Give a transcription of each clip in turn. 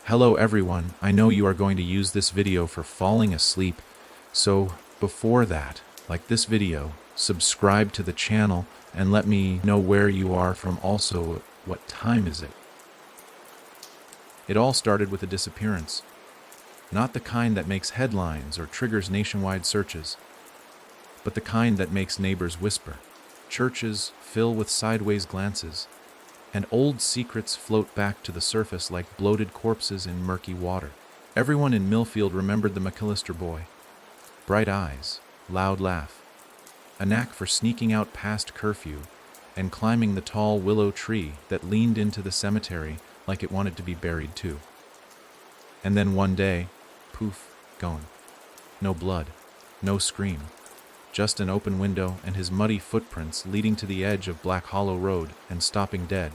Hello everyone, I know you are going to use this video for falling asleep, so before that, like this video, subscribe to the channel and let me know where you are from, also what time is it. It all started with a disappearance. Not the kind that makes headlines or triggers nationwide searches, but the kind that makes neighbors whisper, churches fill with sideways glances, and old secrets float back to the surface like bloated corpses in murky water. Everyone in Millfield remembered the McAllister boy. Bright eyes, loud laugh, a knack for sneaking out past curfew and climbing the tall willow tree that leaned into the cemetery like it wanted to be buried too. And then one day, poof, gone. No blood, no scream, just an open window and his muddy footprints leading to the edge of Black Hollow Road and stopping dead.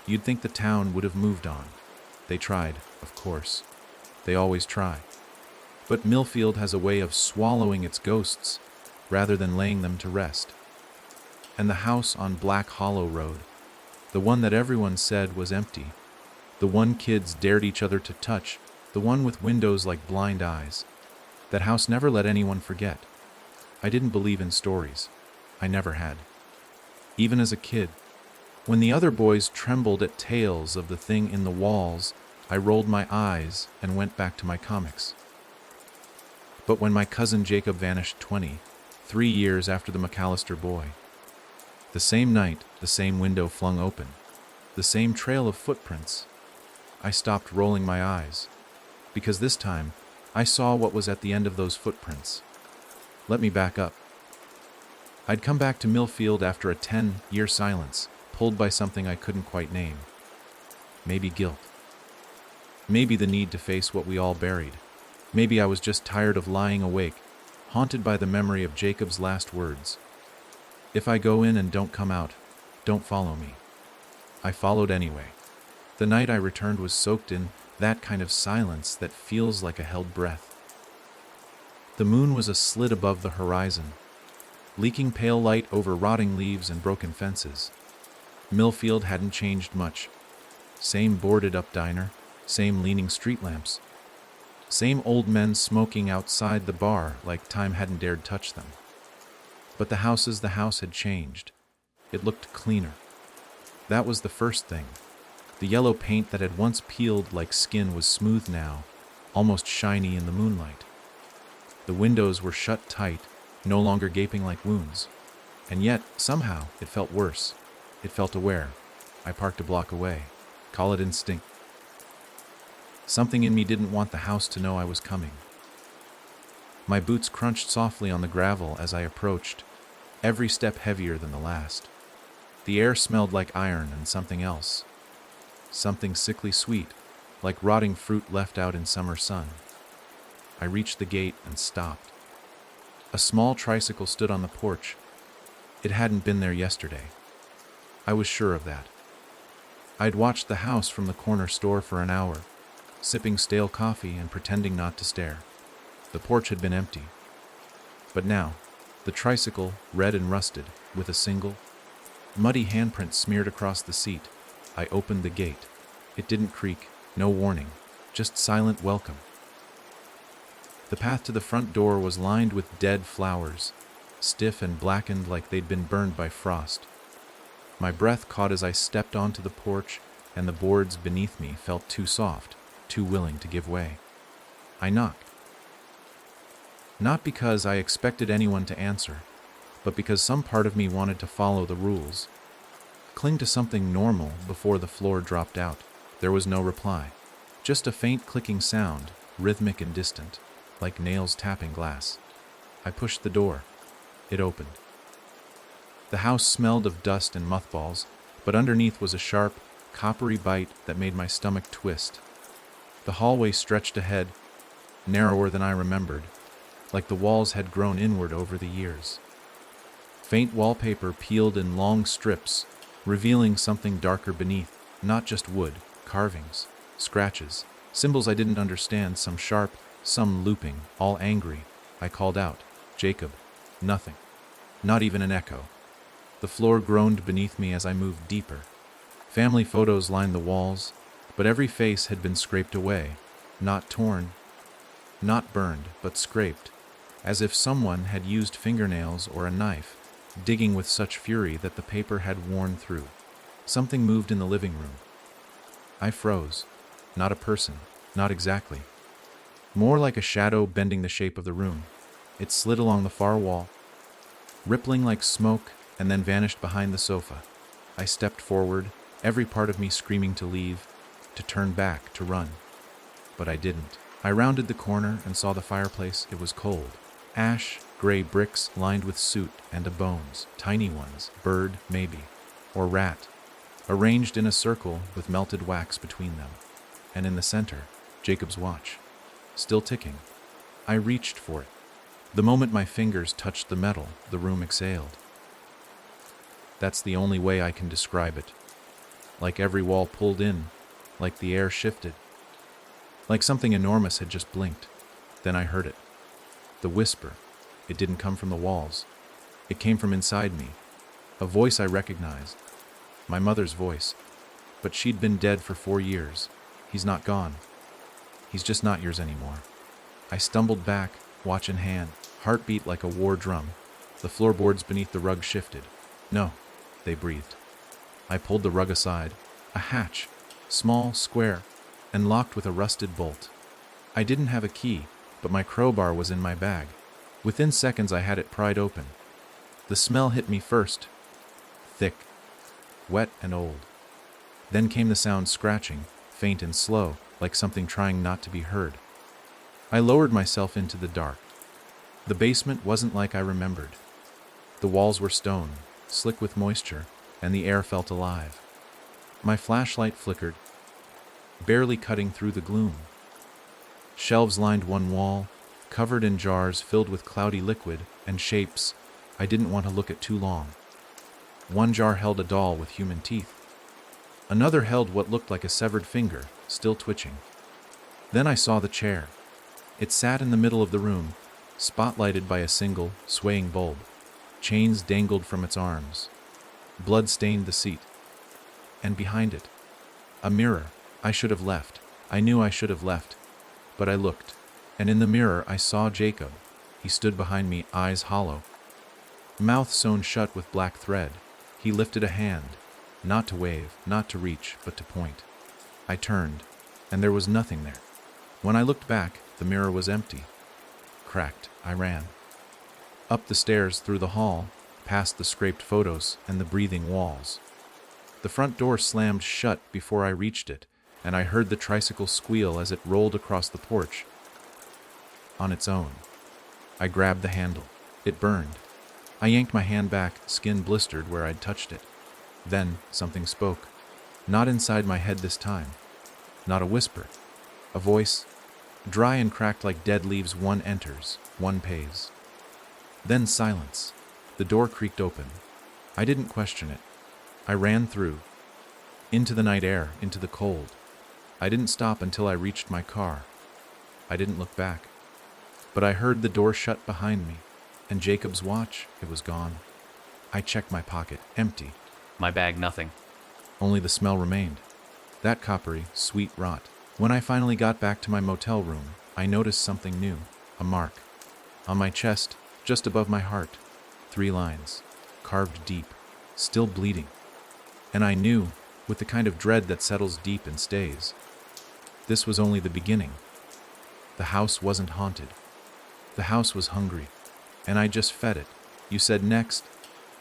You'd think the town would have moved on. They tried, of course. They always try. But Millfield has a way of swallowing its ghosts rather than laying them to rest. And the house on Black Hollow Road, the one that everyone said was empty, the one kids dared each other to touch, the one with windows like blind eyes, that house never let anyone forget. I didn't believe in stories. I never had. Even as a kid, when the other boys trembled at tales of the thing in the walls, I rolled my eyes and went back to my comics. But when my cousin Jacob vanished 3 years after the McAllister boy, the same night, the same window flung open, the same trail of footprints, I stopped rolling my eyes, because this time I saw what was at the end of those footprints. Let me back up. I'd come back to Millfield after a 10-year silence, pulled by something I couldn't quite name. Maybe guilt. Maybe the need to face what we all buried. Maybe I was just tired of lying awake, haunted by the memory of Jacob's last words. If I go in and don't come out, don't follow me. I followed anyway. The night I returned was soaked in that kind of silence that feels like a held breath. The moon was a slit above the horizon, leaking pale light over rotting leaves and broken fences. Millfield hadn't changed much. Same boarded-up diner, same leaning street lamps, same old men smoking outside the bar like time hadn't dared touch them. But the house had changed. It looked cleaner. That was the first thing. The yellow paint that had once peeled like skin was smooth now, almost shiny in the moonlight. The windows were shut tight, no longer gaping like wounds. And yet, somehow, it felt worse. It felt aware. I parked a block away. Call it instinct. Something in me didn't want the house to know I was coming. My boots crunched softly on the gravel as I approached, every step heavier than the last. The air smelled like iron and something else. Something sickly sweet, like rotting fruit left out in summer sun. I reached the gate and stopped. A small tricycle stood on the porch. It hadn't been there yesterday. I was sure of that. I'd watched the house from the corner store for an hour, sipping stale coffee and pretending not to stare. The porch had been empty. But now, the tricycle, red and rusted, with a single, muddy handprint smeared across the seat, I opened the gate. It didn't creak, no warning, just silent welcome. The path to the front door was lined with dead flowers, stiff and blackened like they'd been burned by frost. My breath caught as I stepped onto the porch, and the boards beneath me felt too soft, too willing to give way. I knocked. Not because I expected anyone to answer, but because some part of me wanted to follow the rules. Cling to something normal before the floor dropped out. There was no reply. Just a faint clicking sound, rhythmic and distant, like nails tapping glass. I pushed the door. It opened. The house smelled of dust and mothballs, but underneath was a sharp, coppery bite that made my stomach twist. The hallway stretched ahead, narrower than I remembered, like the walls had grown inward over the years. Faint wallpaper peeled in long strips, revealing something darker beneath, not just wood, carvings, scratches, symbols I didn't understand, some sharp, some looping, all angry. I called out, "Jacob." Nothing. Not even an echo. The floor groaned beneath me as I moved deeper. Family photos lined the walls, But every face had been scraped away, not torn, not burned, but scraped, as if someone had used fingernails or a knife, digging with such fury that the paper had worn through. Something moved in the living room. I froze. Not a person, not exactly. More like a shadow bending the shape of the room. It slid along the far wall, rippling like smoke, and then vanished behind the sofa. I stepped forward, every part of me screaming to leave, to turn back, to run. But I didn't. I rounded the corner and saw the fireplace. It was cold. Ash, gray bricks lined with soot and bones, tiny ones, bird, maybe, or rat, arranged in a circle with melted wax between them. And in the center, Jacob's watch, still ticking. I reached for it. The moment my fingers touched the metal, the room exhaled. That's the only way I can describe it. Like every wall pulled in, like the air shifted. Like something enormous had just blinked. Then I heard it. The whisper. It didn't come from the walls. It came from inside me. A voice I recognized. My mother's voice. But she'd been dead for 4 years. He's not gone. He's just not yours anymore. I stumbled back, watch in hand, heartbeat like a war drum. The floorboards beneath the rug shifted. No, they breathed. I pulled the rug aside. A hatch, small, square, and locked with a rusted bolt. I didn't have a key, but my crowbar was in my bag. Within seconds I had it pried open. The smell hit me first. Thick, wet and old. Then came the sound scratching, faint and slow, like something trying not to be heard. I lowered myself into the dark. The basement wasn't like I remembered. The walls were stone, slick with moisture, and the air felt alive. My flashlight flickered, barely cutting through the gloom. Shelves lined one wall, covered in jars filled with cloudy liquid and shapes I didn't want to look at too long. One jar held a doll with human teeth. Another held what looked like a severed finger, still twitching. Then I saw the chair. It sat in the middle of the room, spotlighted by a single, swaying bulb. Chains dangled from its arms. Blood stained the seat. And behind it, a mirror. I should have left. I knew I should have left. But I looked, and in the mirror I saw Jacob. He stood behind me, eyes hollow, mouth sewn shut with black thread. He lifted a hand, not to wave, not to reach, but to point. I turned, and there was nothing there. When I looked back, the mirror was empty. Cracked, I ran. Up the stairs, through the hall, past the scraped photos and the breathing walls. The front door slammed shut before I reached it, and I heard the tricycle squeal as it rolled across the porch. On its own. I grabbed the handle. It burned. I yanked my hand back, skin blistered where I'd touched it. Then something spoke. Not inside my head this time. Not a whisper. A voice, dry and cracked like dead leaves. One enters, one pays. Then silence. The door creaked open. I didn't question it. I ran through. Into the night air, into the cold. I didn't stop until I reached my car. I didn't look back. But I heard the door shut behind me, and Jacob's watch, it was gone. I checked my pocket, empty. My bag, nothing. Only the smell remained. That coppery, sweet rot. When I finally got back to my motel room, I noticed something new. A mark. On my chest, just above my heart. 3 lines. Carved deep. Still bleeding. And I knew, with the kind of dread that settles deep and stays, this was only the beginning. The house wasn't haunted. The house was hungry. And I just fed it. You said next.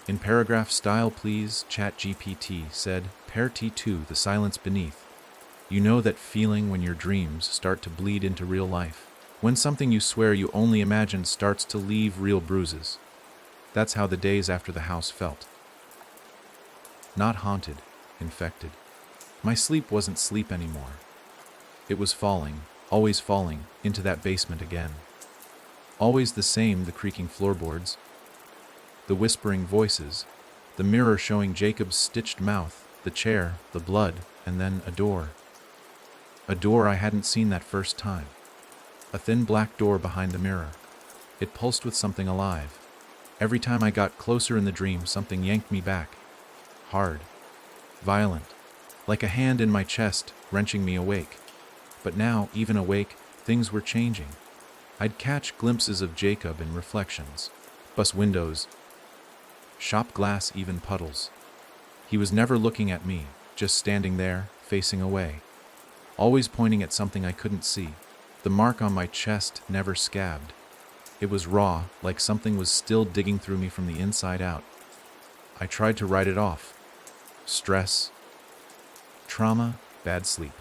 In paragraph style, please, ChatGPT said, Pair T2, the silence beneath. You know that feeling when your dreams start to bleed into real life. When something you swear you only imagined starts to leave real bruises. That's how the days after the house felt. Not haunted, infected. My sleep wasn't sleep anymore. It was falling, always falling, into that basement again. Always the same, the creaking floorboards, the whispering voices, the mirror showing Jacob's stitched mouth, the chair, the blood, and then a door. A door I hadn't seen that first time. A thin black door behind the mirror. It pulsed with something alive. Every time I got closer in the dream, something yanked me back. Hard. Violent. like a hand in my chest, wrenching me awake. But now, even awake, things were changing. I'd catch glimpses of Jacob in reflections, bus windows, shop glass, even puddles. He was never looking at me, just standing there, facing away, always pointing at something I couldn't see. The mark on my chest never scabbed. It was raw, like something was still digging through me from the inside out. I tried to write it off. Stress, trauma, bad sleep.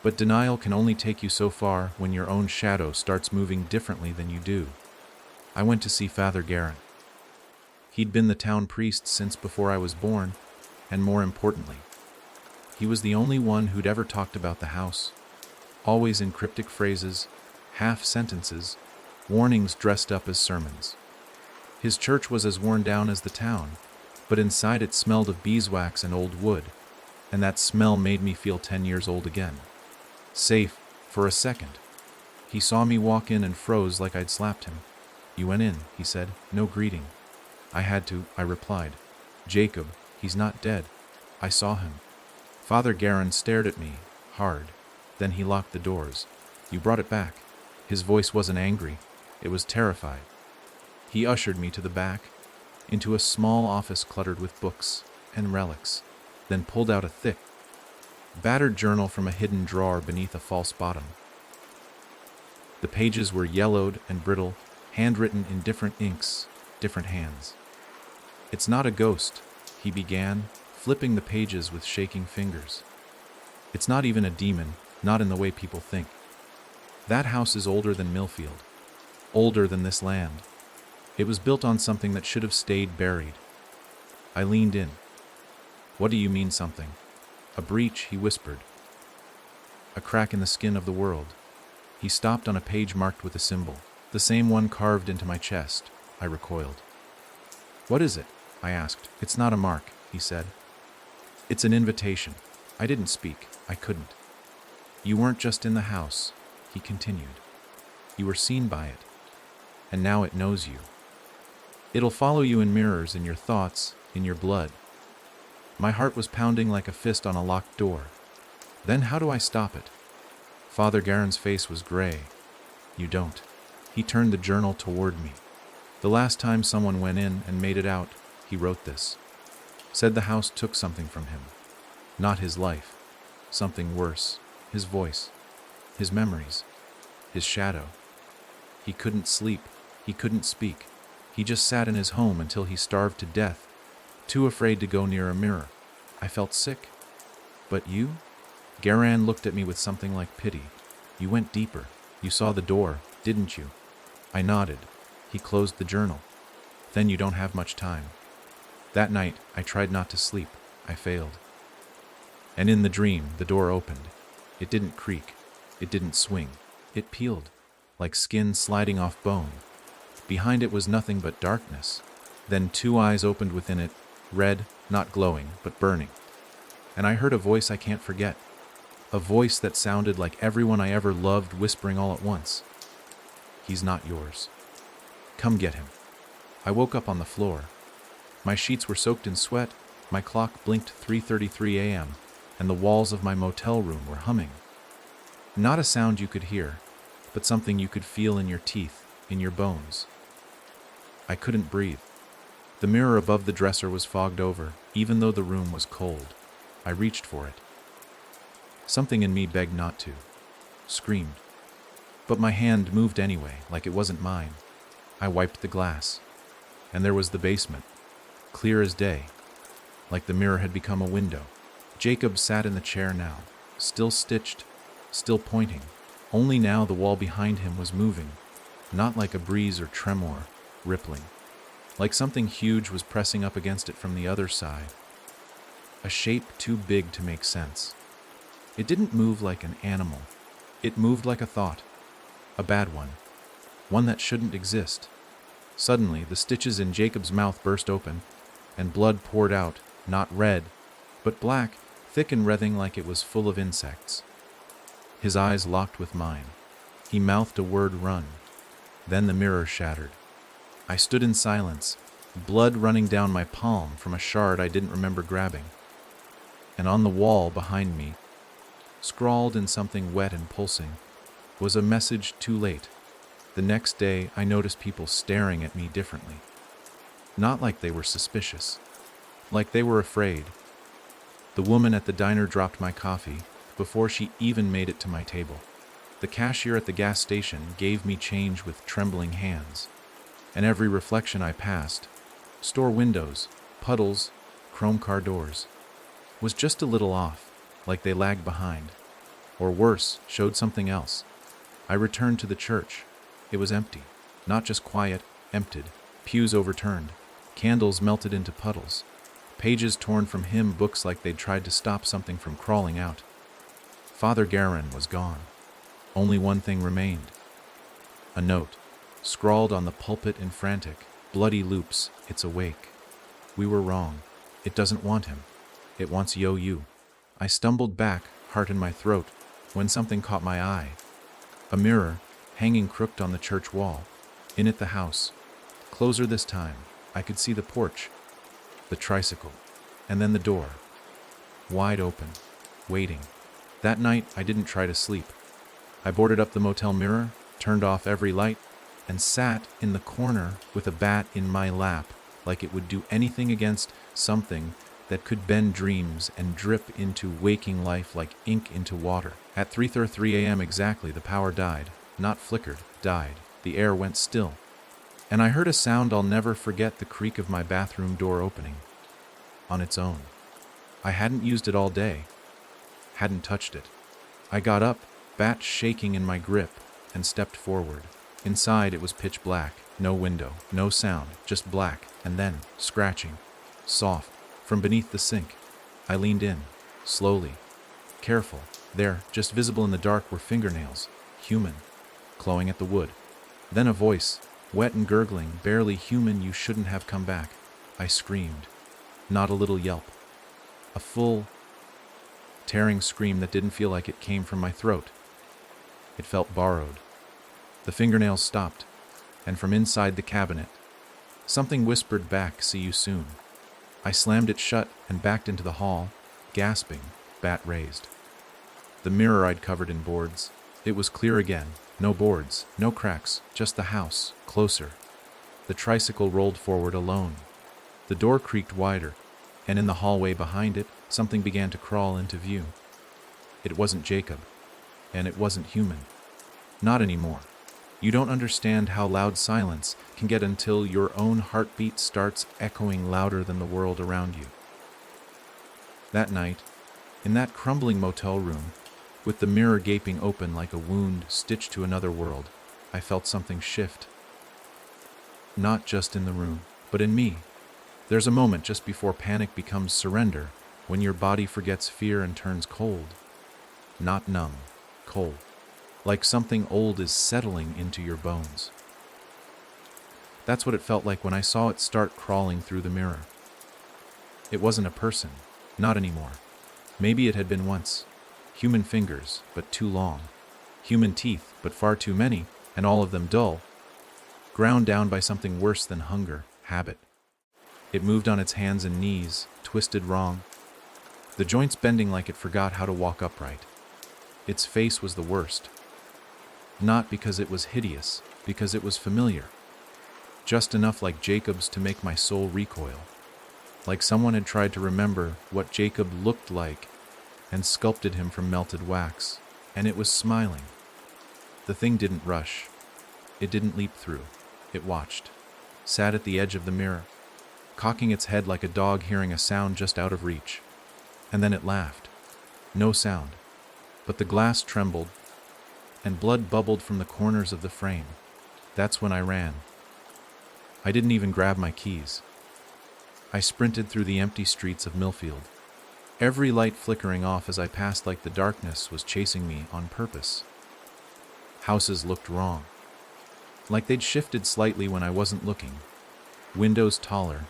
But denial can only take you so far when your own shadow starts moving differently than you do. I went to see Father Garin. He'd been the town priest since before I was born, and more importantly, he was the only one who'd ever talked about the house, always in cryptic phrases, half sentences, warnings dressed up as sermons. His church was as worn down as the town, but inside it smelled of beeswax and old wood, and that smell made me feel 10 years old again. Safe, for a second. He saw me walk in and froze like I'd slapped him. "You went in," he said, "no greeting." "I had to," I replied. "Jacob, he's not dead. I saw him." Father Garin stared at me, hard. Then he locked the doors. "You brought it back." His voice wasn't angry. It was terrified. He ushered me to the back, into a small office cluttered with books and relics, then pulled out a thick, battered journal from a hidden drawer beneath a false bottom. The pages were yellowed and brittle, handwritten in different inks, different hands. "It's not a ghost," he began, flipping the pages with shaking fingers. "It's not even a demon, not in the way people think. That house is older than Millfield, older than this land. It was built on something that should have stayed buried." I leaned in. "What do you mean, something?" "A breach," he whispered. "A crack in the skin of the world." He stopped on a page marked with a symbol, the same one carved into my chest. I recoiled. "What is it?" I asked. "It's not a mark," he said. "It's an invitation." I didn't speak. I couldn't. "You weren't just in the house," he continued. "You were seen by it. And now it knows you. It'll follow you in mirrors, in your thoughts, in your blood." My heart was pounding like a fist on a locked door. Then how do I stop it? Father Garin's face was gray. "You don't." He turned the journal toward me. "The last time someone went in and made it out, he wrote this. Said the house took something from him. Not his life. Something worse. His voice. His memories. His shadow. He couldn't sleep. He couldn't speak. He just sat in his home until he starved to death, too afraid to go near a mirror. I felt sick. But you?" Garin looked at me with something like pity. "You went deeper. You saw the door, didn't you?" I nodded. He closed the journal. "Then you don't have much time." That night, I tried not to sleep. I failed. And in the dream, the door opened. It didn't creak. It didn't swing. It peeled, like skin sliding off bone. Behind it was nothing but darkness. Then 2 eyes opened within it, red, not glowing, but burning. And I heard a voice I can't forget. A voice that sounded like everyone I ever loved whispering all at once. "He's not yours. Come get him." I woke up on the floor. My sheets were soaked in sweat, my clock blinked 3:33 a.m., and the walls of my motel room were humming. Not a sound you could hear, but something you could feel in your teeth, in your bones. I couldn't breathe. The mirror above the dresser was fogged over, even though the room was cold. I reached for it. Something in me begged not to, screamed. But my hand moved anyway, like it wasn't mine. I wiped the glass. And there was the basement, clear as day, like the mirror had become a window. Jacob sat in the chair now, still stitched, still pointing. Only now the wall behind him was moving, not like a breeze or tremor, rippling. Like something huge was pressing up against it from the other side. A shape too big to make sense. It didn't move like an animal. It moved like a thought. A bad one. One that shouldn't exist. Suddenly, the stitches in Jacob's mouth burst open, and blood poured out, not red, but black, thick and writhing like it was full of insects. His eyes locked with mine. He mouthed a word, "run." Then the mirror shattered. I stood in silence, blood running down my palm from a shard I didn't remember grabbing. And on the wall behind me, scrawled in something wet and pulsing, was a message too late. The next day, I noticed people staring at me differently. Not like they were suspicious, like they were afraid. The woman at the diner dropped my coffee before she even made it to my table. The cashier at the gas station gave me change with trembling hands. And every reflection I passed, store windows, puddles, chrome car doors, was just a little off, like they lagged behind. Or worse, showed something else. I returned to the church. It was empty. Not just quiet, emptied. Pews overturned. Candles melted into puddles. Pages torn from hymn books like they'd tried to stop something from crawling out. Father Garin was gone. Only one thing remained. A note, scrawled on the pulpit in frantic, bloody loops, "It's awake. We were wrong. It doesn't want him. It wants you." I stumbled back, heart in my throat, when something caught my eye. A mirror, hanging crooked on the church wall. In it the house. Closer this time, I could see the porch, the tricycle, and then the door. Wide open, waiting. That night, I didn't try to sleep. I boarded up the motel mirror, turned off every light, and sat in the corner with a bat in my lap, like it would do anything against something that could bend dreams and drip into waking life like ink into water. At 3:33 a.m. exactly, the power died. Not flickered, died. The air went still. And I heard a sound I'll never forget, the creak of my bathroom door opening. On its own. I hadn't used it all day. Hadn't touched it. I got up, bat shaking in my grip, and stepped forward. Inside it was pitch black. No window, no sound, just black, and then scratching. Soft. From beneath the sink. I leaned in, slowly, careful. There, just visible in the dark, were fingernails, human, clawing at the wood. Then a voice, wet and gurgling, barely human. "You shouldn't have come back." I screamed. Not a little yelp. A full, tearing scream that didn't feel like it came from my throat. It felt borrowed. The fingernails stopped, and from inside the cabinet, something whispered back, "See you soon." I slammed it shut and backed into the hall, gasping, bat raised. The mirror I'd covered in boards. It was clear again. No boards, no cracks, just the house, closer. The tricycle rolled forward alone. The door creaked wider, and in the hallway behind it, something began to crawl into view. It wasn't Jacob, and it wasn't human. Not anymore. You don't understand how loud silence can get until your own heartbeat starts echoing louder than the world around you. That night, in that crumbling motel room, with the mirror gaping open like a wound stitched to another world, I felt something shift. Not just in the room, but in me. There's a moment just before panic becomes surrender, when your body forgets fear and turns cold. Not numb, cold. Like something old is settling into your bones. That's what it felt like when I saw it start crawling through the mirror. It wasn't a person, not anymore. Maybe it had been once. Human fingers, but too long. Human teeth, but far too many, and all of them dull. Ground down by something worse than hunger, habit. It moved on its hands and knees, twisted wrong. The joints bending like it forgot how to walk upright. Its face was the worst. Not because it was hideous, because it was familiar. Just enough like Jacob's to make my soul recoil. Like someone had tried to remember what Jacob looked like and sculpted him from melted wax, and it was smiling. The thing didn't rush. It didn't leap through. It watched, sat at the edge of the mirror, cocking its head like a dog hearing a sound just out of reach. And then it laughed. No sound, but the glass trembled, and blood bubbled from the corners of the frame. That's when I ran. I didn't even grab my keys. I sprinted through the empty streets of Millfield, every light flickering off as I passed like the darkness was chasing me on purpose. Houses looked wrong, like they'd shifted slightly when I wasn't looking. Windows taller,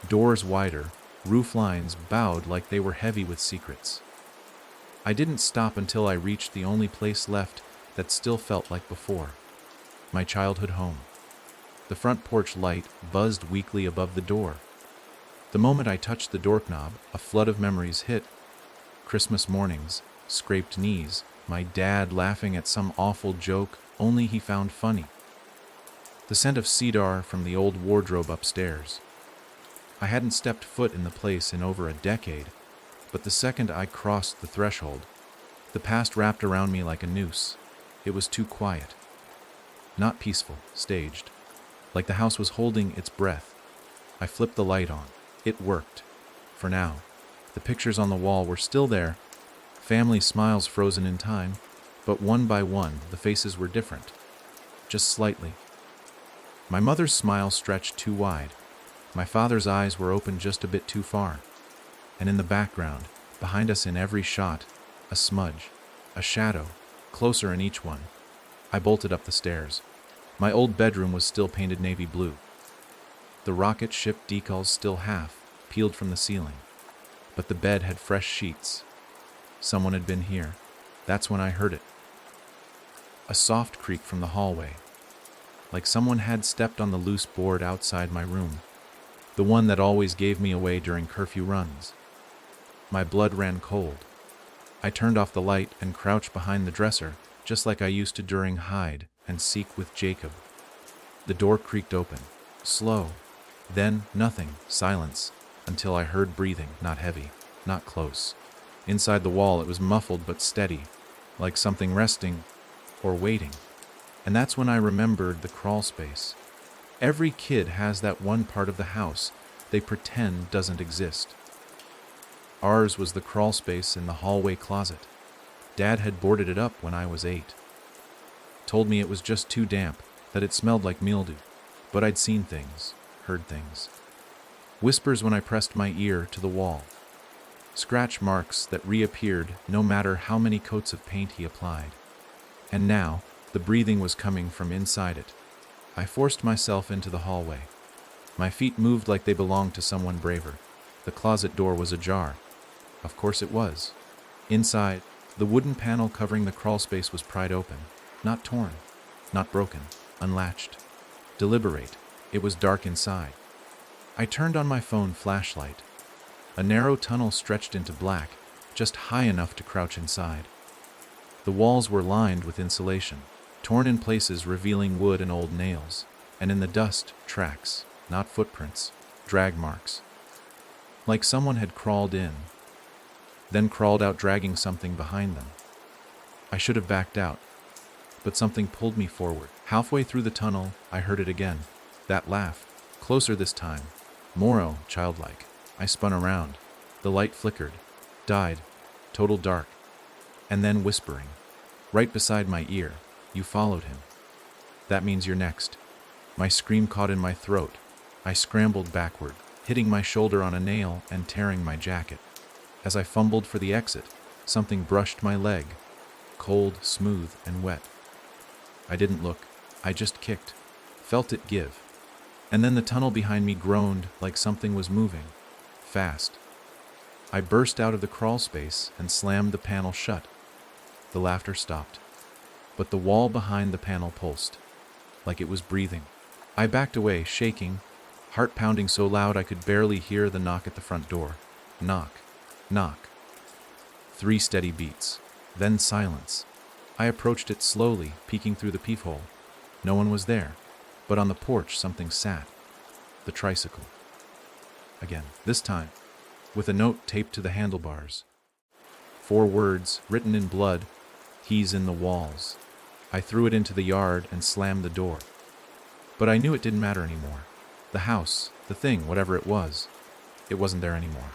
doors wider, roof lines bowed like they were heavy with secrets. I didn't stop until I reached the only place left that still felt like before. My childhood home. The front porch light buzzed weakly above the door. The moment I touched the doorknob, a flood of memories hit. Christmas mornings, scraped knees, my dad laughing at some awful joke only he found funny. The scent of cedar from the old wardrobe upstairs. I hadn't stepped foot in the place in over a decade, but the second I crossed the threshold, the past wrapped around me like a noose. It was too quiet. Not peaceful, staged. Like the house was holding its breath. I flipped the light on. It worked. For now. The pictures on the wall were still there, family smiles frozen in time, but one by one the faces were different. Just slightly. My mother's smile stretched too wide. My father's eyes were open just a bit too far. And in the background, behind us in every shot, a smudge, a shadow, closer in each one. I bolted up the stairs. My old bedroom was still painted navy blue. The rocket ship decals still half, peeled from the ceiling. But the bed had fresh sheets. Someone had been here. That's when I heard it. A soft creak from the hallway. Like someone had stepped on the loose board outside my room. The one that always gave me away during curfew runs. My blood ran cold. I turned off the light and crouched behind the dresser, just like I used to during hide and seek with Jacob. The door creaked open, slow. Then nothing, silence, until I heard breathing, not heavy, not close. Inside the wall it was muffled but steady, like something resting or waiting. And that's when I remembered the crawl space. Every kid has that one part of the house they pretend doesn't exist. Ours was the crawl space in the hallway closet. Dad had boarded it up when I was 8. Told me it was just too damp, that it smelled like mildew. But I'd seen things, heard things. Whispers when I pressed my ear to the wall. Scratch marks that reappeared no matter how many coats of paint he applied. And now, the breathing was coming from inside it. I forced myself into the hallway. My feet moved like they belonged to someone braver. The closet door was ajar. Of course it was. Inside, the wooden panel covering the crawl space was pried open. Not torn, not broken, unlatched. Deliberate. It was dark inside. I turned on my phone flashlight. A narrow tunnel stretched into black, just high enough to crouch inside. The walls were lined with insulation, torn in places revealing wood and old nails, and in the dust, tracks, not footprints, drag marks. Like someone had crawled in, then crawled out dragging something behind them. I should have backed out, but something pulled me forward. Halfway through the tunnel, I heard it again. That laugh, closer this time, more childlike. I spun around. The light flickered, died, total dark, and then whispering, right beside my ear, "You followed him. That means you're next." My scream caught in my throat. I scrambled backward, hitting my shoulder on a nail and tearing my jacket. As I fumbled for the exit, something brushed my leg, cold, smooth, and wet. I didn't look. I just kicked, felt it give. And then the tunnel behind me groaned like something was moving, fast. I burst out of the crawl space and slammed the panel shut. The laughter stopped, but the wall behind the panel pulsed, like it was breathing. I backed away, shaking, heart pounding so loud I could barely hear the knock at the front door. Knock, knock. 3 steady beats, then silence. I approached it slowly, peeking through the peephole. No one was there, but on the porch something sat. The tricycle. Again, this time, with a note taped to the handlebars. 4 words, written in blood, "He's in the walls." I threw it into the yard and slammed the door. But I knew it didn't matter anymore. The house, the thing, whatever it was, it wasn't there anymore.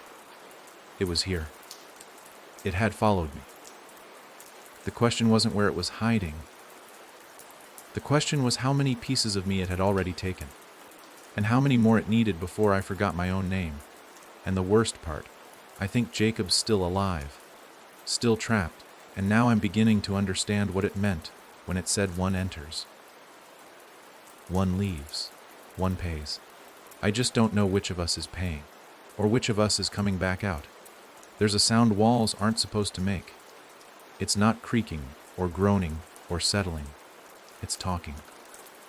It was here. It had followed me. The question wasn't where it was hiding. The question was how many pieces of me it had already taken, and how many more it needed before I forgot my own name. And the worst part, I think Jacob's still alive, still trapped, and now I'm beginning to understand what it meant when it said one enters. One leaves, one pays. I just don't know which of us is paying, or which of us is coming back out. There's a sound walls aren't supposed to make. It's not creaking, or groaning, or settling. It's talking.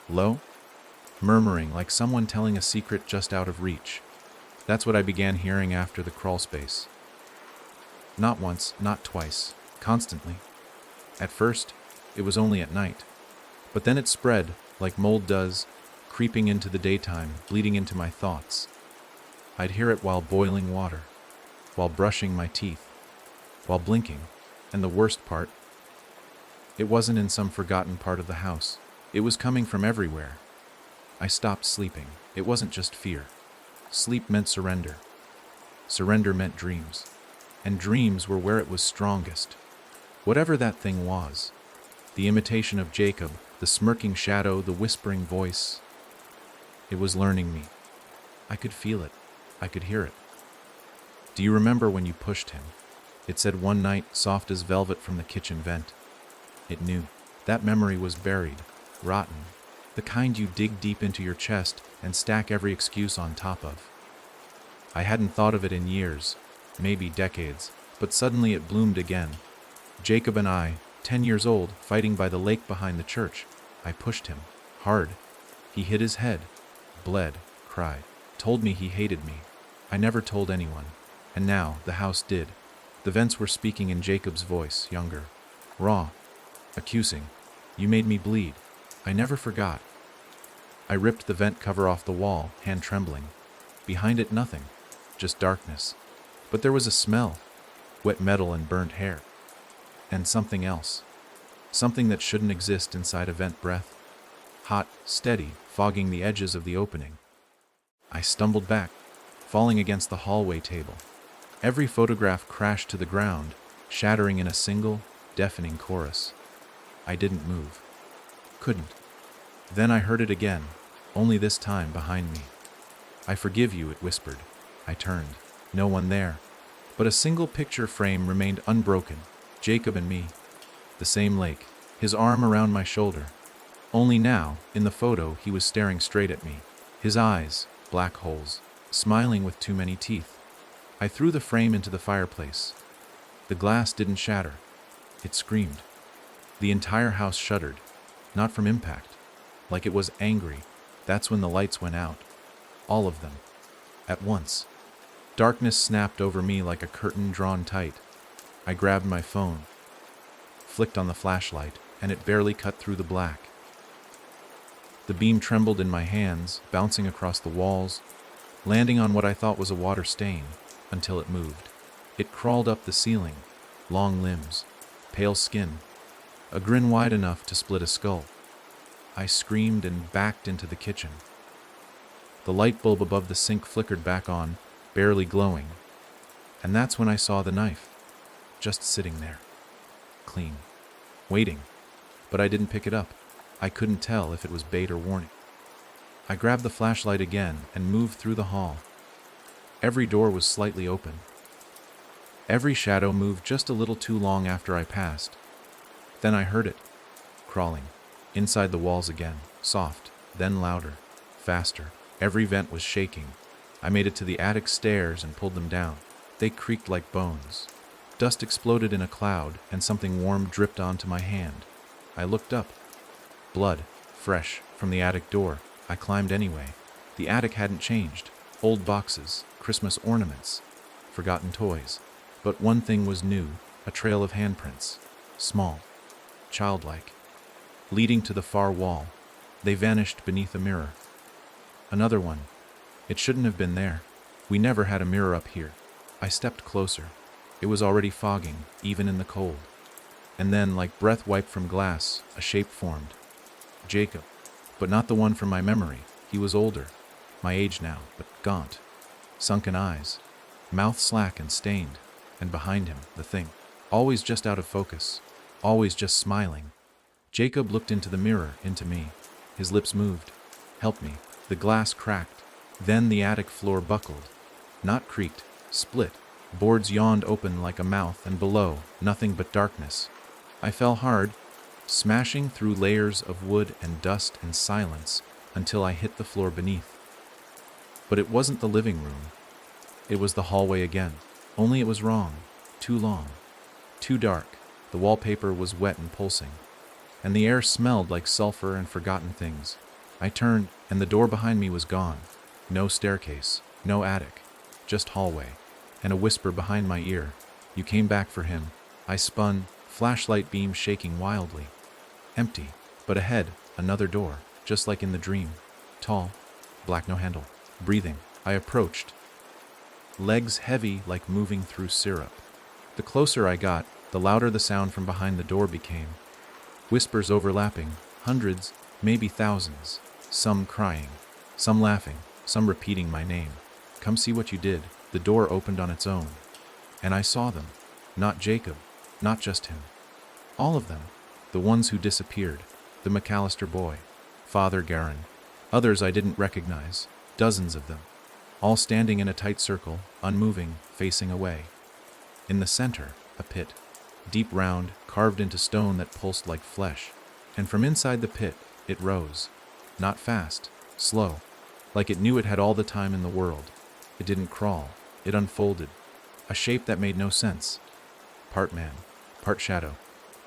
Low? Murmuring like someone telling a secret just out of reach. That's what I began hearing after the crawl space. Not once, not twice, constantly. At first, it was only at night. But then it spread, like mold does, creeping into the daytime, bleeding into my thoughts. I'd hear it while boiling water, while brushing my teeth, while blinking, and the worst part, it wasn't in some forgotten part of the house. It was coming from everywhere. I stopped sleeping. It wasn't just fear. Sleep meant surrender. Surrender meant dreams. And dreams were where it was strongest. Whatever that thing was, the imitation of Jacob, the smirking shadow, the whispering voice, it was learning me. I could feel it. I could hear it. Do you remember when you pushed him? It said one night, soft as velvet from the kitchen vent. It knew. That memory was buried, rotten, the kind you dig deep into your chest and stack every excuse on top of. I hadn't thought of it in years, maybe decades, but suddenly it bloomed again. Jacob and I, 10 years old, fighting by the lake behind the church. I pushed him, hard. He hit his head, bled, cried, told me he hated me. I never told anyone, and now the house did. The vents were speaking in Jacob's voice, younger, raw, accusing. You made me bleed. I never forgot. I ripped the vent cover off the wall, hand trembling. Behind it, nothing, just darkness. But there was a smell, wet metal and burnt hair. And something else. Something that shouldn't exist inside a vent breath. Hot, steady, fogging the edges of the opening. I stumbled back, falling against the hallway table. Every photograph crashed to the ground, shattering in a single, deafening chorus. I didn't move. Couldn't. Then I heard it again, only this time behind me. I forgive you, it whispered. I turned. No one there. But a single picture frame remained unbroken. Jacob and me. The same lake, his arm around my shoulder. Only now, in the photo, he was staring straight at me. His eyes, black holes, smiling with too many teeth. I threw the frame into the fireplace. The glass didn't shatter. It screamed. The entire house shuddered, not from impact, like it was angry. That's when the lights went out. All of them. At once. Darkness snapped over me like a curtain drawn tight. I grabbed my phone, flicked on the flashlight, and it barely cut through the black. The beam trembled in my hands, bouncing across the walls, landing on what I thought was a water stain, until it moved. It crawled up the ceiling, long limbs, pale skin, a grin wide enough to split a skull. I screamed and backed into the kitchen. The light bulb above the sink flickered back on, barely glowing. And that's when I saw the knife, just sitting there, clean, waiting. But I didn't pick it up. I couldn't tell if it was bait or warning. I grabbed the flashlight again and moved through the hall. Every door was slightly open. Every shadow moved just a little too long after I passed. Then I heard it, crawling, inside the walls again, soft, then louder, faster. Every vent was shaking. I made it to the attic stairs and pulled them down. They creaked like bones. Dust exploded in a cloud, and something warm dripped onto my hand. I looked up. Blood, fresh, from the attic door. I climbed anyway. The attic hadn't changed. Old boxes, Christmas ornaments, forgotten toys. But one thing was new, a trail of handprints. Small, childlike, leading to the far wall. They vanished beneath a mirror. Another one. It shouldn't have been there. We never had a mirror up here. I stepped closer. It was already fogging, even in the cold. And then, like breath wiped from glass, a shape formed. Jacob. But not the one from my memory. He was older. My age now, but gaunt. Sunken eyes. Mouth slack and stained. And behind him, the thing. Always just out of focus. Always just smiling. Jacob looked into the mirror, into me. His lips moved. Help me. The glass cracked. Then the attic floor buckled. Not creaked. Split. Boards yawned open like a mouth, and below, nothing but darkness. I fell hard, smashing through layers of wood and dust and silence until I hit the floor beneath. But it wasn't the living room. It was the hallway again. Only it was wrong. Too long. Too dark. The wallpaper was wet and pulsing. And the air smelled like sulfur and forgotten things. I turned, and the door behind me was gone. No staircase. No attic. Just hallway. And a whisper behind my ear. You came back for him. I spun, flashlight beam shaking wildly. Empty, but ahead, another door, just like in the dream. Tall, black, no handle. Breathing. I approached. Legs heavy like moving through syrup. The closer I got, the louder the sound from behind the door became. Whispers overlapping, hundreds, maybe thousands. Some crying, some laughing, some repeating my name. Come see what you did. The door opened on its own. And I saw them. Not Jacob, not just him. All of them. The ones who disappeared. The McAllister boy. Father Garin. Others I didn't recognize. Dozens of them. All standing in a tight circle, unmoving, facing away. In the center, a pit. Deep round, carved into stone that pulsed like flesh. And from inside the pit, it rose. Not fast, slow. Like it knew it had all the time in the world. It didn't crawl. It unfolded. A shape that made no sense. Part man, part shadow.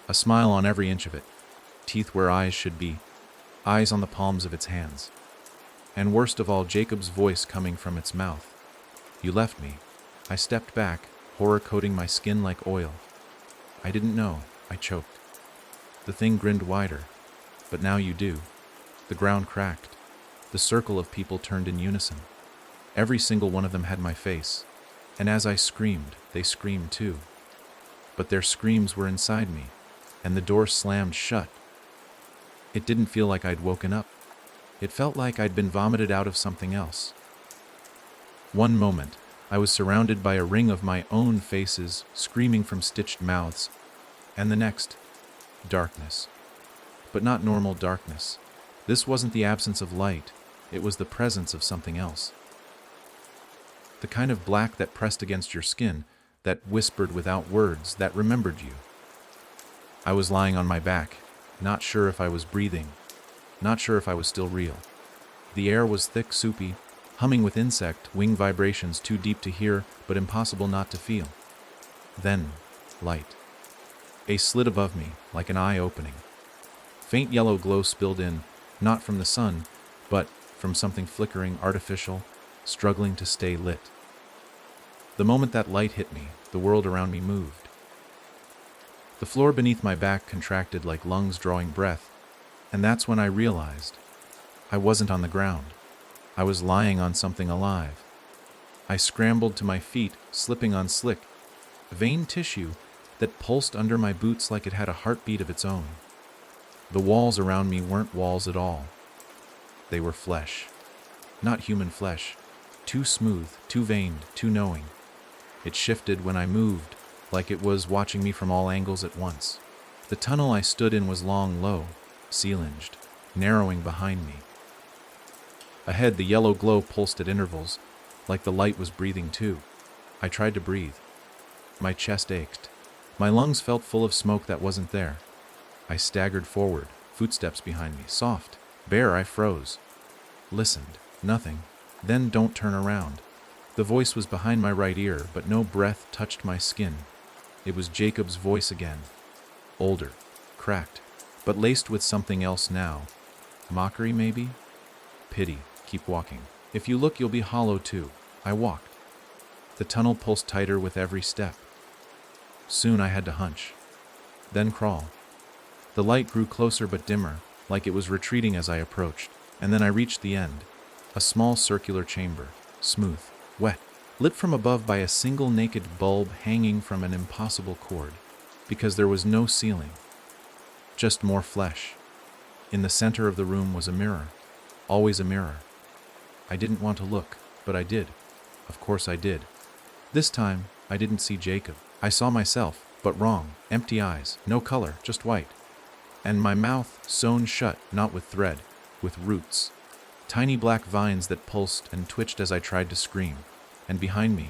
A smile on every inch of it. Teeth where eyes should be. Eyes on the palms of its hands. And worst of all, Jacob's voice coming from its mouth. You left me. I stepped back, horror coating my skin like oil. I didn't know. I choked. The thing grinned wider. But now you do. The ground cracked. The circle of people turned in unison. Every single one of them had my face. And as I screamed, they screamed too. But their screams were inside me, and the door slammed shut. It didn't feel like I'd woken up. It felt like I'd been vomited out of something else. One moment, I was surrounded by a ring of my own faces, screaming from stitched mouths, and the next, darkness. But not normal darkness. This wasn't the absence of light, it was the presence of something else. The kind of black that pressed against your skin, that whispered without words, that remembered you. I was lying on my back, not sure if I was breathing, not sure if I was still real. The air was thick, soupy, humming with insect wing vibrations too deep to hear, but impossible not to feel. Then, light. A slit above me, like an eye opening. Faint yellow glow spilled in, not from the sun, but from something flickering, artificial, struggling to stay lit. The moment that light hit me, the world around me moved. The floor beneath my back contracted like lungs drawing breath, and that's when I realized I wasn't on the ground. I was lying on something alive. I scrambled to my feet, slipping on slick, vein tissue that pulsed under my boots like it had a heartbeat of its own. The walls around me weren't walls at all. They were flesh. Not human flesh. Too smooth, too veined, too knowing. It shifted when I moved, like it was watching me from all angles at once. The tunnel I stood in was long, low, sea-linged, narrowing behind me. Ahead, the yellow glow pulsed at intervals, like the light was breathing too. I tried to breathe. My chest ached. My lungs felt full of smoke that wasn't there. I staggered forward, footsteps behind me, soft, bare. I froze. Listened. Nothing. Then don't turn around. The voice was behind my right ear, but no breath touched my skin. It was Jacob's voice again. Older, cracked, but laced with something else now. Mockery, maybe? Pity. Keep walking. If you look, you'll be hollow too. I walked. The tunnel pulsed tighter with every step. Soon I had to hunch. Then crawl. The light grew closer but dimmer, like it was retreating as I approached. And then I reached the end. A small circular chamber, smooth, wet, lit from above by a single naked bulb hanging from an impossible cord, because there was no ceiling, just more flesh. In the center of the room was a mirror, always a mirror. I didn't want to look, but I did. Of course I did. This time, I didn't see Jacob. I saw myself, but wrong, empty eyes, no color, just white. And my mouth sewn shut, not with thread, with roots. Tiny black vines that pulsed and twitched as I tried to scream. And behind me,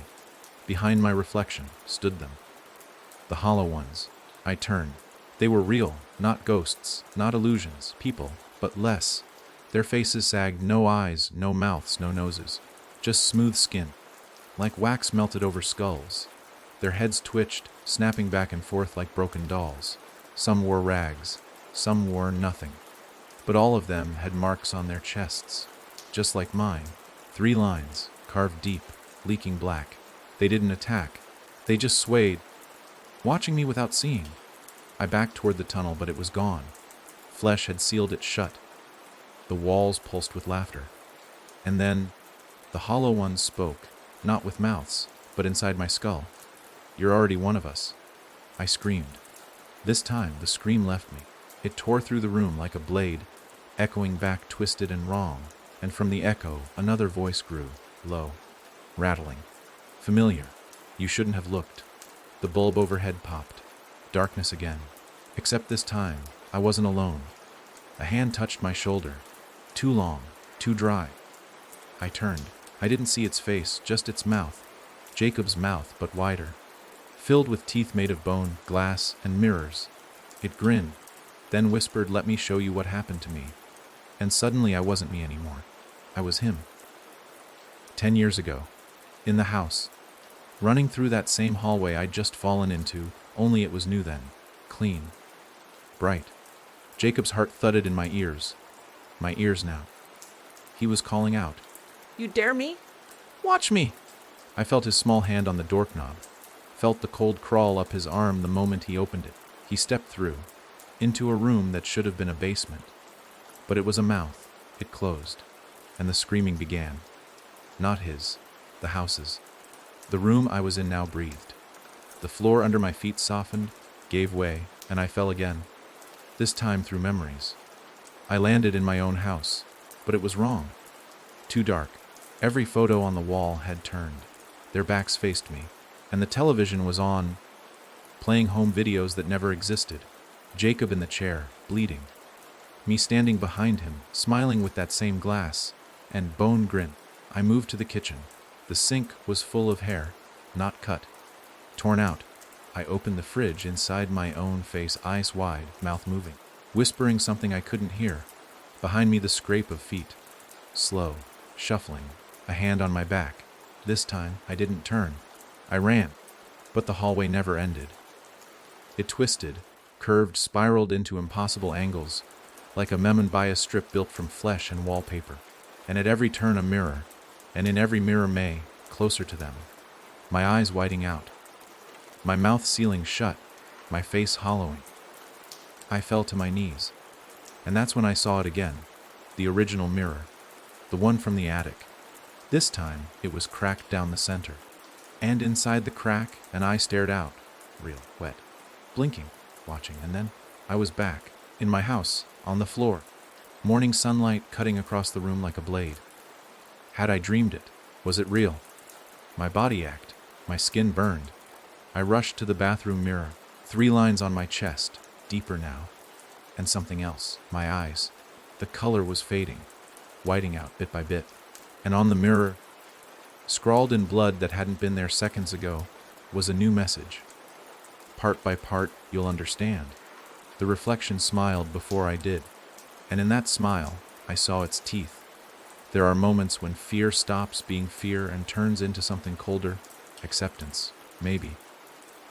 behind my reflection, stood them. The hollow ones. I turned. They were real, not ghosts, not illusions, people, but less. Their faces sagged, no eyes, no mouths, no noses. Just smooth skin, like wax melted over skulls. Their heads twitched, snapping back and forth like broken dolls. Some wore rags, some wore nothing. But all of them had marks on their chests, just like mine. 3 lines, carved deep, leaking black. They didn't attack. They just swayed, watching me without seeing. I backed toward the tunnel, but it was gone. Flesh had sealed it shut. The walls pulsed with laughter. And then, the hollow ones spoke, not with mouths, but inside my skull. "You're already one of us," I screamed. This time, the scream left me. It tore through the room like a blade, echoing back twisted and wrong, and from the echo, another voice grew, low, rattling. Familiar. You shouldn't have looked. The bulb overhead popped. Darkness again. Except this time, I wasn't alone. A hand touched my shoulder. Too long, too dry. I turned. I didn't see its face, just its mouth. Jacob's mouth, but wider. Filled with teeth made of bone, glass, and mirrors. It grinned, then whispered, "Let me show you what happened to me." And suddenly I wasn't me anymore. I was him. 10 years ago. In the house. Running through that same hallway I'd just fallen into, only it was new then. Clean. Bright. Jacob's heart thudded in my ears. My ears now. He was calling out. "You dare me?" "Watch me!" I felt his small hand on the doorknob. Felt the cold crawl up his arm the moment he opened it. He stepped through. Into a room that should have been a basement. But it was a mouth. It closed. And the screaming began. Not his. The house's. The room I was in now breathed. The floor under my feet softened, gave way, and I fell again. This time through memories. I landed in my own house. But it was wrong. Too dark. Every photo on the wall had turned. Their backs faced me. And the television was on, playing home videos that never existed. Jacob in the chair, bleeding. Me standing behind him, smiling with that same glass and bone grin. I moved to the kitchen. The sink was full of hair, not cut, torn out. I opened the fridge inside my own face, eyes wide, mouth moving, whispering something I couldn't hear. Behind me the scrape of feet. Slow, shuffling, a hand on my back. This time I didn't turn. I ran, but the hallway never ended. It twisted, curved, spiraled into impossible angles, like a memorabilia strip built from flesh and wallpaper. And at every turn a mirror, and in every mirror May, closer to them. My eyes widening out. My mouth sealing shut, my face hollowing. I fell to my knees. And that's when I saw it again. The original mirror. The one from the attic. This time, it was cracked down the center. And inside the crack, an eye stared out, real wet, blinking, watching, and then I was back, in my house, on the floor, morning sunlight cutting across the room like a blade. Had I dreamed it? Was it real? My body ached, my skin burned. I rushed to the bathroom mirror, 3 lines on my chest, deeper now, and something else, my eyes. The color was fading, whiting out bit by bit, and on the mirror, scrawled in blood that hadn't been there seconds ago, was a new message. Part by part, you'll understand. The reflection smiled before I did, and in that smile, I saw its teeth. There are moments when fear stops being fear and turns into something colder, acceptance, maybe.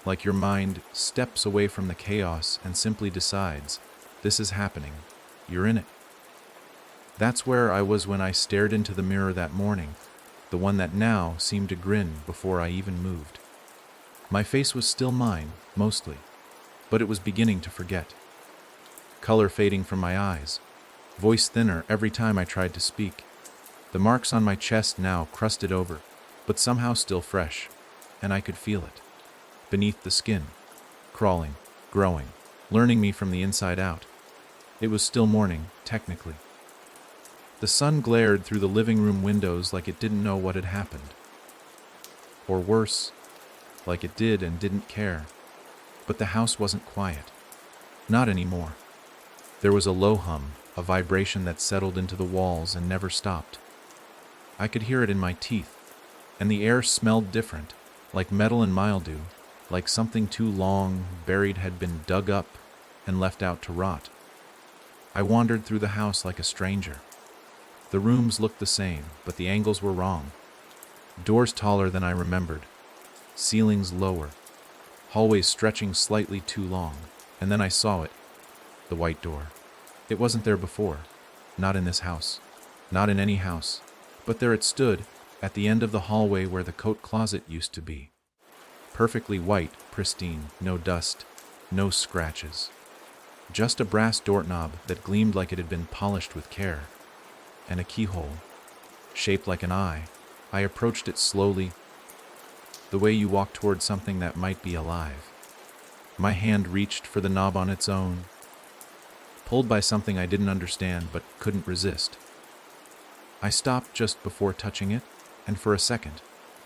Like your mind steps away from the chaos and simply decides, this is happening, you're in it. That's where I was when I stared into the mirror that morning, the one that now seemed to grin before I even moved. My face was still mine, mostly, but it was beginning to forget. Color fading from my eyes, voice thinner every time I tried to speak. The marks on my chest now crusted over, but somehow still fresh, and I could feel it. Beneath the skin, crawling, growing, learning me from the inside out. It was still morning, technically. The sun glared through the living room windows like it didn't know what had happened. Or worse, like it did and didn't care. But the house wasn't quiet. Not anymore. There was a low hum, a vibration that settled into the walls and never stopped. I could hear it in my teeth, and the air smelled different, like metal and mildew, like something too long buried had been dug up and left out to rot. I wandered through the house like a stranger. The rooms looked the same, but the angles were wrong. Doors taller than I remembered, ceilings lower, hallways stretching slightly too long, and then I saw it, the white door. It wasn't there before, not in this house, not in any house, but there it stood, at the end of the hallway where the coat closet used to be. perfectly white, pristine, no dust, no scratches. Just a brass doorknob that gleamed like it had been polished with care, and a keyhole, shaped like an eye. I approached it slowly, the way you walk toward something that might be alive. My hand reached for the knob on its own, pulled by something I didn't understand but couldn't resist. I stopped just before touching it, and for a second,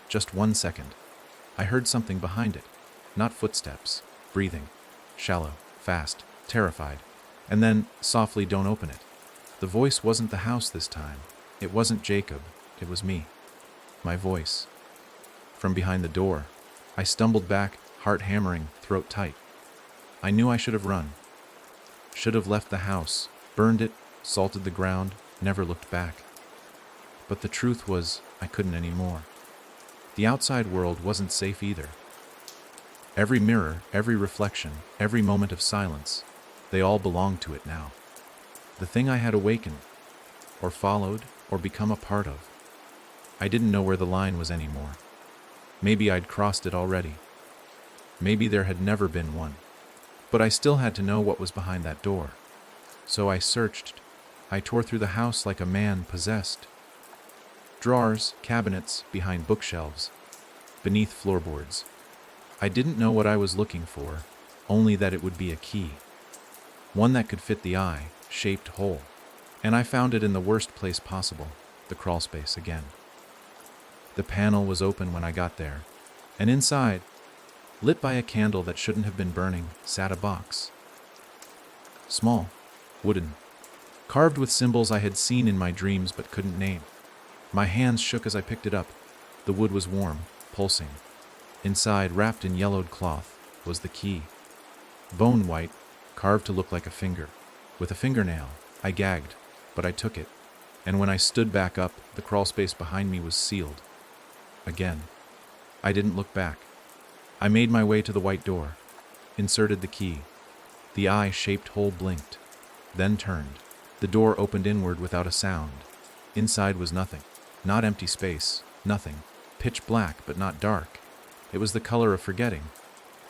just 1 second, I heard something behind it. Not footsteps, breathing, shallow, fast, terrified. And then, softly, don't open it. The voice wasn't the house this time. It wasn't Jacob. It was me. My voice. From behind the door, I stumbled back, heart hammering, throat tight. I knew I should have run. Should have left the house, burned it, salted the ground, never looked back. But the truth was, I couldn't anymore. The outside world wasn't safe either. Every mirror, every reflection, every moment of silence, they all belonged to it now. The thing I had awakened, or followed, or become a part of. I didn't know where the line was anymore. Maybe I'd crossed it already. Maybe there had never been one. But I still had to know what was behind that door. So I searched. I tore through the house like a man possessed. Drawers, cabinets, behind bookshelves, beneath floorboards. I didn't know what I was looking for, only that it would be a key. One that could fit the eye, shaped whole. And I found it in the worst place possible, the crawlspace again. The panel was open when I got there, and inside, lit by a candle that shouldn't have been burning, sat a box. Small, wooden, carved with symbols I had seen in my dreams but couldn't name. My hands shook as I picked it up. The wood was warm, pulsing. Inside, wrapped in yellowed cloth, was the key. Bone white, carved to look like a finger. With a fingernail, I gagged, but I took it. And when I stood back up, the crawlspace behind me was sealed. Again. I didn't look back. I made my way to the white door, inserted the key. The eye-shaped hole blinked, then turned. The door opened inward without a sound. Inside was nothing. Not empty space, nothing. Pitch black, but not dark. It was the color of forgetting,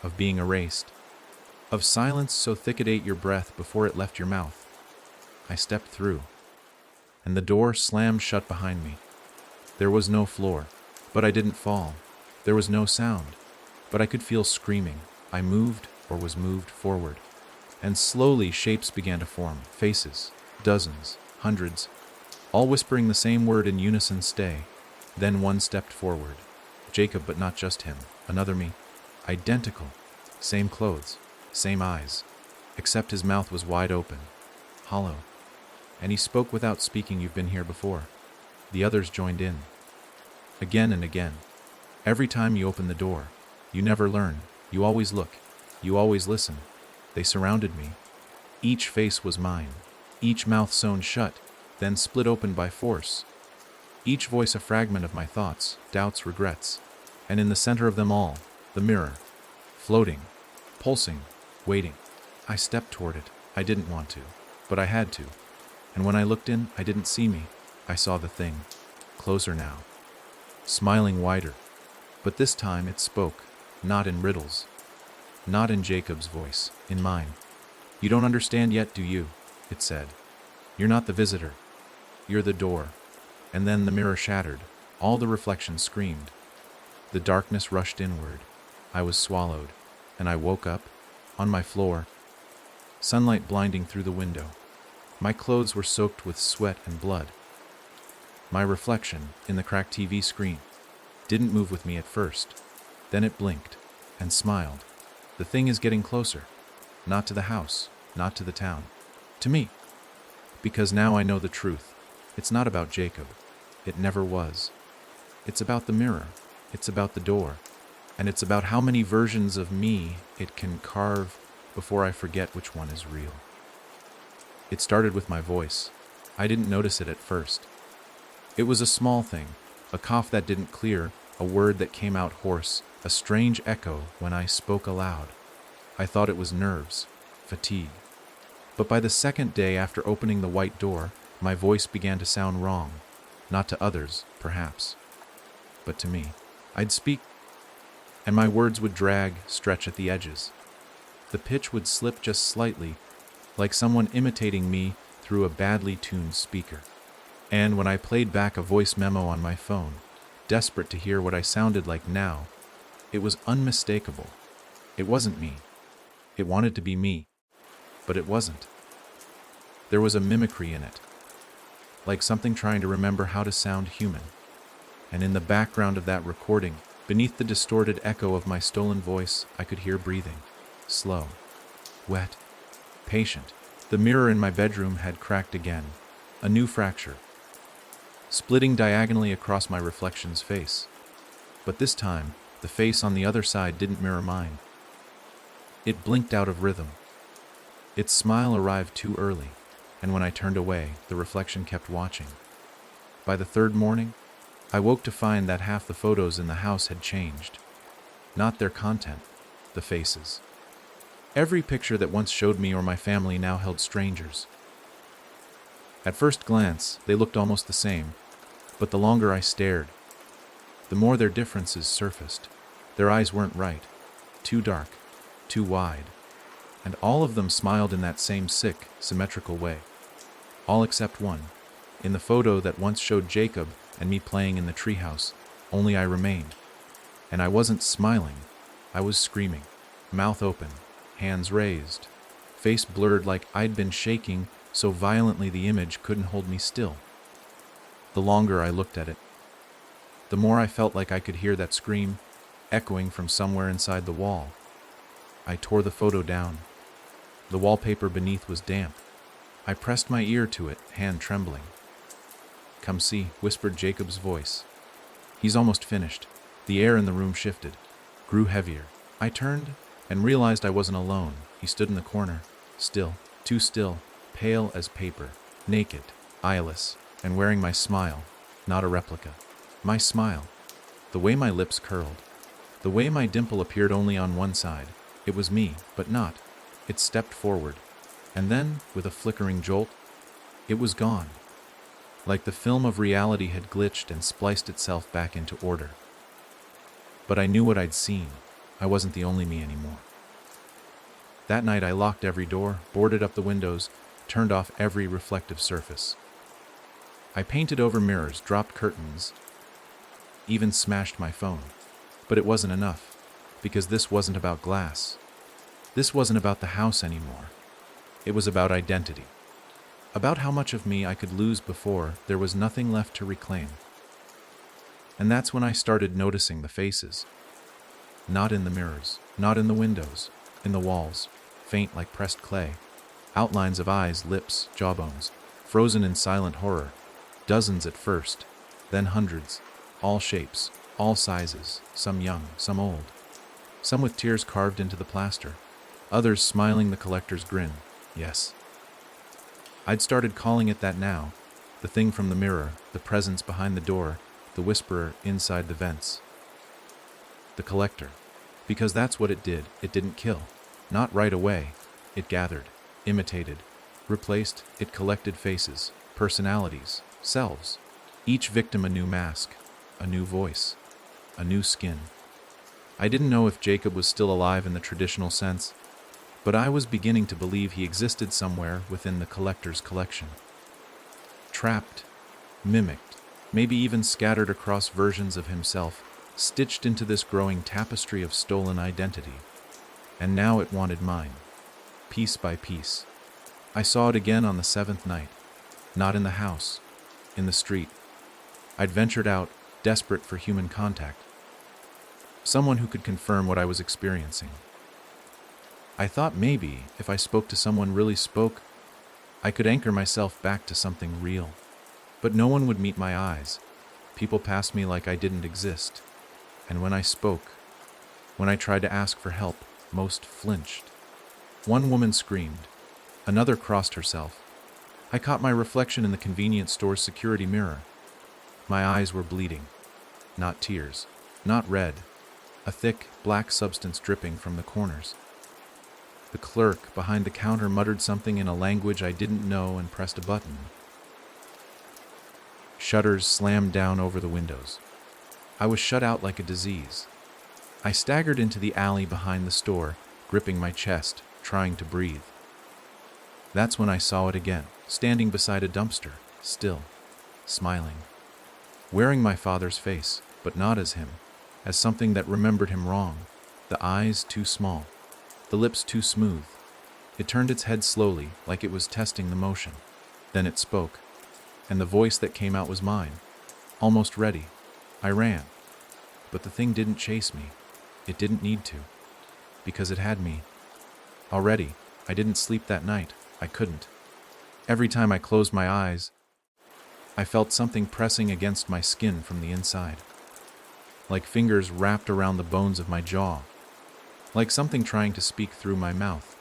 of being erased, of silence so thick it ate your breath before it left your mouth. I stepped through, and the door slammed shut behind me. There was no floor, but I didn't fall. There was no sound, but I could feel screaming. I moved, or was moved, forward. And slowly shapes began to form, faces, dozens, hundreds, all whispering the same word in unison, stay. Then one stepped forward. Jacob, but not just him, another me. Identical. Same clothes, same eyes, except his mouth was wide open, hollow. And he spoke without speaking. You've been here before. The others joined in. Again and again. Every time you open the door, you never learn. You always look. You always listen. They surrounded me. Each face was mine. Each mouth sewn shut, then split open by force. Each voice a fragment of my thoughts, doubts, regrets. And in the center of them all, the mirror. Floating. Pulsing. Waiting. I stepped toward it. I didn't want to, but I had to. And when I looked in, I didn't see me. I saw the thing. Closer now. Smiling wider. But this time it spoke, not in riddles. Not in Jacob's voice, in mine. You don't understand yet, do you? It said. You're not the visitor. You're the door. And then the mirror shattered. All the reflections screamed. The darkness rushed inward. I was swallowed, and I woke up, on my floor, sunlight blinding through the window. My clothes were soaked with sweat and blood. My reflection, in the cracked TV screen, didn't move with me at first. Then it blinked, and smiled. The thing is getting closer. Not to the house, not to the town. To me. Because now I know the truth. It's not about Jacob. It never was. It's about the mirror. It's about the door. And it's about how many versions of me it can carve before I forget which one is real. It started with my voice. I didn't notice it at first. It was a small thing, a cough that didn't clear, a word that came out hoarse, a strange echo when I spoke aloud. I thought it was nerves, fatigue. But by the second day after opening the white door, my voice began to sound wrong. Not to others, perhaps, but to me. I'd speak, and my words would drag, stretch at the edges. The pitch would slip just slightly, like someone imitating me through a badly tuned speaker. And when I played back a voice memo on my phone, desperate to hear what I sounded like now, it was unmistakable. It wasn't me. It wanted to be me, but it wasn't. There was a mimicry in it, like something trying to remember how to sound human. And in the background of that recording, beneath the distorted echo of my stolen voice, I could hear breathing. Slow, wet, patient. The mirror in my bedroom had cracked again, a new fracture, splitting diagonally across my reflection's face. But this time, the face on the other side didn't mirror mine. It blinked out of rhythm. Its smile arrived too early, and when I turned away, the reflection kept watching. By the third morning, I woke to find that half the photos in the house had changed. Not their content, the faces. Every picture that once showed me or my family now held strangers. At first glance, they looked almost the same, but the longer I stared, the more their differences surfaced. Their eyes weren't right, too dark, too wide, and all of them smiled in that same sick, symmetrical way. All except one. In the photo that once showed Jacob and me playing in the treehouse, only I remained. And I wasn't smiling, I was screaming, mouth open, hands raised, face blurred like I'd been shaking so violently the image couldn't hold me still. The longer I looked at it, the more I felt like I could hear that scream echoing from somewhere inside the wall. I tore the photo down. The wallpaper beneath was damp. I pressed my ear to it, hand trembling. "Come see," whispered Jacob's voice. "He's almost finished." The air in the room shifted, grew heavier. I turned and realized I wasn't alone. He stood in the corner, still, too still, pale as paper, naked, eyeless, and wearing my smile, not a replica. My smile. The way my lips curled. The way my dimple appeared only on one side. It was me, but not. It stepped forward. And then, with a flickering jolt, it was gone. Like the film of reality had glitched and spliced itself back into order. But I knew what I'd seen. I wasn't the only me anymore. That night I locked every door, boarded up the windows, turned off every reflective surface. I painted over mirrors, dropped curtains, even smashed my phone. But it wasn't enough, because this wasn't about glass. This wasn't about the house anymore. It was about identity. About how much of me I could lose before there was nothing left to reclaim. And that's when I started noticing the faces. Not in the mirrors, not in the windows, in the walls, faint like pressed clay. Outlines of eyes, lips, jawbones, frozen in silent horror. Dozens at first, then hundreds, all shapes, all sizes, some young, some old. Some with tears carved into the plaster, others smiling the collector's grin. Yes. I'd started calling it that now, the thing from the mirror, the presence behind the door, the whisperer inside the vents. The collector. Because that's what it did. It didn't kill. Not right away. It gathered, imitated, replaced. It collected faces, personalities, selves. Each victim a new mask, a new voice, a new skin. I didn't know if Jacob was still alive in the traditional sense, but I was beginning to believe he existed somewhere within the collector's collection. Trapped, mimicked, maybe even scattered across versions of himself, stitched into this growing tapestry of stolen identity. And now it wanted mine, piece by piece. I saw it again on the seventh night, not in the house, in the street. I'd ventured out, desperate for human contact. Someone who could confirm what I was experiencing. I thought maybe, if I spoke to someone really spoke, I could anchor myself back to something real. But no one would meet my eyes. People passed me like I didn't exist. And when I spoke, when I tried to ask for help, most flinched. One woman screamed. Another crossed herself. I caught my reflection in the convenience store's security mirror. My eyes were bleeding. Not tears. Not red. A thick, black substance dripping from the corners. The clerk behind the counter muttered something in a language I didn't know and pressed a button. Shutters slammed down over the windows. I was shut out like a disease. I staggered into the alley behind the store, gripping my chest, trying to breathe. That's when I saw it again, standing beside a dumpster, still, smiling. Wearing my father's face, but not as him, as something that remembered him wrong. The eyes too small, the lips too smooth. It turned its head slowly, like it was testing the motion. Then it spoke, and the voice that came out was mine. Almost ready. I ran. But the thing didn't chase me. It didn't need to. Because it had me. Already, I didn't sleep that night. I couldn't. Every time I closed my eyes, I felt something pressing against my skin from the inside. Like fingers wrapped around the bones of my jaw. Like something trying to speak through my mouth.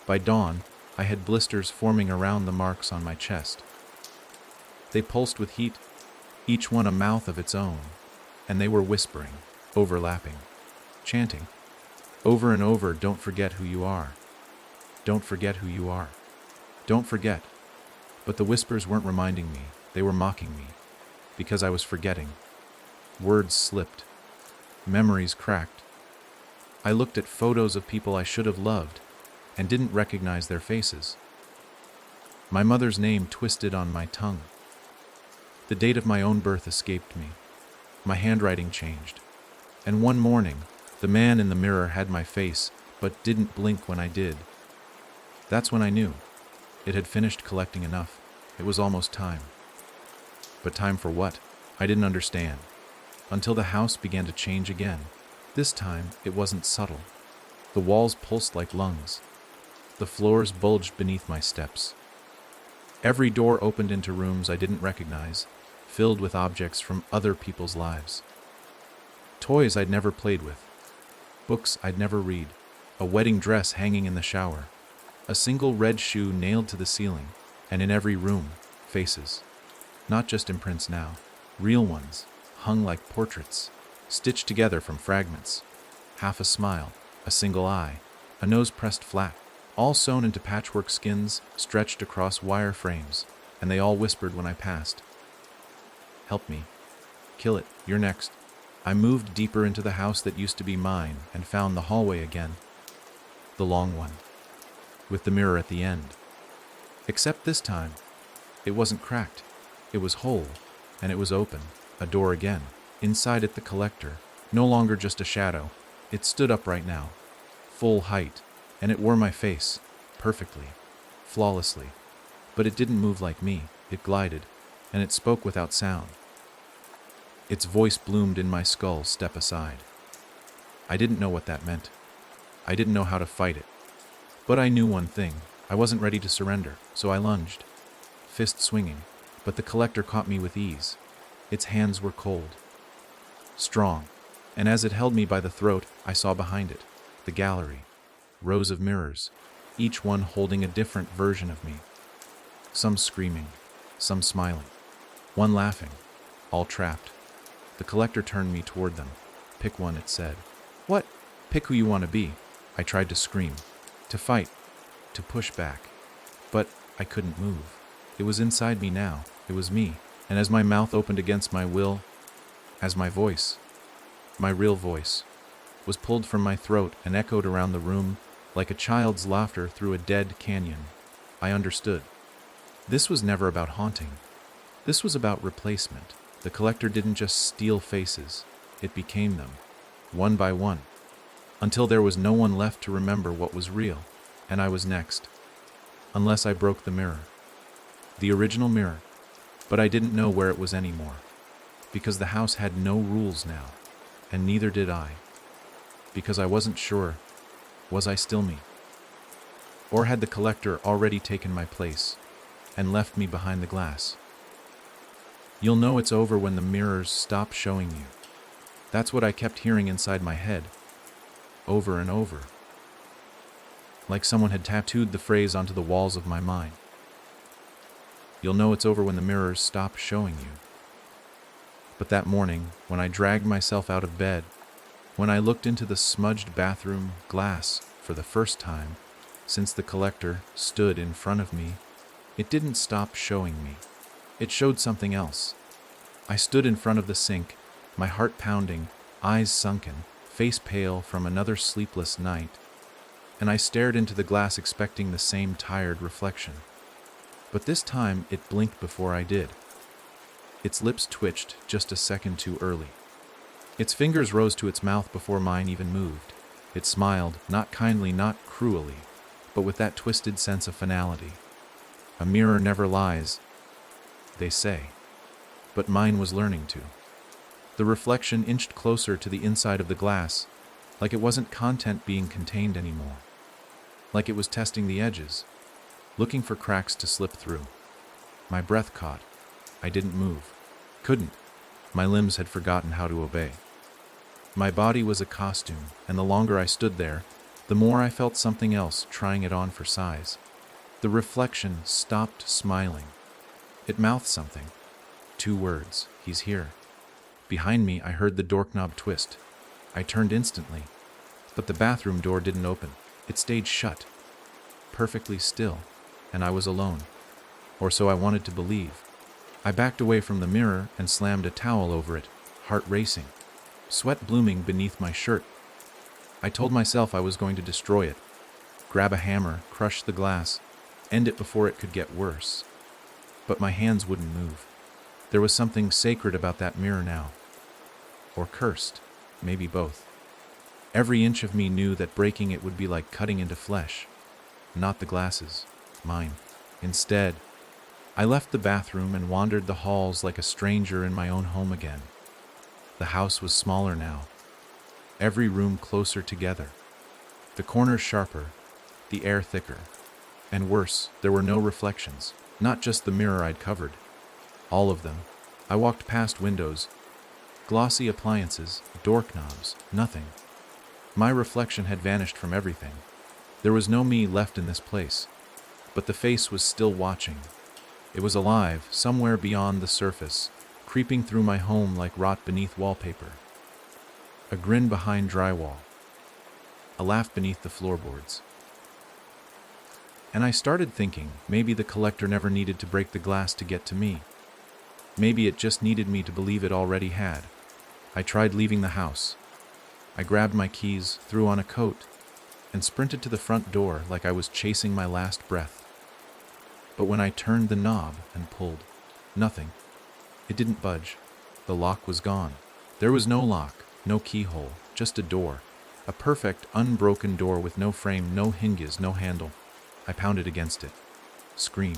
By dawn, I had blisters forming around the marks on my chest. They pulsed with heat, each one a mouth of its own, and they were whispering, overlapping, chanting, over and over, "Don't forget who you are. Don't forget who you are. Don't forget." But the whispers weren't reminding me, they were mocking me, because I was forgetting. Words slipped. Memories cracked. I looked at photos of people I should have loved, and didn't recognize their faces. My mother's name twisted on my tongue. The date of my own birth escaped me. My handwriting changed. And one morning, the man in the mirror had my face, but didn't blink when I did. That's when I knew. It had finished collecting enough. It was almost time. But time for what? I didn't understand. Until the house began to change again. This time, it wasn't subtle. The walls pulsed like lungs. The floors bulged beneath my steps. Every door opened into rooms I didn't recognize, filled with objects from other people's lives. Toys I'd never played with. Books I'd never read. A wedding dress hanging in the shower. A single red shoe nailed to the ceiling. And in every room, faces. Not just imprints now. Real ones, hung like portraits, stitched together from fragments. Half a smile, a single eye, a nose pressed flat. All sewn into patchwork skins, stretched across wire frames, and they all whispered when I passed. "Help me. Kill it. You're next." I moved deeper into the house that used to be mine and found the hallway again. The long one. With the mirror at the end. Except this time, it wasn't cracked. It was whole, and it was open. A door again. Inside it the collector. No longer just a shadow. It stood upright now. Full height. And it wore my face, perfectly, flawlessly. But it didn't move like me, it glided, and it spoke without sound. Its voice bloomed in my skull, "Step aside." I didn't know what that meant. I didn't know how to fight it. But I knew one thing, I wasn't ready to surrender, so I lunged, fist swinging, but the collector caught me with ease. Its hands were cold, strong, and as it held me by the throat, I saw behind it, the gallery. Rows of mirrors, each one holding a different version of me. Some screaming, some smiling, one laughing, all trapped. The collector turned me toward them. "Pick one," it said. "What?" "Pick who you want to be." I tried to scream, to fight, to push back. But I couldn't move. It was inside me now. It was me. And as my mouth opened against my will, as my voice, my real voice, was pulled from my throat and echoed around the room, like a child's laughter through a dead canyon, I understood. This was never about haunting. This was about replacement. The collector didn't just steal faces, it became them, one by one, until there was no one left to remember what was real, and I was next. Unless I broke the mirror. The original mirror. But I didn't know where it was anymore. Because the house had no rules now, and neither did I. Because I wasn't sure. Was I still me? Or had the collector already taken my place and left me behind the glass? You'll know it's over when the mirrors stop showing you. That's what I kept hearing inside my head, over and over. Like someone had tattooed the phrase onto the walls of my mind. You'll know it's over when the mirrors stop showing you. But that morning, when I dragged myself out of bed, when I looked into the smudged bathroom glass for the first time since the collector stood in front of me, it didn't stop showing me. It showed something else. I stood in front of the sink, my heart pounding, eyes sunken, face pale from another sleepless night, and I stared into the glass expecting the same tired reflection. But this time it blinked before I did. Its lips twitched just a second too early. Its fingers rose to its mouth before mine even moved. It smiled, not kindly, not cruelly, but with that twisted sense of finality. A mirror never lies, they say, but mine was learning to. The reflection inched closer to the inside of the glass, like it wasn't content being contained anymore. Like it was testing the edges, looking for cracks to slip through. My breath caught. I didn't move. Couldn't. My limbs had forgotten how to obey. My body was a costume, and the longer I stood there, the more I felt something else trying it on for size. The reflection stopped smiling. It mouthed something. 2 words. He's here. Behind me, I heard the doorknob twist. I turned instantly, but the bathroom door didn't open. It stayed shut, perfectly still, and I was alone. Or so I wanted to believe. I backed away from the mirror and slammed a towel over it, heart racing, sweat blooming beneath my shirt. I told myself I was going to destroy it, grab a hammer, crush the glass, end it before it could get worse. But my hands wouldn't move. There was something sacred about that mirror now. Or cursed, maybe both. Every inch of me knew that breaking it would be like cutting into flesh. Not the glasses, mine. Instead, I left the bathroom and wandered the halls like a stranger in my own home again. The house was smaller now, every room closer together, the corners sharper, the air thicker, and worse, there were no reflections, not just the mirror I'd covered. All of them. I walked past windows, glossy appliances, doorknobs, nothing. My reflection had vanished from everything. There was no me left in this place, but the face was still watching. It was alive, somewhere beyond the surface, creeping through my home like rot beneath wallpaper. A grin behind drywall, a laugh beneath the floorboards. And I started thinking, maybe the collector never needed to break the glass to get to me. Maybe it just needed me to believe it already had. I tried leaving the house. I grabbed my keys, threw on a coat, and sprinted to the front door like I was chasing my last breath. But when I turned the knob and pulled, nothing. It didn't budge. The lock was gone. There was no lock, no keyhole, just a door. A perfect, unbroken door with no frame, no hinges, no handle. I pounded against it. Scream.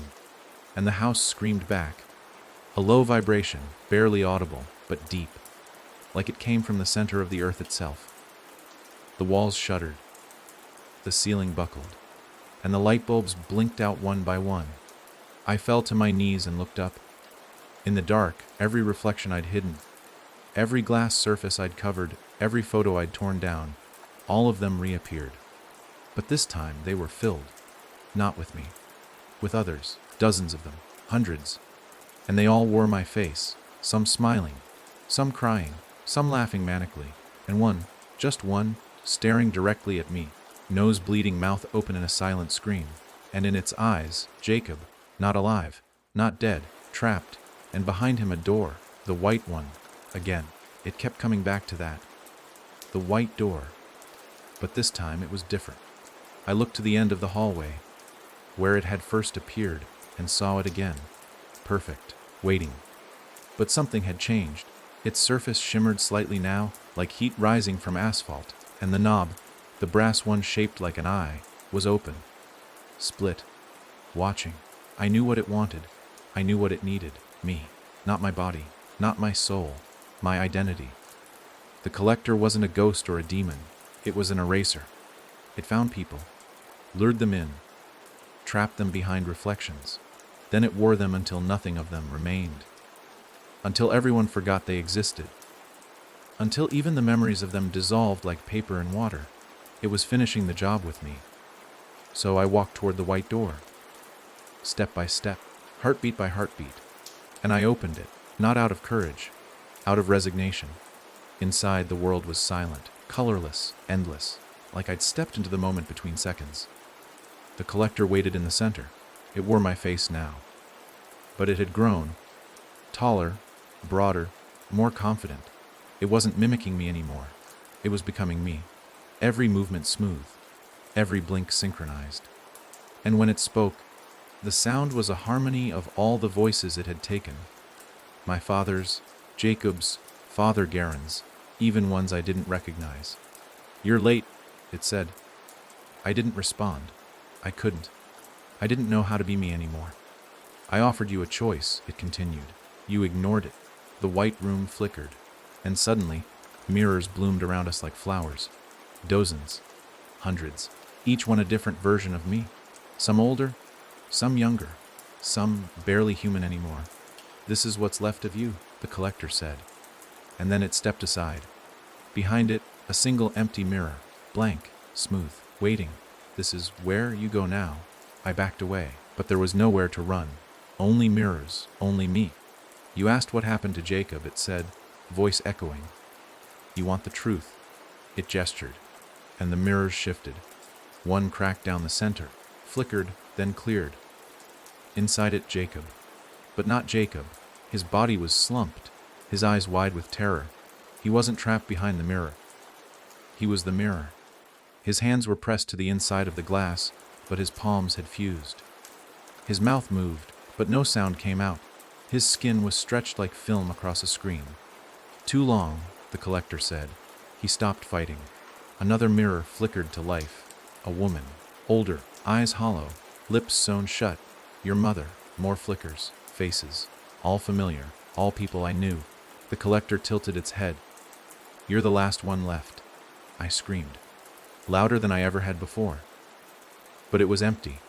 And the house screamed back. A low vibration, barely audible, but deep. Like it came from the center of the earth itself. The walls shuddered. The ceiling buckled. And the light bulbs blinked out one by one. I fell to my knees and looked up. In the dark, every reflection I'd hidden, every glass surface I'd covered, every photo I'd torn down, all of them reappeared. But this time they were filled. Not with me. With others. Dozens of them. Hundreds. And they all wore my face. Some smiling. Some crying. Some laughing manically. And one, just one, staring directly at me. Nose bleeding, mouth open in a silent scream. And in its eyes, Jacob. Not alive. Not dead. Trapped. And behind him a door. The white one. Again. It kept coming back to that. The white door. But this time it was different. I looked to the end of the hallway, where it had first appeared, and saw it again. Perfect. Waiting. But something had changed. Its surface shimmered slightly now, like heat rising from asphalt, and the knob, the brass one shaped like an eye, was open. Split. Watching. I knew what it wanted. I knew what it needed. Me. Not my body. Not my soul. My identity. The collector wasn't a ghost or a demon. It was an eraser. It found people. Lured them in. Trapped them behind reflections. Then it wore them until nothing of them remained. Until everyone forgot they existed. Until even the memories of them dissolved like paper in water. It was finishing the job with me. So I walked toward the white door. Step by step, heartbeat by heartbeat. And I opened it, not out of courage, out of resignation. Inside, the world was silent, colorless, endless, like I'd stepped into the moment between seconds. The collector waited in the center. It wore my face now. But it had grown. Taller, broader, more confident. It wasn't mimicking me anymore. It was becoming me. Every movement smooth, every blink synchronized. And when it spoke, the sound was a harmony of all the voices it had taken. My father's, Jacob's, Father Garen's, even ones I didn't recognize. "You're late," it said. I didn't respond. I couldn't. I didn't know how to be me anymore. "I offered you a choice," it continued. "You ignored it." The white room flickered, and suddenly, mirrors bloomed around us like flowers. Dozens, hundreds, each one a different version of me. Some older, some younger, some barely human anymore. "This is what's left of you," the collector said. And then it stepped aside. Behind it, a single empty mirror, blank, smooth, waiting. "This is where you go now." I backed away, but there was nowhere to run. Only mirrors, only me. "You asked what happened to Jacob," it said, voice echoing. "You want the truth." It gestured, and the mirrors shifted. One cracked down the center, flickered, then cleared. Inside it, Jacob. But not Jacob. His body was slumped, his eyes wide with terror. He wasn't trapped behind the mirror. He was the mirror. His hands were pressed to the inside of the glass, but his palms had fused. His mouth moved, but no sound came out. His skin was stretched like film across a screen. "Too long," the collector said. He stopped fighting. Another mirror flickered to life. A woman, older, eyes hollow, lips sewn shut. "Your mother." More flickers, faces, all familiar, all people I knew. The collector tilted its head. "You're the last one left," I screamed, louder than I ever had before. But it was empty.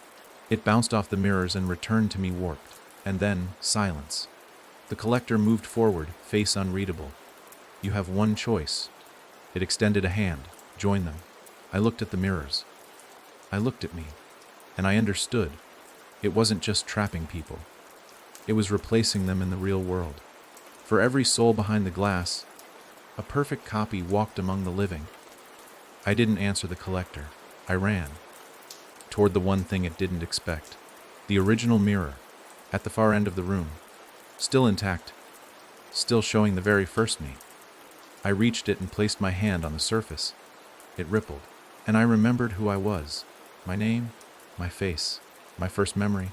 It bounced off the mirrors and returned to me warped. And then, silence. The collector moved forward, face unreadable. "You have one choice." It extended a hand. "Join them." I looked at the mirrors. I looked at me, and I understood. It wasn't just trapping people. It was replacing them in the real world. For every soul behind the glass, a perfect copy walked among the living. I didn't answer the collector. I ran toward the one thing it didn't expect. The original mirror, at the far end of the room, still intact, still showing the very first me. I reached it and placed my hand on the surface. It rippled, and I remembered who I was. My name, my face, my first memory,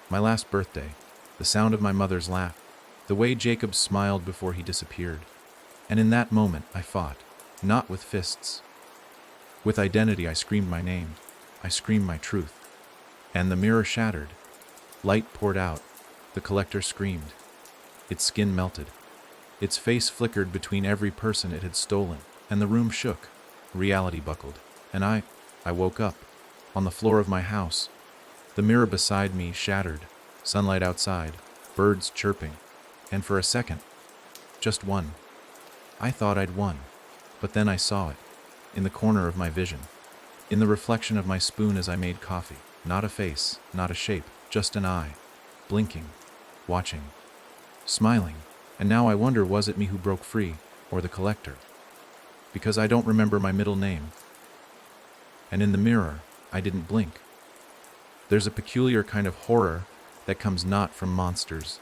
my last birthday, the sound of my mother's laugh, the way Jacob smiled before he disappeared. And in that moment I fought, not with fists. With identity I screamed my name. I screamed my truth. And the mirror shattered. Light poured out. The collector screamed. Its skin melted. Its face flickered between every person it had stolen, and the room shook. Reality buckled. And I woke up, on the floor of my house. The mirror beside me shattered. Sunlight outside, birds chirping. And for a second, just one, I thought I'd won. But then I saw it, in the corner of my vision, in the reflection of my spoon as I made coffee. Not a face, not a shape, just an eye, blinking, watching, smiling. And now I wonder, was it me who broke free, or the collector? Because I don't remember my middle name. And in the mirror, I didn't blink. There's a peculiar kind of horror that comes not from monsters,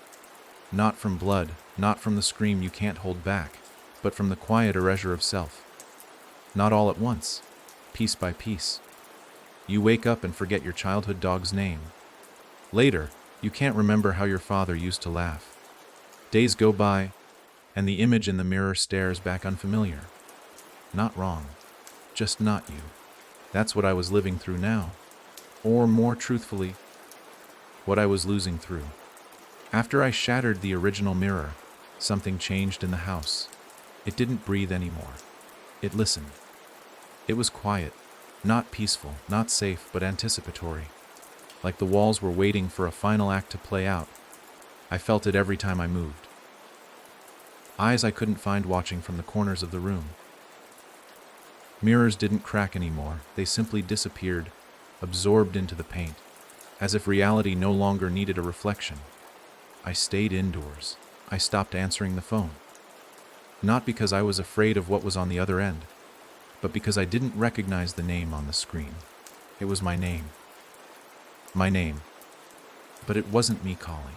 not from blood, not from the scream you can't hold back, but from the quiet erasure of self. Not all at once, piece by piece. You wake up and forget your childhood dog's name. Later, you can't remember how your father used to laugh. Days go by, and the image in the mirror stares back unfamiliar. Not wrong, just not you. That's what I was living through now. Or more truthfully, what I was losing through. After I shattered the original mirror, something changed in the house. It didn't breathe anymore. It listened. It was quiet, not peaceful, not safe, but anticipatory. Like the walls were waiting for a final act to play out. I felt it every time I moved. Eyes I couldn't find watching from the corners of the room. Mirrors didn't crack anymore. They simply disappeared, absorbed into the paint, as if reality no longer needed a reflection. I stayed indoors. I stopped answering the phone. Not because I was afraid of what was on the other end, but because I didn't recognize the name on the screen. It was my name. My name. But it wasn't me calling.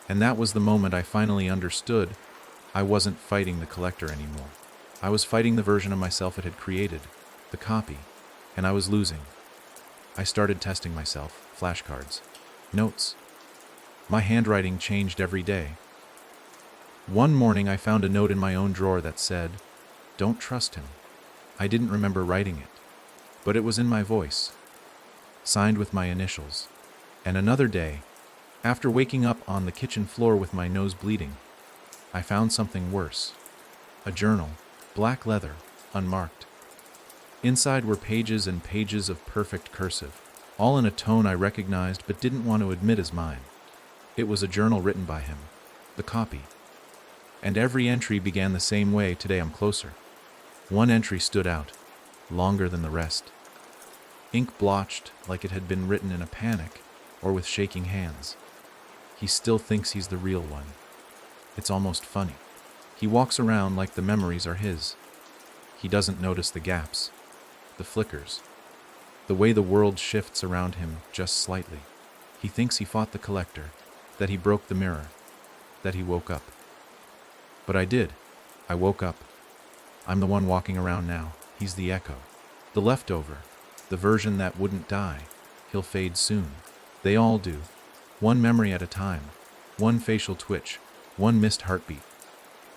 And that was the moment I finally understood I wasn't fighting the collector anymore. I was fighting the version of myself it had created, the copy, and I was losing. I started testing myself, flashcards, notes. My handwriting changed every day. One morning I found a note in my own drawer that said, "Don't trust him." I didn't remember writing it, but it was in my voice, signed with my initials. And another day, after waking up on the kitchen floor with my nose bleeding, I found something worse. A journal, black leather, unmarked. Inside were pages and pages of perfect cursive, all in a tone I recognized but didn't want to admit as mine. It was a journal written by him, the copy. And every entry began the same way. "Today I'm closer." One entry stood out, longer than the rest. Ink blotched like it had been written in a panic or with shaking hands. "He still thinks he's the real one. It's almost funny. He walks around like the memories are his. He doesn't notice the gaps, the flickers, the way the world shifts around him just slightly. He thinks he fought the collector, that he broke the mirror, that he woke up. But I did. I woke up. I'm the one walking around now. He's the echo, the leftover, the version that wouldn't die. He'll fade soon. They all do. One memory at a time, one facial twitch, one missed heartbeat.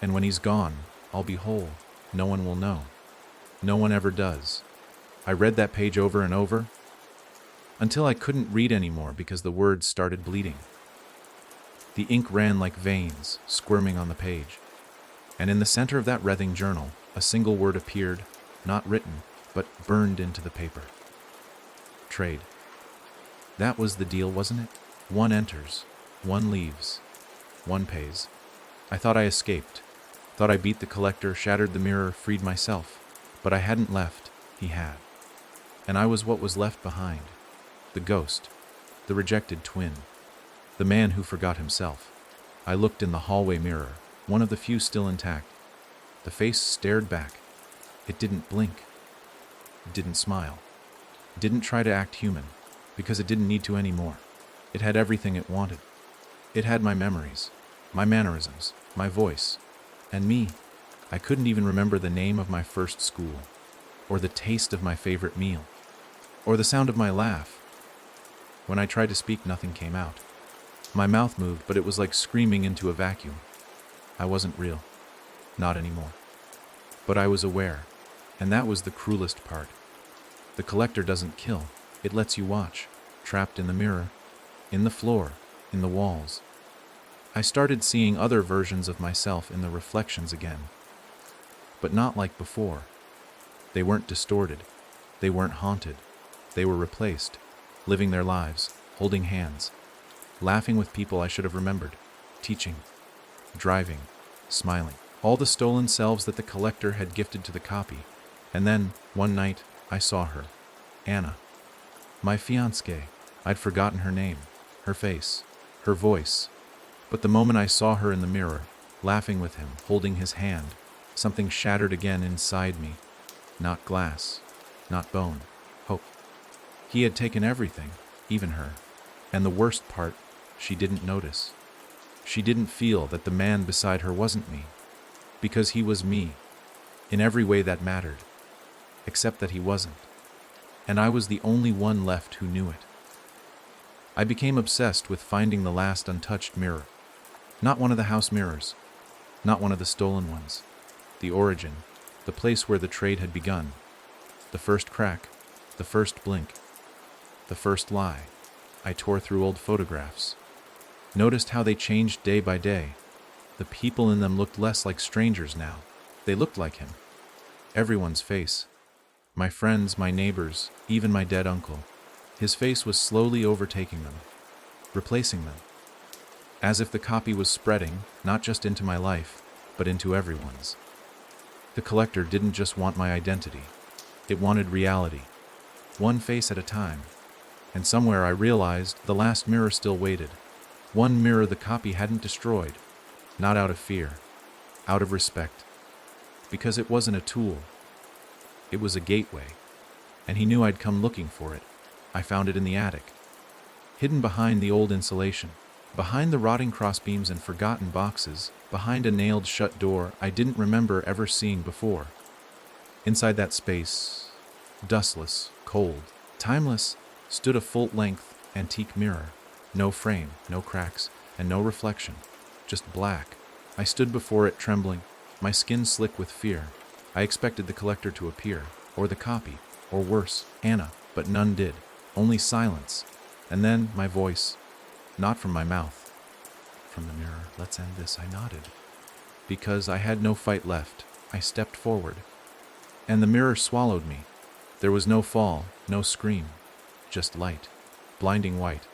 And when he's gone, I'll be whole. No one will know. No one ever does." I read that page over and over, until I couldn't read anymore because the words started bleeding. The ink ran like veins, squirming on the page. And in the center of that writhing journal, a single word appeared, not written, but burned into the paper. Trade. That was the deal, wasn't it? One enters, one leaves, one pays. I thought I escaped, thought I beat the collector, shattered the mirror, freed myself. But I hadn't left, he had. And I was what was left behind. The ghost, the rejected twin, the man who forgot himself. I looked in the hallway mirror, one of the few still intact. The face stared back. It didn't blink. It didn't smile. It didn't try to act human, because it didn't need to anymore. It had everything it wanted. It had my memories, my mannerisms, my voice, and me. I couldn't even remember the name of my first school, or the taste of my favorite meal, or the sound of my laugh. When I tried to speak, nothing came out. My mouth moved, but it was like screaming into a vacuum. I wasn't real. Not anymore. But I was aware, and that was the cruelest part. The collector doesn't kill. It lets you watch, trapped in the mirror, in the floor, in the walls. I started seeing other versions of myself in the reflections again. But not like before. They weren't distorted. They weren't haunted. They were replaced, living their lives, holding hands, laughing with people I should have remembered, teaching, driving, smiling. All the stolen selves that the collector had gifted to the copy. And then, one night, I saw her, Anna, my fiancée. I'd forgotten her name, her face, her voice. But the moment I saw her in the mirror, laughing with him, holding his hand, something shattered again inside me. Not glass, not bone, hope. He had taken everything, even her. And the worst part, she didn't notice. She didn't feel that the man beside her wasn't me, because he was me, in every way that mattered, except that he wasn't. And I was the only one left who knew it. I became obsessed with finding the last untouched mirror. Not one of the house mirrors, not one of the stolen ones. The origin, the place where the trade had begun. The first crack, the first blink, the first lie. I tore through old photographs. Noticed how they changed day by day. The people in them looked less like strangers now. They looked like him. Everyone's face. My friends, my neighbors, even my dead uncle. His face was slowly overtaking them, replacing them. As if the copy was spreading, not just into my life, but into everyone's. The collector didn't just want my identity. It wanted reality. One face at a time. And somewhere I realized the last mirror still waited. One mirror the copy hadn't destroyed. Not out of fear. Out of respect. Because it wasn't a tool. It was a gateway. And he knew I'd come looking for it. I found it in the attic. Hidden behind the old insulation. Behind the rotting crossbeams and forgotten boxes, behind a nailed shut door I didn't remember ever seeing before. Inside that space, dustless, cold, timeless, stood a full-length antique mirror. No frame, no cracks, and no reflection. Just black. I stood before it trembling, my skin slick with fear. I expected the collector to appear, or the copy, or worse, Anna, but none did. Only silence. And then my voice. Not from my mouth. From the mirror. Let's end this, I nodded. Because I had no fight left, I stepped forward. And the mirror swallowed me. There was no fall, no scream. Just light. Blinding white.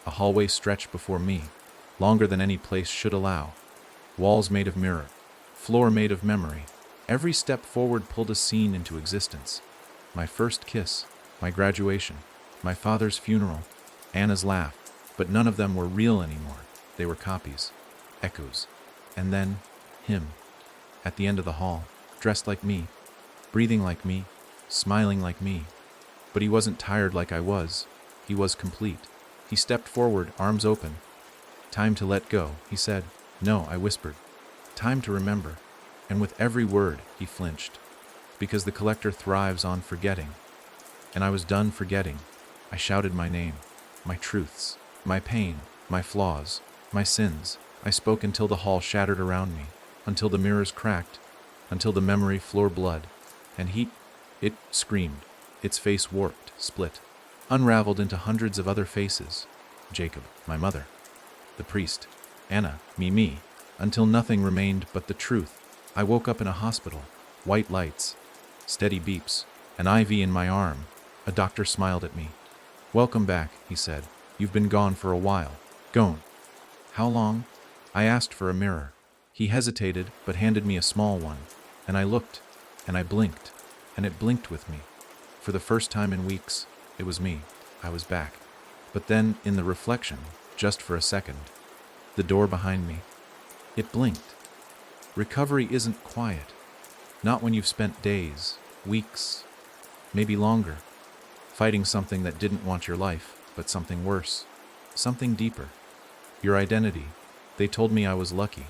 A hallway stretched before me, longer than any place should allow. Walls made of mirror. Floor made of memory. Every step forward pulled a scene into existence. My first kiss, my graduation, my father's funeral, Anna's laugh, but none of them were real anymore. They were copies, echoes. And then, him, at the end of the hall, dressed like me, breathing like me, smiling like me. But he wasn't tired like I was. He was complete. He stepped forward, arms open. Time to let go, he said. No, I whispered. Time to remember. And with every word, he flinched. Because the collector thrives on forgetting. And I was done forgetting. I shouted my name, my truths, my pain, my flaws, my sins. I spoke until the hall shattered around me, until the mirrors cracked, until the memory floor blood. And it screamed. Its face warped, split, unraveled into hundreds of other faces. Jacob, my mother. The priest. Anna, me, until nothing remained but the truth. I woke up in a hospital. White lights, steady beeps, an IV in my arm. A doctor smiled at me. Welcome back, he said. You've been gone for a while. Gone. How long? I asked for a mirror. He hesitated, but handed me a small one. And I looked, and I blinked, and it blinked with me. For the first time in weeks, it was me. I was back. But then, in the reflection, just for a second, the door behind me, it blinked. Recovery isn't quiet. Not when you've spent days, weeks, maybe longer, fighting something that didn't want your life, but something worse, something deeper. Your identity. They told me I was lucky.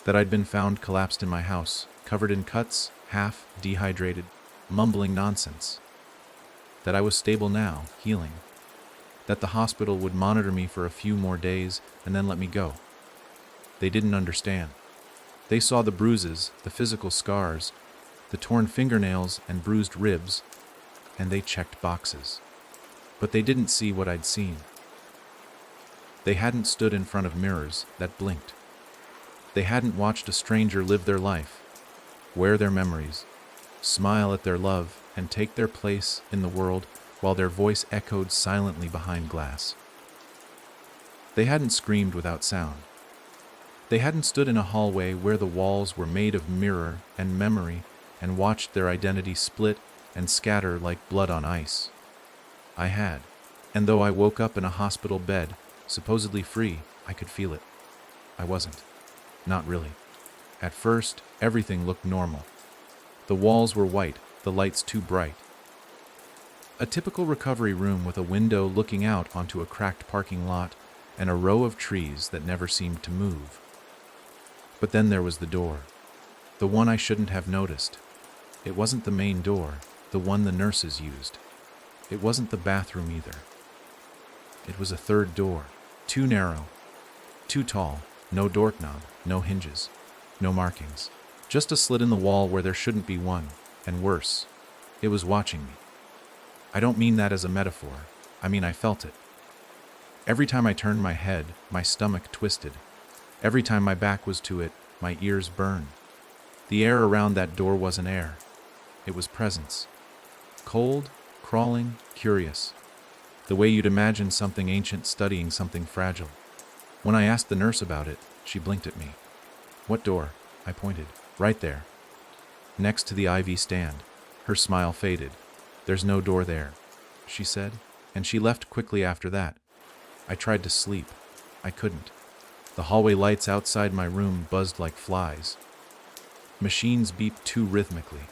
That I'd been found collapsed in my house, covered in cuts, half dehydrated, mumbling nonsense. That I was stable now, healing. That the hospital would monitor me for a few more days and then let me go. They didn't understand. They saw the bruises, the physical scars, the torn fingernails and bruised ribs, and they checked boxes. But they didn't see what I'd seen. They hadn't stood in front of mirrors that blinked. They hadn't watched a stranger live their life, wear their memories, smile at their love, and take their place in the world while their voice echoed silently behind glass. They hadn't screamed without sound. They hadn't stood in a hallway where the walls were made of mirror and memory and watched their identity split and scatter like blood on ice. I had, and though I woke up in a hospital bed, supposedly free, I could feel it. I wasn't. Not really. At first, everything looked normal. The walls were white, the lights too bright. A typical recovery room with a window looking out onto a cracked parking lot and a row of trees that never seemed to move. But then there was the door. The one I shouldn't have noticed. It wasn't the main door, the one the nurses used. It wasn't the bathroom either. It was a third door, too narrow, too tall, no doorknob, no hinges, no markings. Just a slit in the wall where there shouldn't be one, and worse, it was watching me. I don't mean that as a metaphor. I mean I felt it. Every time I turned my head, my stomach twisted. Every time my back was to it, my ears burned. The air around that door wasn't air. It was presence. Cold, crawling, curious. The way you'd imagine something ancient studying something fragile. When I asked the nurse about it, she blinked at me. What door? I pointed. Right there. Next to the IV stand. Her smile faded. There's no door there, she said, and she left quickly after that. I tried to sleep. I couldn't. The hallway lights outside my room buzzed like flies. Machines beeped too rhythmically.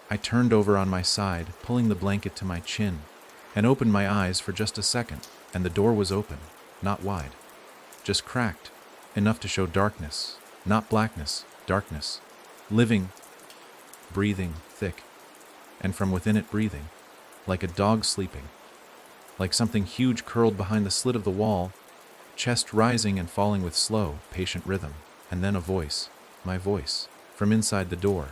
I turned over on my side, pulling the blanket to my chin, and opened my eyes for just a second, and the door was open, not wide. just cracked, enough to show darkness, not blackness, darkness, living, breathing, thick, and from within it breathing, like a dog sleeping, like something huge curled behind the slit of the wall, chest rising and falling with slow, patient rhythm, and then a voice, my voice, from inside the door,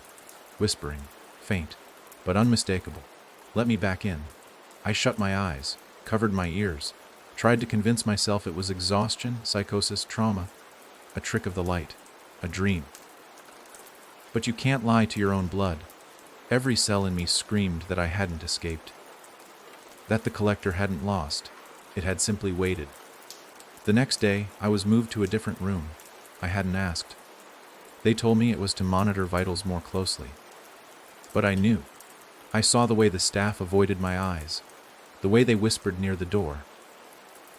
whispering, faint, but unmistakable, "Let me back in." I shut my eyes, covered my ears, tried to convince myself it was exhaustion, psychosis, trauma, a trick of the light, a dream. But you can't lie to your own blood. Every cell in me screamed that I hadn't escaped, that the collector hadn't lost, it had simply waited. The next day, I was moved to a different room. I hadn't asked. They told me it was to monitor vitals more closely. But I knew. I saw the way the staff avoided my eyes, the way they whispered near the door.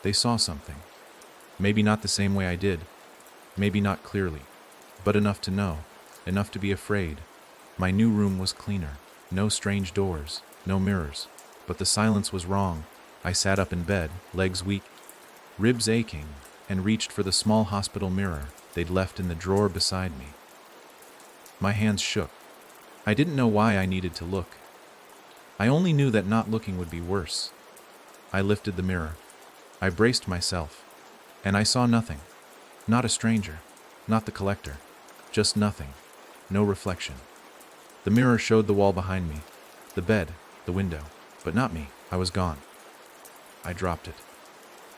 They saw something. Maybe not the same way I did, maybe not clearly, but enough to know, enough to be afraid. My new room was cleaner, no strange doors, no mirrors, but the silence was wrong. I sat up in bed, legs weak, ribs aching, and reached for the small hospital mirror they'd left in the drawer beside me. My hands shook. I didn't know why I needed to look. I only knew that not looking would be worse. I lifted the mirror. I braced myself, and I saw nothing. Not a stranger, not the collector, just nothing, no reflection. The mirror showed the wall behind me, the bed, the window, but not me. I was gone. I dropped it,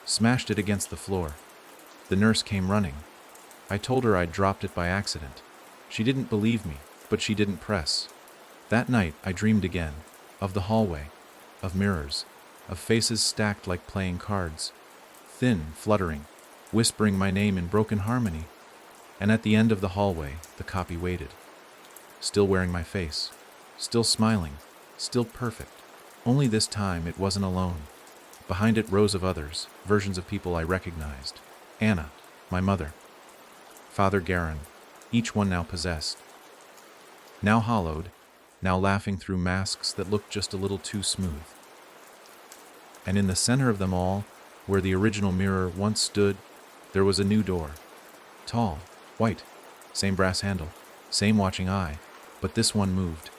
smashed it against the floor. The nurse came running. I told her I'd dropped it by accident. She didn't believe me, but she didn't press. That night I dreamed again, of the hallway, of mirrors, of faces stacked like playing cards, thin, fluttering, whispering my name in broken harmony. And at the end of the hallway, the copy waited, still wearing my face, still smiling, still perfect. Only this time it wasn't alone. Behind it, rows of others, versions of people I recognized. Anna, my mother. Father Garin, each one now possessed. Now hollowed, now laughing through masks that looked just a little too smooth. And in the center of them all, where the original mirror once stood, there was a new door. Tall, white, same brass handle, same watching eye, but this one moved,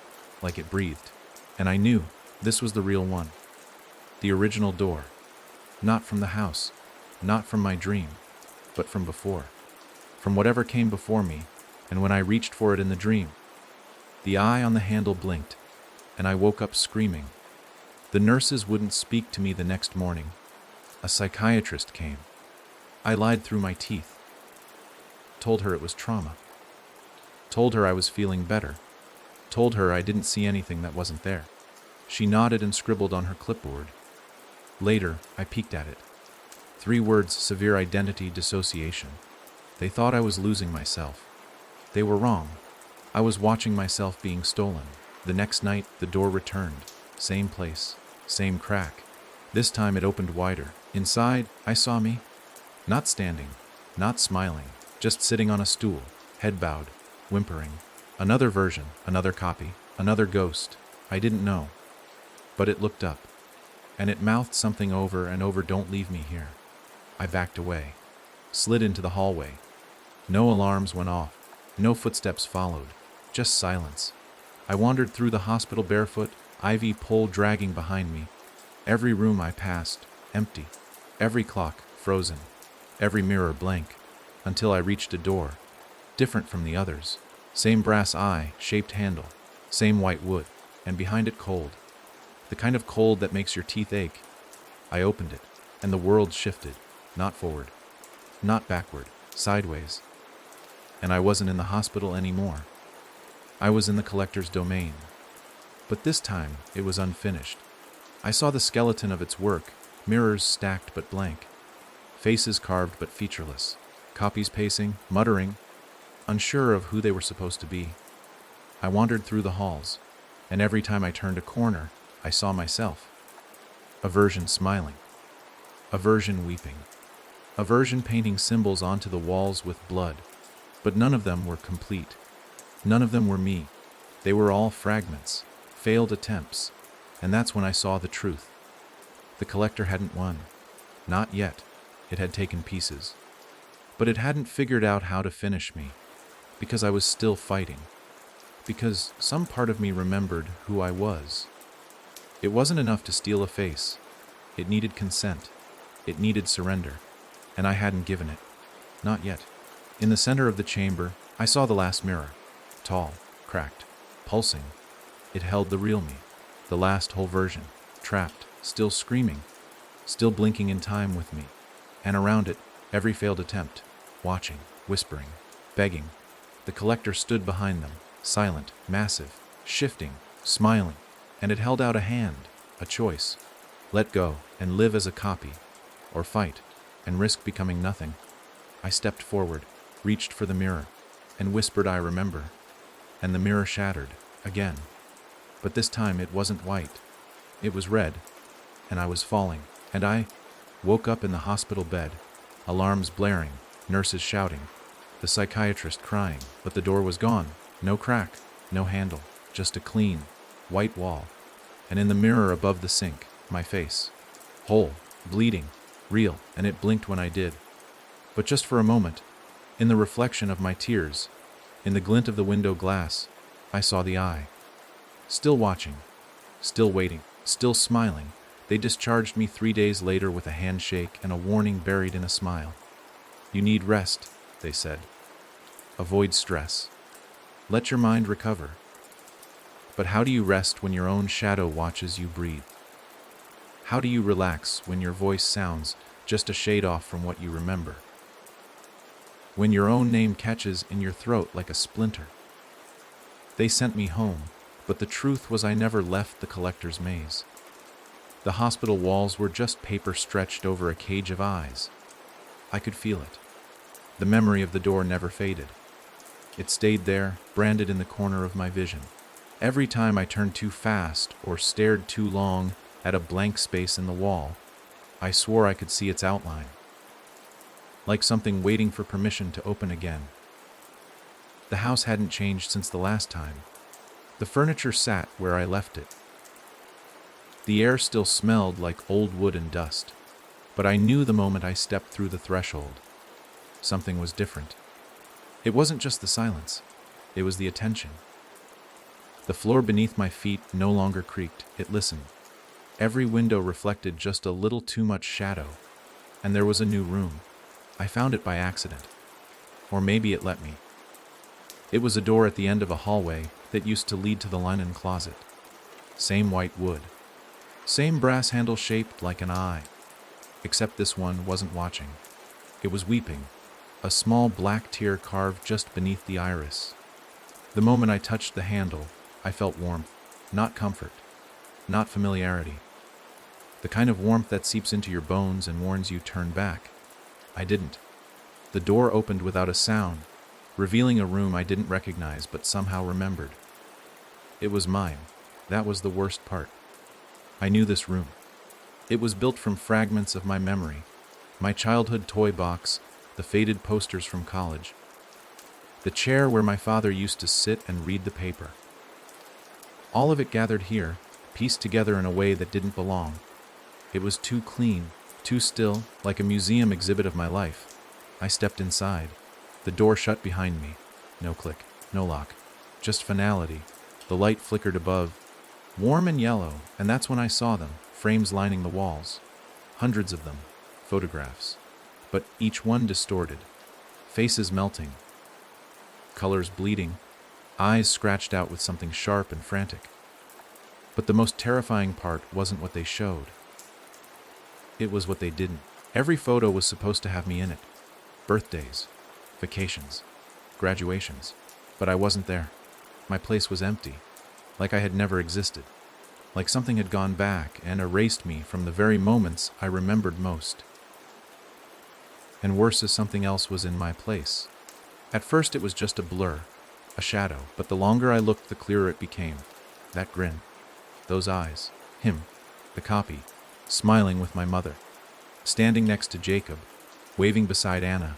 like it breathed. And I knew this was the real one. The original door. Not from the house, not from my dream, but from before. From whatever came before me, and when I reached for it in the dream. The eye on the handle blinked, and I woke up screaming. The nurses wouldn't speak to me the next morning. A psychiatrist came. I lied through my teeth. Told her it was trauma. Told her I was feeling better. Told her I didn't see anything that wasn't there. She nodded and scribbled on her clipboard. Later, I peeked at it. 3 words: severe identity dissociation. They thought I was losing myself. They were wrong. I was watching myself being stolen. The next night, the door returned. Same place, same crack. This time it opened wider. Inside, I saw me. Not standing, not smiling, just sitting on a stool, head bowed, whimpering. Another version, another copy, another ghost. I didn't know. But it looked up, and it mouthed something over and over, "Don't leave me here." I backed away, slid into the hallway. No alarms went off, no footsteps followed, just silence. I wandered through the hospital barefoot, ivy pole dragging behind me. Every room I passed, empty. Every clock, frozen. Every mirror, blank. Until I reached a door, different from the others. Same brass eye, shaped handle. Same white wood, and behind it cold. The kind of cold that makes your teeth ache. I opened it, and the world shifted, not forward, not backward, sideways. And I wasn't in the hospital anymore. I was in the collector's domain. But this time, it was unfinished. I saw the skeleton of its work, mirrors stacked but blank, faces carved but featureless, copies pacing, muttering, unsure of who they were supposed to be. I wandered through the halls, and every time I turned a corner, I saw myself. A version smiling, a version weeping, a version painting symbols onto the walls with blood, but none of them were complete. None of them were me. They were all fragments, failed attempts, and that's when I saw the truth. The collector hadn't won. Not yet. It had taken pieces. But it hadn't figured out how to finish me, because I was still fighting. Because some part of me remembered who I was. It wasn't enough to steal a face. It needed consent. It needed surrender. And I hadn't given it. Not yet. In the center of the chamber, I saw the last mirror. Tall, cracked, pulsing. It held the real me. The last whole version. Trapped, still screaming, still blinking in time with me. And around it, every failed attempt. Watching, whispering, begging. The collector stood behind them, silent, massive, shifting, smiling. And it held out a hand, a choice. Let go and live as a copy, or fight and risk becoming nothing. I stepped forward, reached for the mirror, and whispered, "I remember." And the mirror shattered, again. But this time it wasn't white. It was red, and I was falling. And I woke up in the hospital bed, alarms blaring, nurses shouting, the psychiatrist crying, but the door was gone. No crack, no handle, just a clean, white wall. And in the mirror above the sink, my face. Whole, bleeding, real, and it blinked when I did. But just for a moment, in the reflection of my tears, in the glint of the window glass, I saw the eye. Still watching, still waiting, still smiling. They discharged me 3 days later with a handshake and a warning buried in a smile. "You need rest," they said. "Avoid stress. Let your mind recover." But how do you rest when your own shadow watches you breathe? How do you relax when your voice sounds just a shade off from what you remember? When your own name catches in your throat like a splinter? They sent me home, but the truth was I never left the collector's maze. The hospital walls were just paper stretched over a cage of eyes. I could feel it. The memory of the door never faded. It stayed there, branded in the corner of my vision. Every time I turned too fast or stared too long at a blank space in the wall, I swore I could see its outline, like something waiting for permission to open again. The house hadn't changed since the last time. The furniture sat where I left it. The air still smelled like old wood and dust, but I knew the moment I stepped through the threshold. Something was different. It wasn't just the silence, it was the attention. The floor beneath my feet no longer creaked, it listened. Every window reflected just a little too much shadow, and there was a new room. I found it by accident. Or maybe it let me. It was a door at the end of a hallway that used to lead to the linen closet. Same white wood. Same brass handle shaped like an eye. Except this one wasn't watching. It was weeping, a small black tear carved just beneath the iris. The moment I touched the handle, I felt warmth, not comfort, not familiarity. The kind of warmth that seeps into your bones and warns you turn back. I didn't. The door opened without a sound, revealing a room I didn't recognize but somehow remembered. It was mine. That was the worst part. I knew this room. It was built from fragments of my memory, my childhood toy box, the faded posters from college, the chair where my father used to sit and read the paper. All of it gathered here, pieced together in a way that didn't belong. It was too clean, too still, like a museum exhibit of my life. I stepped inside. The door shut behind me. No click, no lock, just finality. The light flickered above, warm and yellow, and that's when I saw them, frames lining the walls. Hundreds of them, photographs, but each one distorted. Faces melting, colors bleeding, eyes scratched out with something sharp and frantic. But the most terrifying part wasn't what they showed. It was what they didn't. Every photo was supposed to have me in it. Birthdays, vacations, graduations. But I wasn't there. My place was empty, like I had never existed. Like something had gone back and erased me from the very moments I remembered most. And worse is something else was in my place. At first it was just a blur, a shadow, but the longer I looked, the clearer it became. That grin, those eyes, him, the copy, smiling with my mother, standing next to Jacob, waving beside Anna.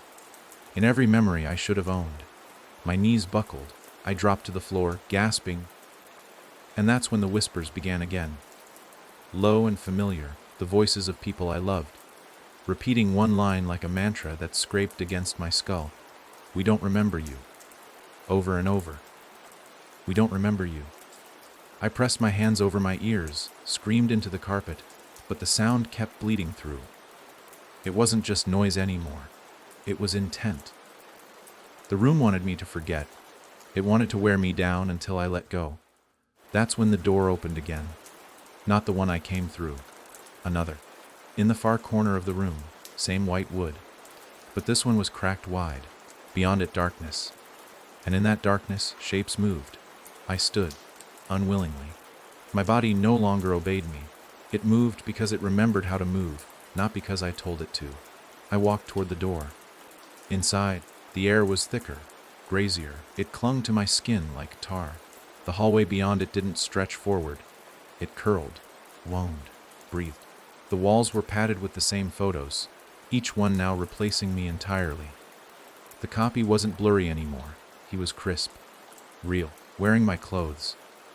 In every memory I should have owned. My knees buckled, I dropped to the floor, gasping, and that's when the whispers began again. Low and familiar, the voices of people I loved. repeating one line like a mantra that scraped against my skull. "We don't remember you." Over and over. "We don't remember you." I pressed my hands over my ears, screamed into the carpet, but the sound kept bleeding through. It wasn't just noise anymore. It was intent. The room wanted me to forget. It wanted to wear me down until I let go. That's when the door opened again. Not the one I came through. Another. In the far corner of the room, same white wood. But this one was cracked wide. Beyond it, darkness. And in that darkness, shapes moved. I stood, unwillingly. My body no longer obeyed me. It moved because it remembered how to move, not because I told it to. I walked toward the door. Inside, the air was thicker, grazier. It clung to my skin like tar. The hallway beyond it didn't stretch forward. It curled, wound, breathed. The walls were padded with the same photos, each one now replacing me entirely. The copy wasn't blurry anymore. He was crisp, real, wearing my clothes,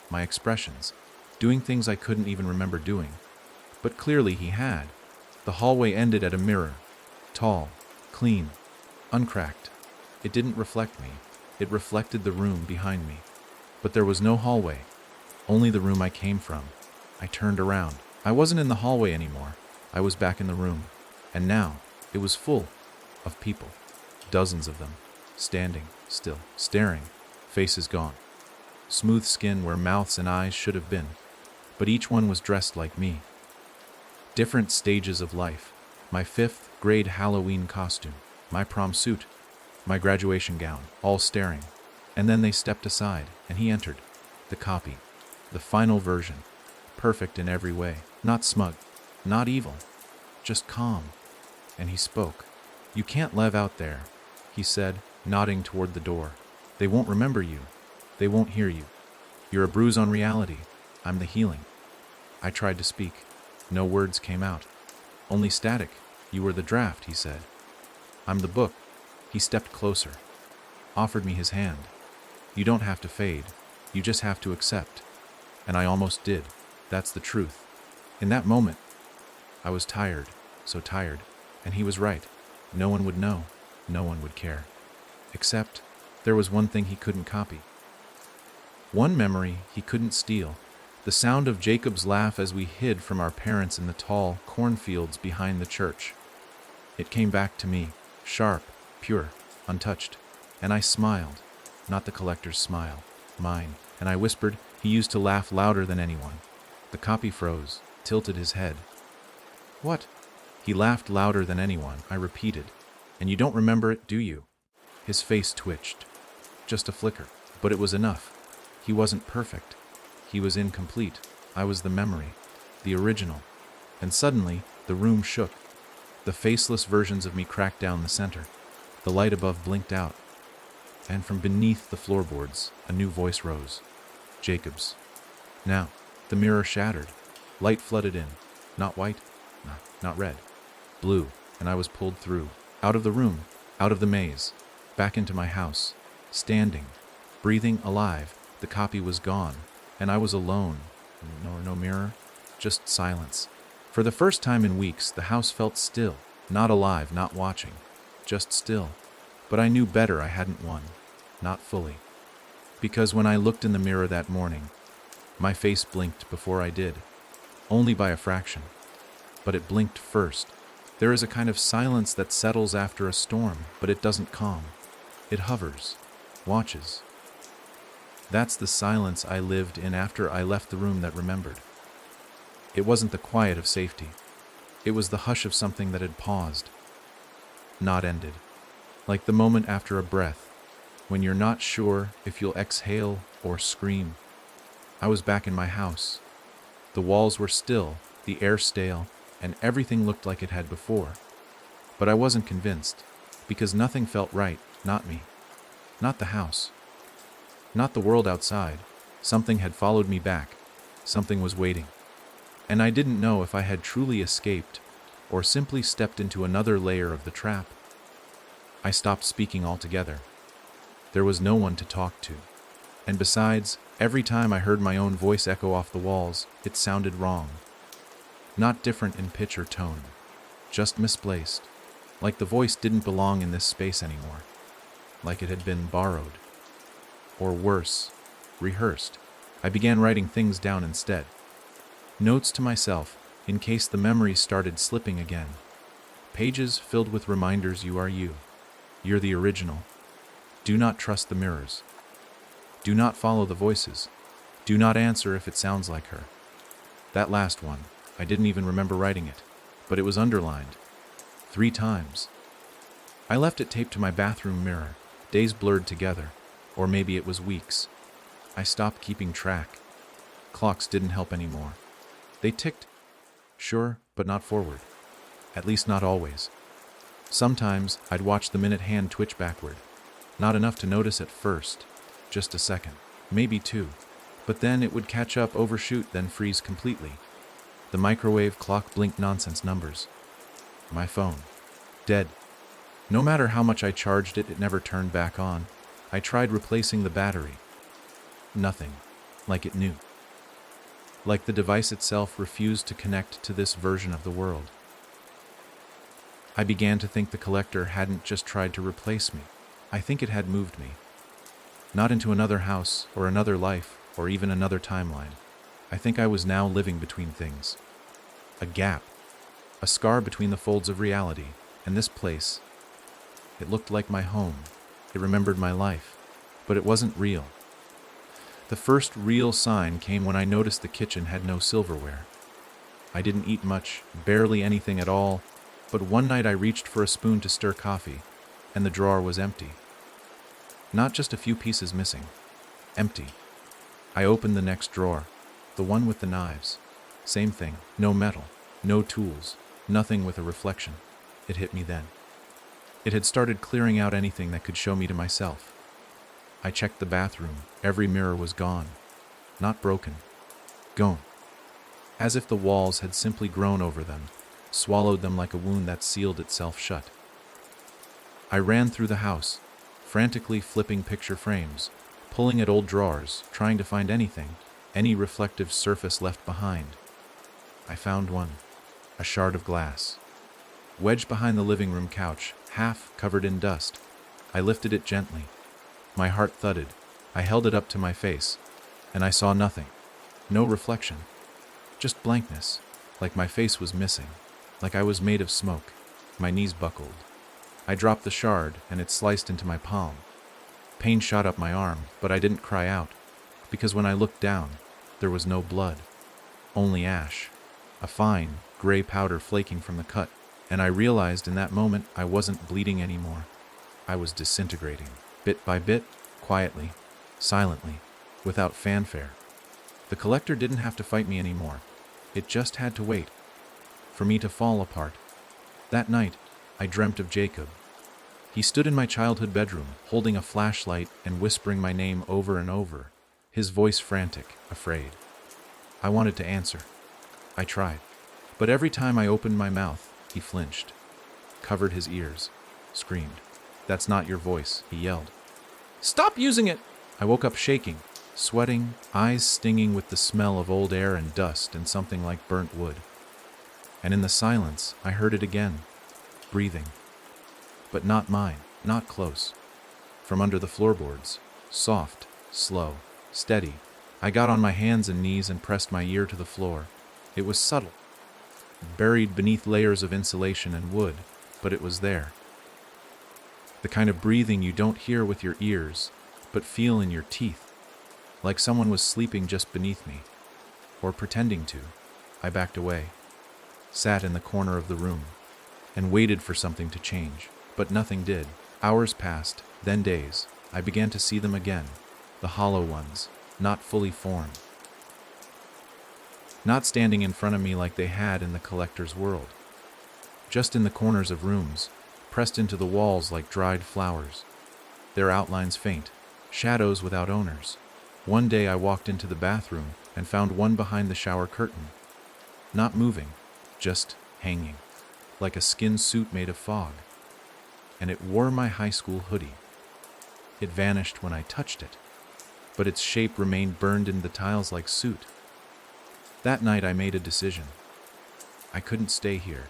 my expressions, doing things I couldn't even remember doing. But clearly he had. The hallway ended at a mirror, tall, clean, uncracked. It didn't reflect me. It reflected the room behind me. But there was no hallway, only the room I came from. I turned around. I wasn't in the hallway anymore. I was back in the room. And now, it was full of people. Dozens of them, standing, still, staring, faces gone. Smooth skin where mouths and eyes should have been. But each one was dressed like me. Different stages of life. My 5th grade Halloween costume, my prom suit, my graduation gown, all staring. And then they stepped aside, and he entered. The copy. The final version. Perfect in every way. Not smug. Not evil. Just calm. And he spoke. "You can't live out there," he said, nodding toward the door. "They won't remember you. They won't hear you. You're a bruise on reality. I'm the healing." I tried to speak. No words came out. Only static. "You were the draft," he said. "I'm the book." He stepped closer. Offered me his hand. "You don't have to fade. You just have to accept." And I almost did. That's the truth. In that moment, I was tired, so tired. And he was right. No one would know. No one would care. Except, there was one thing he couldn't copy. One memory he couldn't steal. The sound of Jacob's laugh as we hid from our parents in the tall cornfields behind the church. It came back to me, sharp, pure, untouched. And I smiled. Not the collector's smile. Mine. And I whispered, "He used to laugh louder than anyone." The copy froze, tilted his head. "What?" "He laughed louder than anyone," I repeated. "And you don't remember it, do you?" His face twitched. Just a flicker. But it was enough. He wasn't perfect. He was incomplete. I was the memory. The original. And suddenly, the room shook. The faceless versions of me cracked down the center. The light above blinked out. And from beneath the floorboards, a new voice rose. Jacob's. Now, the mirror shattered. Light flooded in. Not white, not red. Blue, and I was pulled through. Out of the room, out of the maze, back into my house. Standing, breathing, alive. The copy was gone, and I was alone. No mirror, just silence. For the first time in weeks, the house felt still. Not alive, not watching. Just still. But I knew better. I hadn't won. Not fully. Because when I looked in the mirror that morning, my face blinked before I did. Only by a fraction. But it blinked first. There is a kind of silence that settles after a storm, but it doesn't calm. It hovers, watches. That's the silence I lived in after I left the room that remembered. It wasn't the quiet of safety. It was the hush of something that had paused, not ended. Like the moment after a breath, when you're not sure if you'll exhale or scream. I was back in my house. The walls were still, the air stale, and everything looked like it had before. But I wasn't convinced, because nothing felt right, not me. Not the house. Not the world outside. Something had followed me back. Something was waiting. And I didn't know if I had truly escaped, or simply stepped into another layer of the trap. I stopped speaking altogether. There was no one to talk to. And besides, every time I heard my own voice echo off the walls, it sounded wrong. Not different in pitch or tone. just misplaced. Like the voice didn't belong in this space anymore. Like it had been borrowed. Or worse, rehearsed. I began writing things down instead. Notes to myself, in case the memories started slipping again. Pages filled with reminders you are you. You're the original. Do not trust the mirrors. Do not follow the voices. Do not answer if it sounds like her. That last one, I didn't even remember writing it, but it was underlined. 3 times. I left it taped to my bathroom mirror, days blurred together, or maybe it was weeks. I stopped keeping track. Clocks didn't help anymore. They ticked, sure, but not forward. At least not always. Sometimes I'd watch the minute hand twitch backward. Not enough to notice at first, just a second, maybe 2. But then it would catch up, overshoot, then freeze completely. The microwave clock blinked nonsense numbers. My phone. Dead. No matter how much I charged it, it never turned back on. I tried replacing the battery. Nothing. Like it knew. Like the device itself refused to connect to this version of the world. I began to think the collector hadn't just tried to replace me. I think it had moved me. Not into another house, or another life, or even another timeline. I think I was now living between things. A gap. A scar between the folds of reality, and this place. It looked like my home. It remembered my life. But it wasn't real. The first real sign came when I noticed the kitchen had no silverware. I didn't eat much, barely anything at all, but one night I reached for a spoon to stir coffee, and the drawer was empty. Not just a few pieces missing. Empty. I opened the next drawer, the one with the knives. Same thing, no metal, no tools, nothing with a reflection. It hit me then. It had started clearing out anything that could show me to myself. I checked the bathroom. Every mirror was gone. Not broken. Gone. As if the walls had simply grown over them, swallowed them like a wound that sealed itself shut. I ran through the house, frantically flipping picture frames, pulling at old drawers, trying to find anything, any reflective surface left behind. I found one, a shard of glass. Wedged behind the living room couch, half covered in dust, I lifted it gently. My heart thudded. I held it up to my face, and I saw nothing. No reflection. Just blankness, like my face was missing, like I was made of smoke. My knees buckled. I dropped the shard, and it sliced into my palm. Pain shot up my arm, but I didn't cry out, because when I looked down, there was no blood. Only ash. A fine, gray powder flaking from the cut, and I realized in that moment I wasn't bleeding anymore. I was disintegrating. Bit by bit, quietly, silently, without fanfare. The collector didn't have to fight me anymore. It just had to wait. For me to fall apart. That night, I dreamt of Jacob. He stood in my childhood bedroom, holding a flashlight and whispering my name over and over, his voice frantic, afraid. I wanted to answer. I tried. But every time I opened my mouth, he flinched, covered his ears, screamed. "That's not your voice," he yelled. "Stop using it!" I woke up shaking, sweating, eyes stinging with the smell of old air and dust and something like burnt wood. And in the silence, I heard it again, breathing. But not mine, not close. From under the floorboards, soft, slow, steady, I got on my hands and knees and pressed my ear to the floor. It was subtle, buried beneath layers of insulation and wood, but it was there. The kind of breathing you don't hear with your ears, but feel in your teeth, like someone was sleeping just beneath me, or pretending to. I backed away, sat in the corner of the room, and waited for something to change, but nothing did. Hours passed, then days. I began to see them again, the hollow ones, not fully formed. Not standing in front of me like they had in the collector's world. Just in the corners of rooms, pressed into the walls like dried flowers. Their outlines faint, shadows without owners. One day I walked into the bathroom and found one behind the shower curtain. Not moving, just hanging, like a skin suit made of fog. And it wore my high school hoodie. It vanished when I touched it, but its shape remained burned in the tiles like soot. That night I made a decision. I couldn't stay here.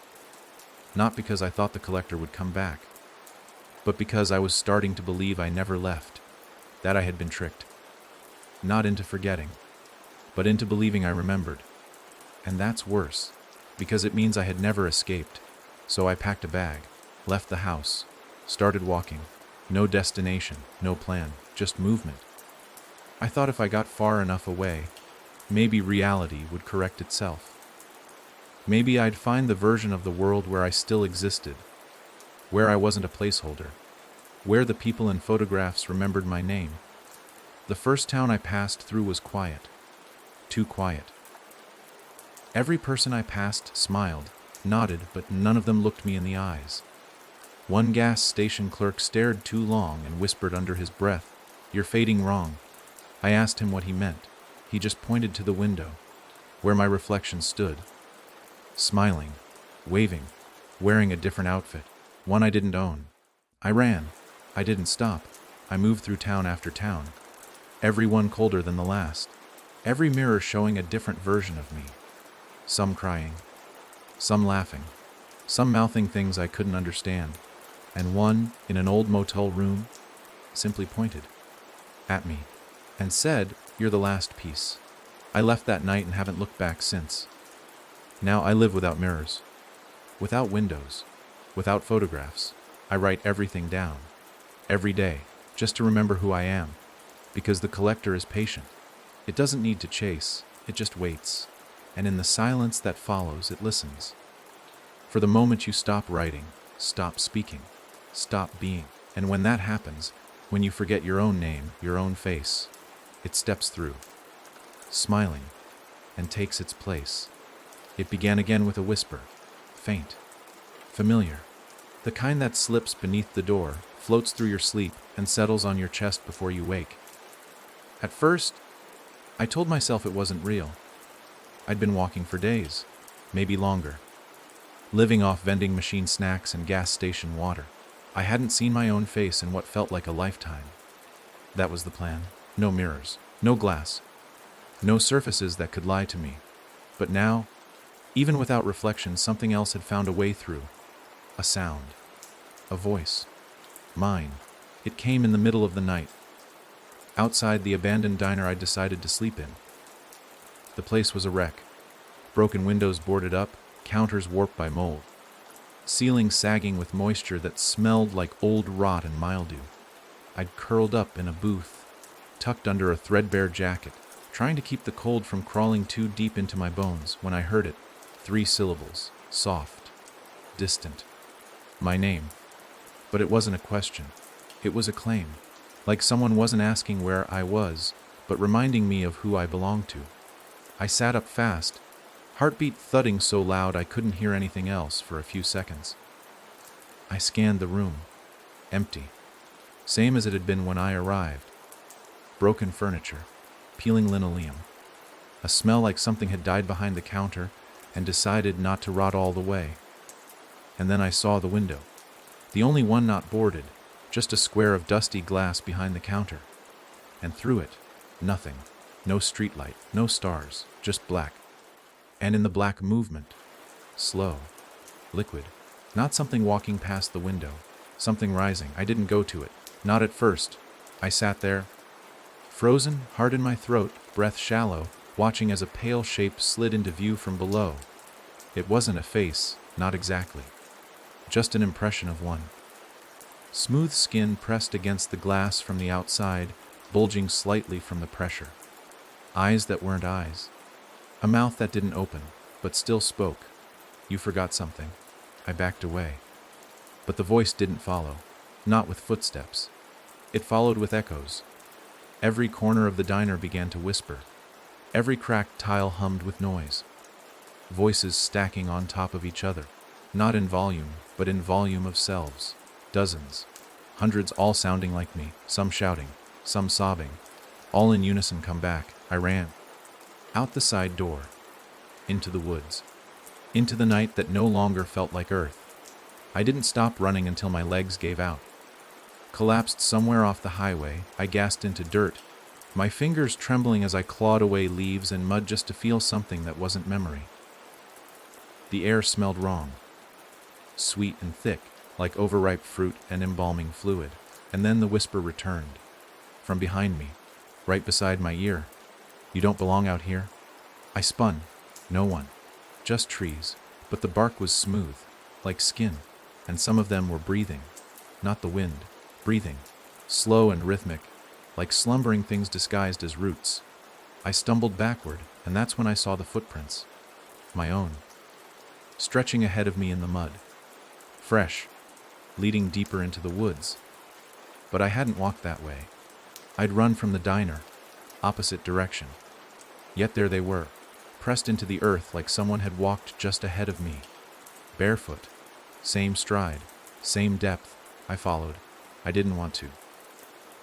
not because I thought the collector would come back, but because I was starting to believe I never left, that I had been tricked. Not into forgetting, but into believing I remembered. And that's worse, because it means I had never escaped. So I packed a bag, left the house, started walking. No destination, no plan, just movement. I thought if I got far enough away, maybe reality would correct itself. Maybe I'd find the version of the world where I still existed, where I wasn't a placeholder, where the people in photographs remembered my name. The first town I passed through was quiet, too quiet. Every person I passed smiled, nodded, but none of them looked me in the eyes. One gas station clerk stared too long and whispered under his breath, "You're fading wrong." I asked him what he meant. He just pointed to the window, where my reflection stood, smiling, waving, wearing a different outfit, one I didn't own. I ran. I didn't stop. I moved through town after town, every one colder than the last, every mirror showing a different version of me. Some crying, some laughing, some mouthing things I couldn't understand, and one, in an old motel room, simply pointed at me and said, "You're the last piece." I left that night and haven't looked back since. Now I live without mirrors, without windows, without photographs. I write everything down, every day, just to remember who I am, because the collector is patient. It doesn't need to chase, it just waits, and in the silence that follows, it listens. For the moment you stop writing, stop speaking, stop being, and when that happens, when you forget your own name, your own face, it steps through, smiling, and takes its place. It began again with a whisper, faint, familiar, the kind that slips beneath the door, floats through your sleep, and settles on your chest before you wake. At first, I told myself it wasn't real. I'd been walking for days, maybe longer, living off vending machine snacks and gas station water. I hadn't seen my own face in what felt like a lifetime. That was the plan. No mirrors, no glass, no surfaces that could lie to me. But now, even without reflection, something else had found a way through. A sound, a voice, mine. It came in the middle of the night, outside the abandoned diner I'd decided to sleep in. The place was a wreck. Broken windows boarded up, counters warped by mold, ceilings sagging with moisture that smelled like old rot and mildew. I'd curled up in a booth, tucked under a threadbare jacket, trying to keep the cold from crawling too deep into my bones, when I heard it. 3 syllables, soft, distant. My name. But it wasn't a question. It was a claim. Like someone wasn't asking where I was, but reminding me of who I belonged to. I sat up fast, heartbeat thudding so loud I couldn't hear anything else for a few seconds. I scanned the room. Empty. Same as it had been when I arrived. Broken furniture, peeling linoleum. A smell like something had died behind the counter and decided not to rot all the way. And then I saw the window. The only one not boarded, just a square of dusty glass behind the counter. And through it, nothing. No streetlight, no stars, just black. And in the black, movement. Slow. Liquid. Not something walking past the window. Something rising. I didn't go to it. Not at first. I sat there, frozen, heart in my throat, breath shallow, watching as a pale shape slid into view from below. It wasn't a face, not exactly. Just an impression of one. Smooth skin pressed against the glass from the outside, bulging slightly from the pressure. Eyes that weren't eyes. A mouth that didn't open, but still spoke. "You forgot something." I backed away. But the voice didn't follow, not with footsteps. It followed with echoes. Every corner of the diner began to whisper. Every cracked tile hummed with noise. Voices stacking on top of each other, not in volume, but in volume of selves. Dozens, hundreds, all sounding like me, some shouting, some sobbing, all in unison. "Come back." I ran. Out the side door. Into the woods. Into the night that no longer felt like earth. I didn't stop running until my legs gave out. Collapsed somewhere off the highway, I gasped into dirt, my fingers trembling as I clawed away leaves and mud just to feel something that wasn't memory. The air smelled wrong. sweet and thick, like overripe fruit and embalming fluid. And then the whisper returned. From behind me, right beside my ear. "You don't belong out here." I spun. No one. Just trees. But the bark was smooth, like skin, and some of them were breathing. Not the wind. Breathing. Slow and rhythmic, like slumbering things disguised as roots. I stumbled backward, and that's when I saw the footprints. My own. Stretching ahead of me in the mud. Fresh. Leading deeper into the woods. But I hadn't walked that way. I'd run from the diner, opposite direction. Yet there they were, pressed into the earth like someone had walked just ahead of me. Barefoot. Same stride, same depth. I followed. I didn't want to.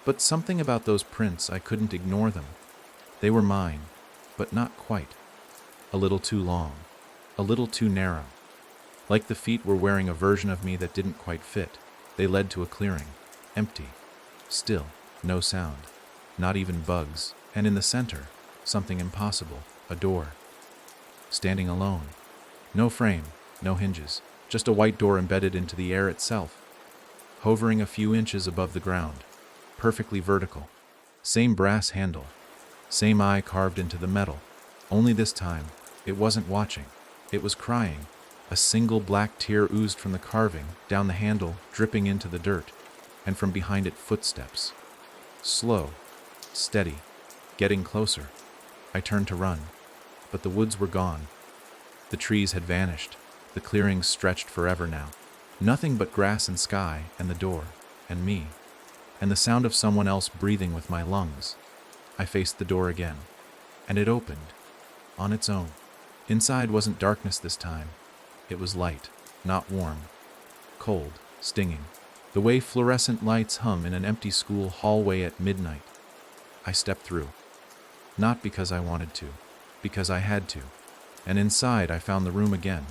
But something about those prints, I couldn't ignore them. They were mine, but not quite. A little too long. A little too narrow. Like the feet were wearing a version of me that didn't quite fit. They led to a clearing. Empty. Still. No sound. Not even bugs. And in the center, something impossible. A door. Standing alone. No frame. No hinges. Just a white door embedded into the air itself. Hovering a few inches above the ground. Perfectly vertical. Same brass handle. Same eye carved into the metal. Only this time, it wasn't watching. It was crying. A single black tear oozed from the carving, down the handle, dripping into the dirt. And from behind it, footsteps. Slow. Steady. Getting closer. I turned to run. But the woods were gone. The trees had vanished. The clearings stretched forever now. Nothing but grass and sky, and the door, and me, and the sound of someone else breathing with my lungs. I faced the door again, and it opened, on its own. Inside wasn't darkness this time. It was light, not warm. Cold, stinging. The way fluorescent lights hum in an empty school hallway at midnight. I stepped through. Not because I wanted to, because I had to. And inside I found the room again,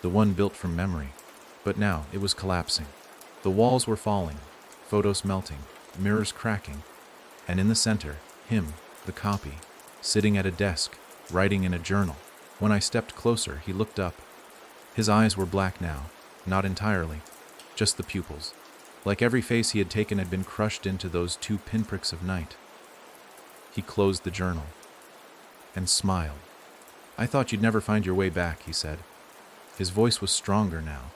the one built from memory. But now it was collapsing. The walls were falling, photos melting, mirrors cracking. And in the center, him, the copy, sitting at a desk, writing in a journal. When I stepped closer, he looked up. His eyes were black now, not entirely, just the pupils. Like every face he had taken had been crushed into those 2 pinpricks of night. He closed the journal and smiled. "I thought you'd never find your way back," he said. His voice was stronger now.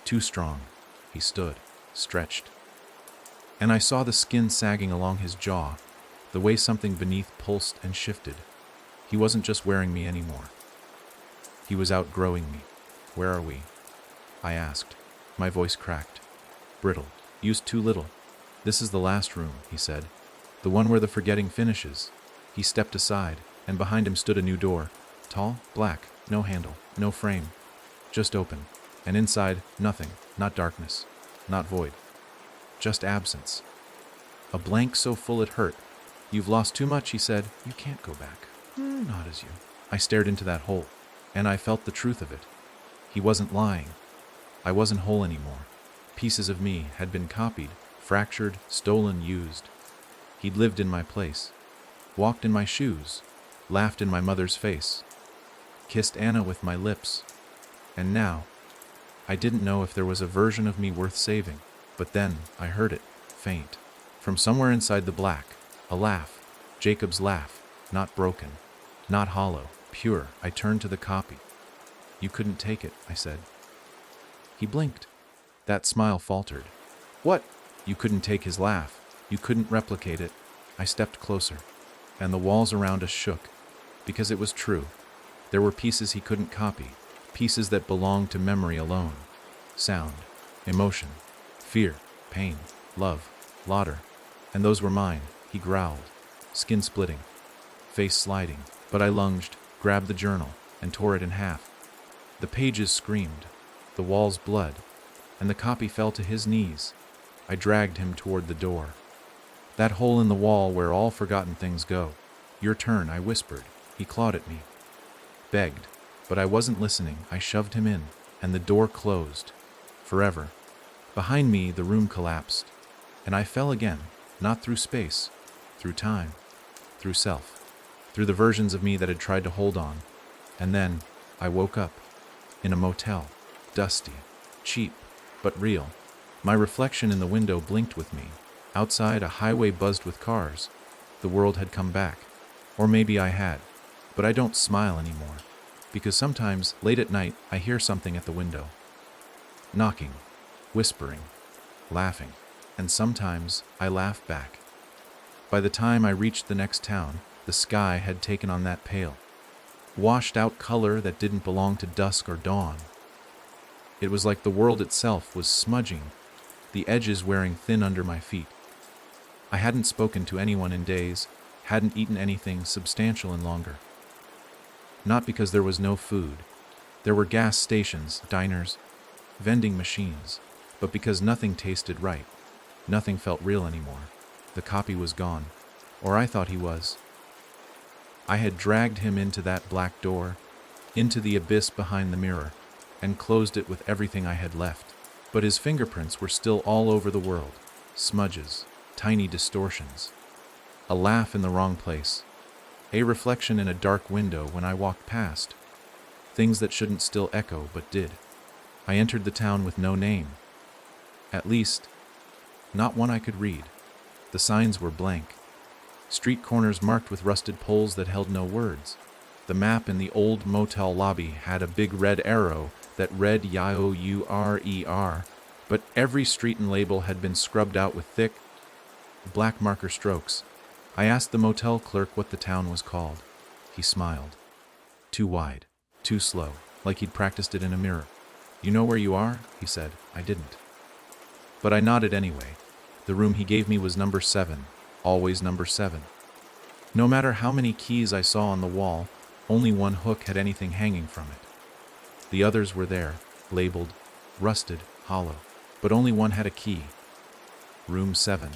Too strong. He stood, stretched. And I saw the skin sagging along his jaw, the way something beneath pulsed and shifted. He wasn't just wearing me anymore. He was outgrowing me. "Where are we?" I asked. My voice cracked. Brittle. "Used too little." "This is the last room," he said. "The one where the forgetting finishes." He stepped aside, and behind him stood a new door. Tall, black, no handle, no frame. Just open. And inside, nothing. Not darkness. Not void. Just absence. A blank so full it hurt. "You've lost too much," he said. "You can't go back." "Not as you." I stared into that hole, and I felt the truth of it. He wasn't lying. I wasn't whole anymore. Pieces of me had been copied, fractured, stolen, used. He'd lived in my place, walked in my shoes, laughed in my mother's face, kissed Anna with my lips. And now, I didn't know if there was a version of me worth saving, but then I heard it, faint, from somewhere inside the black, a laugh, Jacob's laugh, not broken, not hollow, pure. I turned to the copy. "You couldn't take it," I said. He blinked. That smile faltered. "What?" "You couldn't take his laugh. You couldn't replicate it." I stepped closer, and the walls around us shook, because it was true. There were pieces he couldn't copy, pieces that belonged to memory alone. Sound, emotion, fear, pain, love, laughter. And those were mine. He growled, skin splitting, face sliding. But I lunged, grabbed the journal, and tore it in half. The pages screamed, the walls blood, and the copy fell to his knees. I dragged him toward the door. That hole in the wall where all forgotten things go. "Your turn," I whispered. He clawed at me, begged, but I wasn't listening. I shoved him in, and the door closed. Forever. Behind me, the room collapsed, and I fell again, not through space, through time, through self, through the versions of me that had tried to hold on. And then I woke up, in a motel, dusty, cheap, but real. My reflection in the window blinked with me. Outside, a highway buzzed with cars. The world had come back. Or maybe I had. But I don't smile anymore. Because sometimes, late at night, I hear something at the window. Knocking, whispering, laughing. And sometimes, I laugh back. By the time I reached the next town, the sky had taken on that pale, washed-out color that didn't belong to dusk or dawn. It was like the world itself was smudging, the edges wearing thin under my feet. I hadn't spoken to anyone in days, hadn't eaten anything substantial in longer. Not because there was no food. There were gas stations, diners, vending machines, but because nothing tasted right. Nothing felt real anymore. The copy was gone, or I thought he was. I had dragged him into that black door, into the abyss behind the mirror, and closed it with everything I had left. But his fingerprints were still all over the world. Smudges, tiny distortions. A laugh in the wrong place. A reflection in a dark window when I walked past. Things that shouldn't still echo, but did. I entered the town with no name. At least, not one I could read. The signs were blank. Street corners marked with rusted poles that held no words. The map in the old motel lobby had a big red arrow that read Yourer, but every street and label had been scrubbed out with thick, black marker strokes. I asked the motel clerk what the town was called. He smiled. Too wide, too slow, like he'd practiced it in a mirror. You know where you are? He said. I didn't. But I nodded anyway. The room he gave me was number 7, always number 7. No matter how many keys I saw on the wall, only one hook had anything hanging from it. The others were there, labeled, rusted, hollow, but only one had a key. Room 7.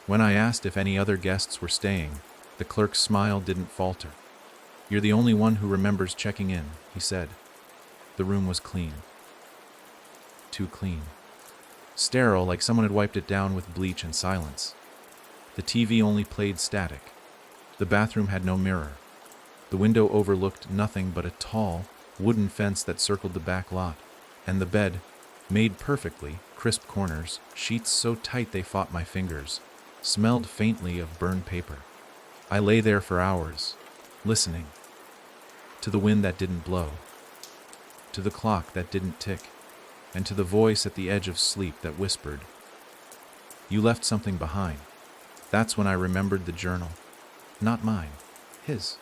When I asked if any other guests were staying, the clerk's smile didn't falter. You're the only one who remembers checking in, he said. The room was clean. Too clean. Sterile, like someone had wiped it down with bleach and silence. The TV only played static. The bathroom had no mirror. The window overlooked nothing but a tall, wooden fence that circled the back lot. And the bed, made perfectly, crisp corners, sheets so tight they fought my fingers, smelled faintly of burned paper. I lay there for hours, listening. To the wind that didn't blow. To the clock that didn't tick. And to the voice at the edge of sleep that whispered, "You left something behind." That's when I remembered the journal. Not mine. His.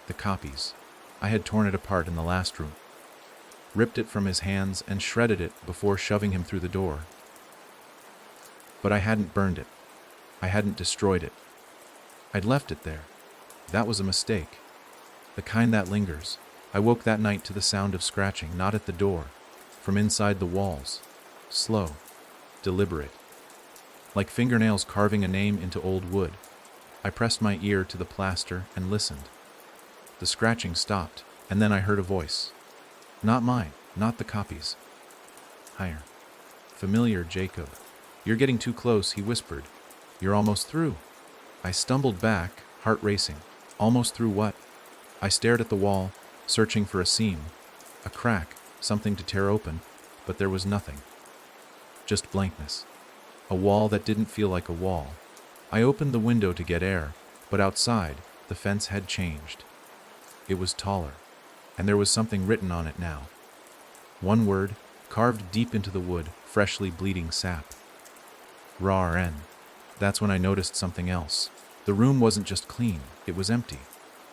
The copies. I had torn it apart in the last room. Ripped it from his hands and shredded it before shoving him through the door. But I hadn't burned it. I hadn't destroyed it. I'd left it there. That was a mistake. The kind that lingers. I woke that night to the sound of scratching, not at the door. From inside the walls, slow, deliberate, like fingernails carving a name into old wood. I pressed my ear to the plaster and listened. The scratching stopped, and then I heard a voice. Not mine, not the copies. Higher. Familiar Jacob. You're getting too close, he whispered. You're almost through. I stumbled back, heart racing. Almost through what? I stared at the wall, searching for a seam, a crack, something to tear open, but there was nothing. Just blankness. A wall that didn't feel like a wall. I opened the window to get air, but outside, the fence had changed. It was taller, and there was something written on it now. One word, carved deep into the wood, freshly bleeding sap. RARN. That's when I noticed something else. The room wasn't just clean, it was empty.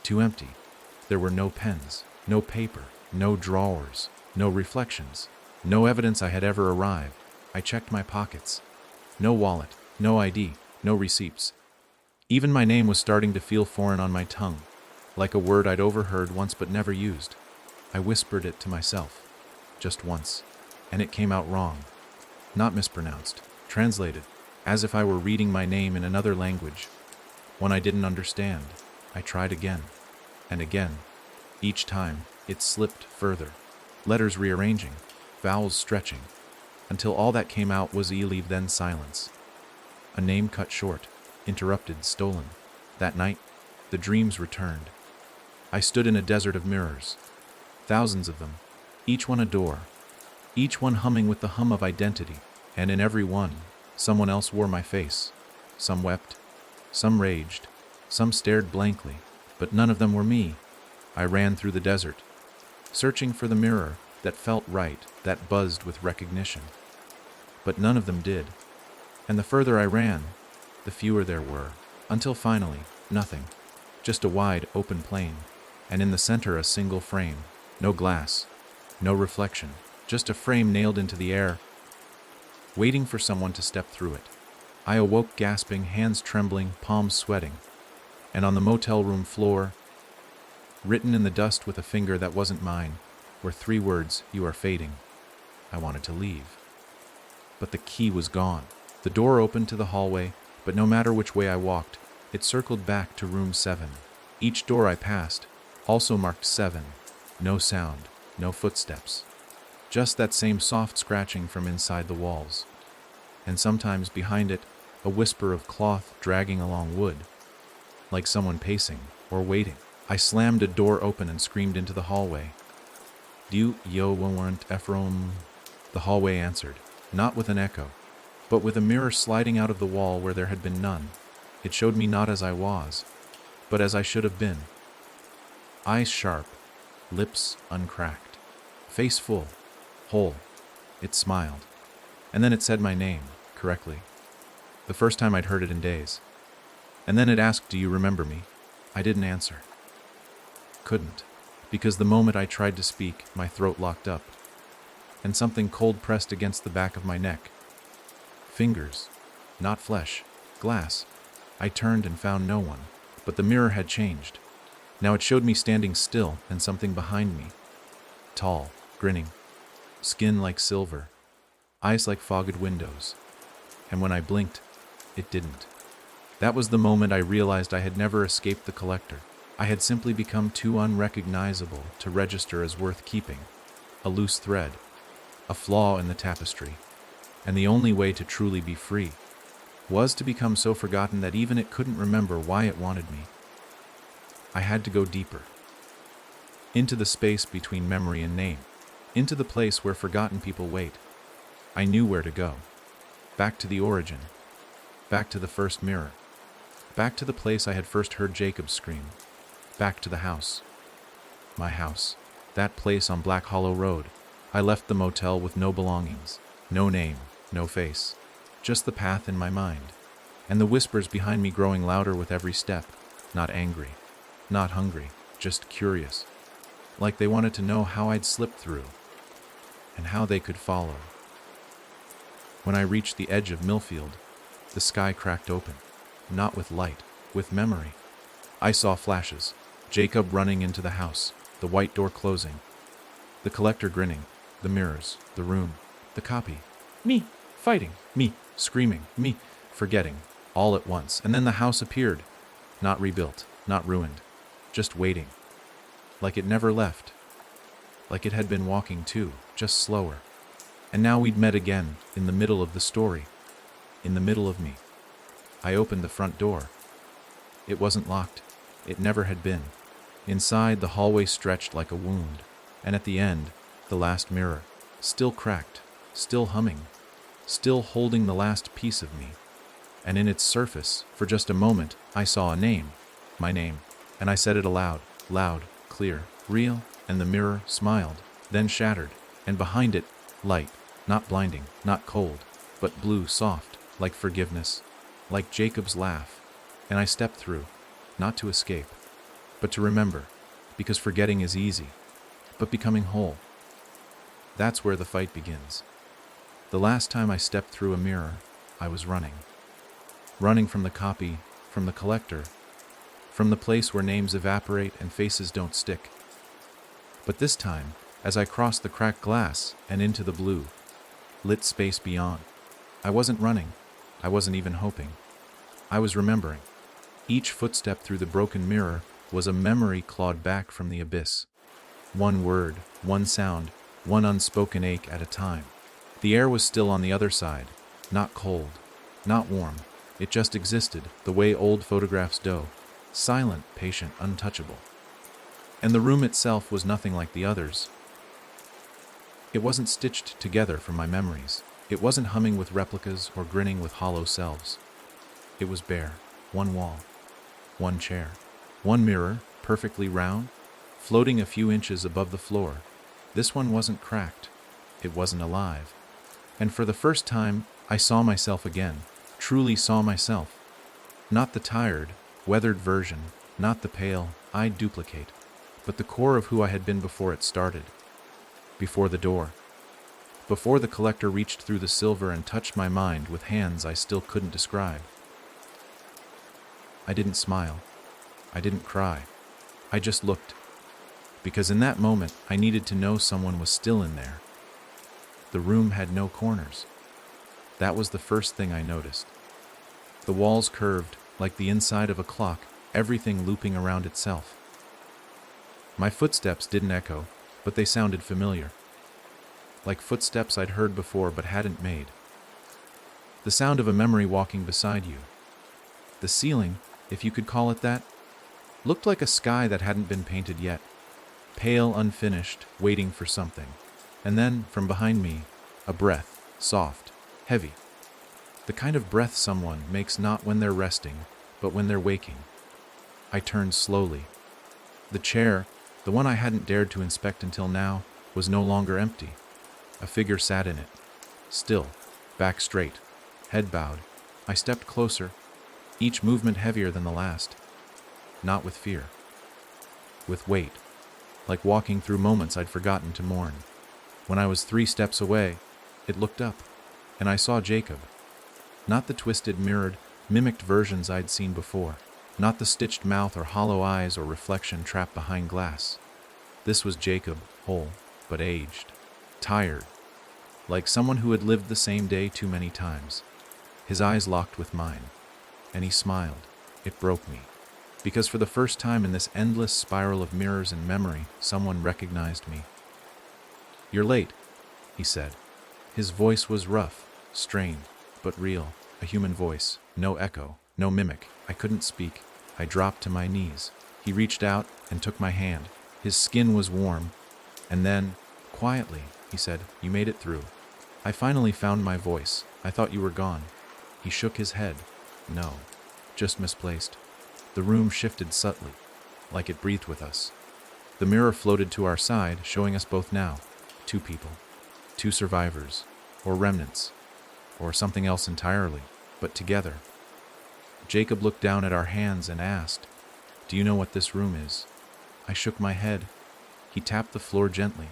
Too empty. There were no pens, no paper, no drawers. No reflections, no evidence I had ever arrived. I checked my pockets. No wallet, no ID, no receipts. Even my name was starting to feel foreign on my tongue, like a word I'd overheard once but never used. I whispered it to myself, just once, and it came out wrong. Not mispronounced, translated, as if I were reading my name in another language. One I didn't understand. I tried again, and again. Each time, it slipped further. Letters rearranging, vowels stretching, until all that came out was eerie, then silence. A name cut short, interrupted, stolen. That night, the dreams returned. I stood in a desert of mirrors, thousands of them, each one a door. each one humming with the hum of identity, and in every one, someone else wore my face. Some wept, some raged, some stared blankly, but none of them were me. I ran through the desert, searching for the mirror that felt right, that buzzed with recognition. But none of them did. And the further I ran, the fewer there were, until finally, nothing. Just a wide, open plain, and in the center a single frame. No glass, no reflection, just a frame nailed into the air, waiting for someone to step through it. I awoke gasping, hands trembling, palms sweating. And on the motel room floor, written in the dust with a finger that wasn't mine, were 3 words, "You are fading." I wanted to leave. But the key was gone. The door opened to the hallway, but no matter which way I walked, it circled back to room 7. Each door I passed also marked 7. No sound, no footsteps. Just that same soft scratching from inside the walls. And sometimes behind it, a whisper of cloth dragging along wood, like someone pacing or waiting. I slammed a door open and screamed into the hallway. "Do you want Ephraim?" The hallway answered, not with an echo, but with a mirror sliding out of the wall where there had been none. It showed me not as I was, but as I should have been. Eyes sharp, lips uncracked, face full, whole. It smiled, and then it said my name, correctly. The first time I'd heard it in days. And then it asked, "Do you remember me?" I didn't answer. Couldn't, because the moment I tried to speak, my throat locked up, and something cold pressed against the back of my neck. Fingers, not flesh, glass. I turned and found no one, but the mirror had changed. Now it showed me standing still and something behind me. Tall, grinning, skin like silver, eyes like fogged windows. And when I blinked, it didn't. That was the moment I realized I had never escaped the collector. I had simply become too unrecognizable to register as worth keeping. A loose thread, a flaw in the tapestry. And the only way to truly be free was to become so forgotten that even it couldn't remember why it wanted me. I had to go deeper. Into the space between memory and name. Into the place where forgotten people wait. I knew where to go. Back to the origin. Back to the first mirror. Back to the place I had first heard Jacob scream. Back to the house. My house. That place on Black Hollow Road. I left the motel with no belongings. No name. No face. Just the path in my mind. And the whispers behind me growing louder with every step. Not angry. Not hungry. Just curious. Like they wanted to know how I'd slipped through. And how they could follow. When I reached the edge of Millfield, the sky cracked open. Not with light. With memory. I saw flashes. Jacob running into the house. The white door closing. The collector grinning. The mirrors. The room. The copy. Me. Fighting. Me. Screaming. Me. Forgetting. All at once. And then the house appeared. Not rebuilt. Not ruined. Just waiting. Like it never left. Like it had been walking too. Just slower. And now we'd met again. In the middle of the story. In the middle of me. I opened the front door. It wasn't locked. It never had been. Inside, the hallway stretched like a wound. And at the end, the last mirror. Still cracked. Still humming. Still holding the last piece of me. And in its surface, for just a moment, I saw a name. My name. And I said it aloud. Loud, clear, real. And the mirror smiled. Then shattered. And behind it, light. Not blinding. Not cold. But blue, soft. Like forgiveness. Like Jacob's laugh. And I stepped through. Not to escape, but to remember, because forgetting is easy, but becoming whole. That's where the fight begins. The last time I stepped through a mirror, I was running. Running from the copy, from the collector, from the place where names evaporate and faces don't stick. But this time, as I crossed the cracked glass and into the blue, lit space beyond, I wasn't running. I wasn't even hoping. I was remembering. Each footstep through the broken mirror was a memory clawed back from the abyss. One word, one sound, one unspoken ache at a time. The air was still on the other side, not cold, not warm. It just existed, the way old photographs do, silent, patient, untouchable. And the room itself was nothing like the others. It wasn't stitched together from my memories. It wasn't humming with replicas or grinning with hollow selves. It was bare. One wall, one chair, one mirror, perfectly round, floating a few inches above the floor. This one wasn't cracked. It wasn't alive. And for the first time, I saw myself again, truly saw myself. Not the tired, weathered version, not the pale, eyed duplicate, but the core of who I had been before it started. Before the door. Before the collector reached through the silver and touched my mind with hands I still couldn't describe. I didn't smile. I didn't cry. I just looked. Because in that moment, I needed to know someone was still in there. The room had no corners. That was the first thing I noticed. The walls curved, like the inside of a clock, everything looping around itself. My footsteps didn't echo, but they sounded familiar. Like footsteps I'd heard before but hadn't made. The sound of a memory walking beside you. The ceiling, if you could call it that, looked like a sky that hadn't been painted yet. Pale, unfinished, waiting for something. And then, from behind me, a breath, soft, heavy. The kind of breath someone makes not when they're resting, but when they're waking. I turned slowly. The chair, the one I hadn't dared to inspect until now, was no longer empty. A figure sat in it, still, back straight, head bowed. I stepped closer, each movement heavier than the last. Not with fear. With weight, like walking through moments I'd forgotten to mourn. When I was 3 steps away, it looked up, and I saw Jacob. Not the twisted, mirrored, mimicked versions I'd seen before. Not the stitched mouth or hollow eyes or reflection trapped behind glass. This was Jacob, whole, but aged. Tired. Like someone who had lived the same day too many times. His eyes locked with mine. And he smiled. It broke me. Because for the first time in this endless spiral of mirrors and memory, someone recognized me. "You're late," he said. His voice was rough, strained, but real. A human voice. No echo, no mimic. I couldn't speak. I dropped to my knees. He reached out and took my hand. His skin was warm. And then, quietly, he said, "You made it through. I finally found my voice. I thought you were gone." He shook his head. "No, just misplaced." The room shifted subtly, like it breathed with us. The mirror floated to our side, showing us both now. 2 people. 2 survivors. Or remnants. Or something else entirely. But together. Jacob looked down at our hands and asked, "Do you know what this room is?" I shook my head. He tapped the floor gently.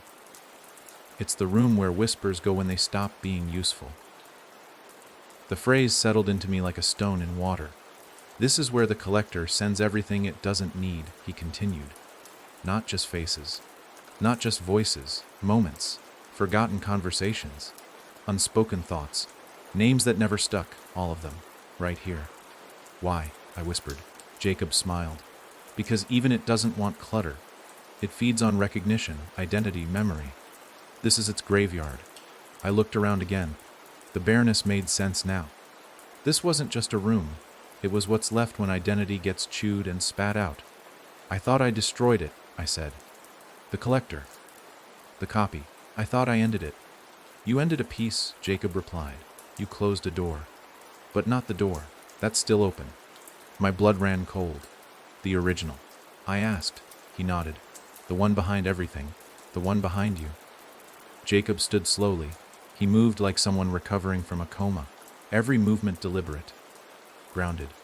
"It's the room where whispers go when they stop being useful." The phrase settled into me like a stone in water. This is where the collector sends everything it doesn't need, he continued. Not just faces. Not just voices, moments, forgotten conversations, unspoken thoughts, names that never stuck, all of them, right here. "Why?" I whispered. Jacob smiled. "Because even it doesn't want clutter. It feeds on recognition, identity, memory. This is its graveyard." I looked around again. The bareness made sense now. This wasn't just a room. It was what's left when identity gets chewed and spat out. "I thought I destroyed it," I said. "The collector. The copy. I thought I ended it." "You ended a piece," Jacob replied. "You closed a door. But not the door. That's still open." My blood ran cold. "The original?" I asked. He nodded. "The one behind everything. The one behind you." Jacob stood slowly. He moved like someone recovering from a coma. Every movement deliberate. Grounded.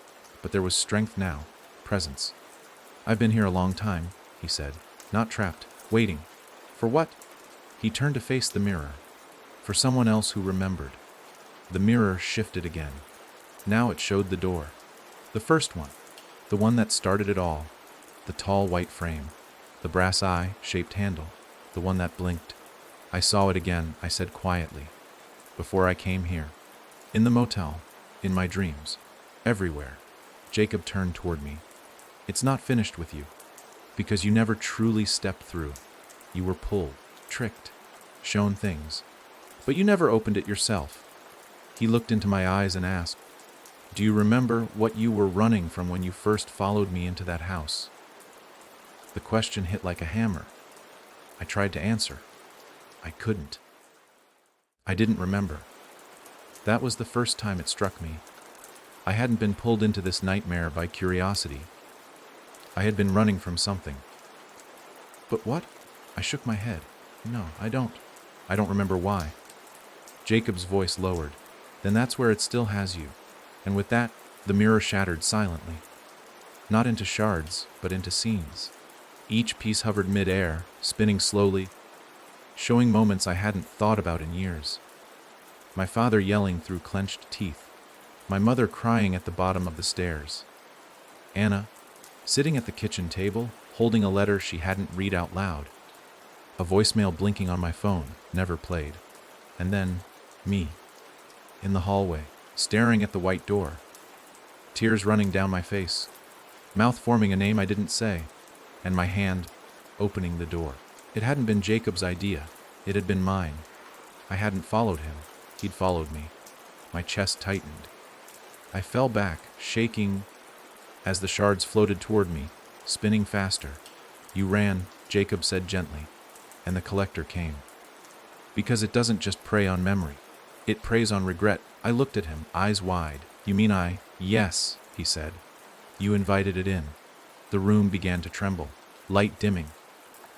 But there was strength now. Presence. "I've been here a long time," he said. "Not trapped. Waiting." "For what?" He turned to face the mirror. For someone else who remembered. The mirror shifted again. Now it showed the door. The first one. The one that started it all. The tall white frame. The brass eye-shaped handle. The one that blinked. "I saw it again," I said quietly. "Before I came here. In the motel. In my dreams. Everywhere." Jacob turned toward me. "It's not finished with you. Because you never truly stepped through. You were pulled, tricked, shown things. But you never opened it yourself." He looked into my eyes and asked, "Do you remember what you were running from when you first followed me into that house?" The question hit like a hammer. I tried to answer. I couldn't. I didn't remember. That was the first time it struck me. I hadn't been pulled into this nightmare by curiosity. I had been running from something. But what? I shook my head. No, I don't. I don't remember why. Jacob's voice lowered. Then that's where it still has you. And with that, the mirror shattered silently. Not into shards, but into scenes. Each piece hovered mid-air, spinning slowly, showing moments I hadn't thought about in years. My father yelling through clenched teeth. My mother crying at the bottom of the stairs. Anna, sitting at the kitchen table, holding a letter she hadn't read out loud. A voicemail blinking on my phone, never played. And then, me, in the hallway, staring at the white door. Tears running down my face, mouth forming a name I didn't say, and my hand opening the door. It hadn't been Jacob's idea. It had been mine. I hadn't followed him. He'd followed me. My chest tightened. I fell back, shaking, as the shards floated toward me, spinning faster. You ran, Jacob said gently, and the collector came. Because it doesn't just prey on memory. It preys on regret. I looked at him, eyes wide. You mean I? Yes, he said. You invited it in. The room began to tremble, light dimming.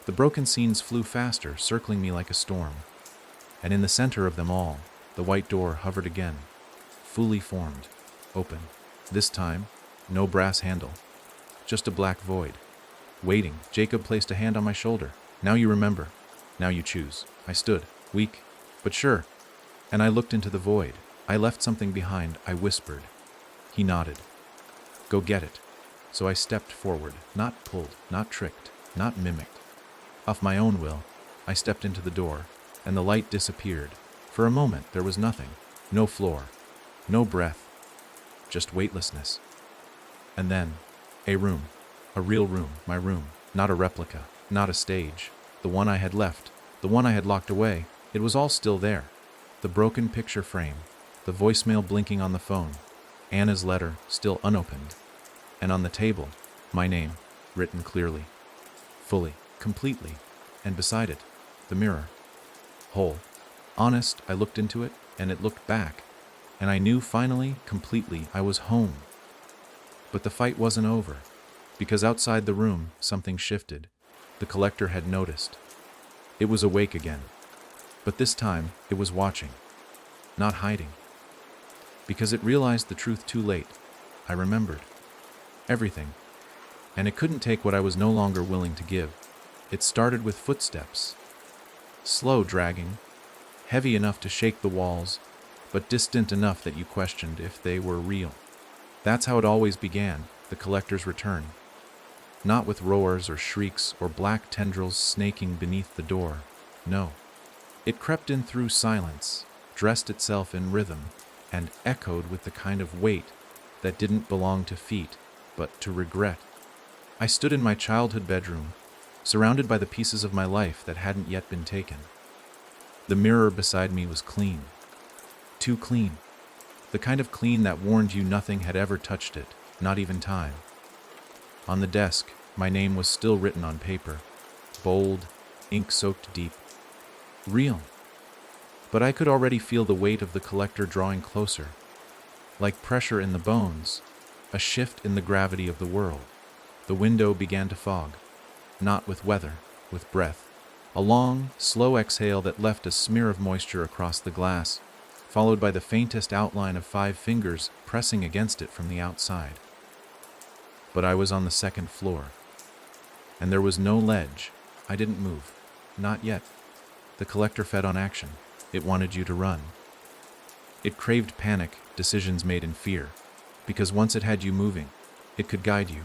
The broken scenes flew faster, circling me like a storm. And in the center of them all, the white door hovered again, fully formed, open. This time, no brass handle, just a black void. Waiting, Jacob placed a hand on my shoulder. Now you remember. Now you choose. I stood, weak, but sure. And I looked into the void. I left something behind, I whispered. He nodded. Go get it. So I stepped forward, not pulled, not tricked, not mimicked. Of my own will, I stepped into the door, and the light disappeared. For a moment, there was nothing. No floor, no breath, just weightlessness. And then, a room. A real room, my room. Not a replica, not a stage. The one I had left, the one I had locked away. It was all still there. The broken picture frame, the voicemail blinking on the phone, Anna's letter still unopened. And on the table, my name, written clearly, fully, completely, and beside it, the mirror. Whole. Honest, I looked into it, and it looked back, and I knew finally, completely, I was home. But the fight wasn't over, because outside the room, something shifted. The collector had noticed. It was awake again. But this time, it was watching, not hiding. Because it realized the truth too late, I remembered. Everything. And it couldn't take what I was no longer willing to give. It started with footsteps. Slow dragging, heavy enough to shake the walls, but distant enough that you questioned if they were real. That's how it always began, the collector's return. Not with roars or shrieks or black tendrils snaking beneath the door. No. It crept in through silence, dressed itself in rhythm, and echoed with the kind of weight that didn't belong to feet, but to regret. I stood in my childhood bedroom, surrounded by the pieces of my life that hadn't yet been taken. The mirror beside me was clean. Too clean. The kind of clean that warned you nothing had ever touched it, not even time. On the desk, my name was still written on paper, bold, ink-soaked deep. Real. But I could already feel the weight of the collector drawing closer. Like pressure in the bones, a shift in the gravity of the world. The window began to fog. Not with weather, with breath. A long, slow exhale that left a smear of moisture across the glass, followed by the faintest outline of 5 fingers pressing against it from the outside. But I was on the 2nd floor. And there was no ledge. I didn't move. Not yet. The collector fed on action. It wanted you to run. It craved panic, decisions made in fear. Because once it had you moving, it could guide you.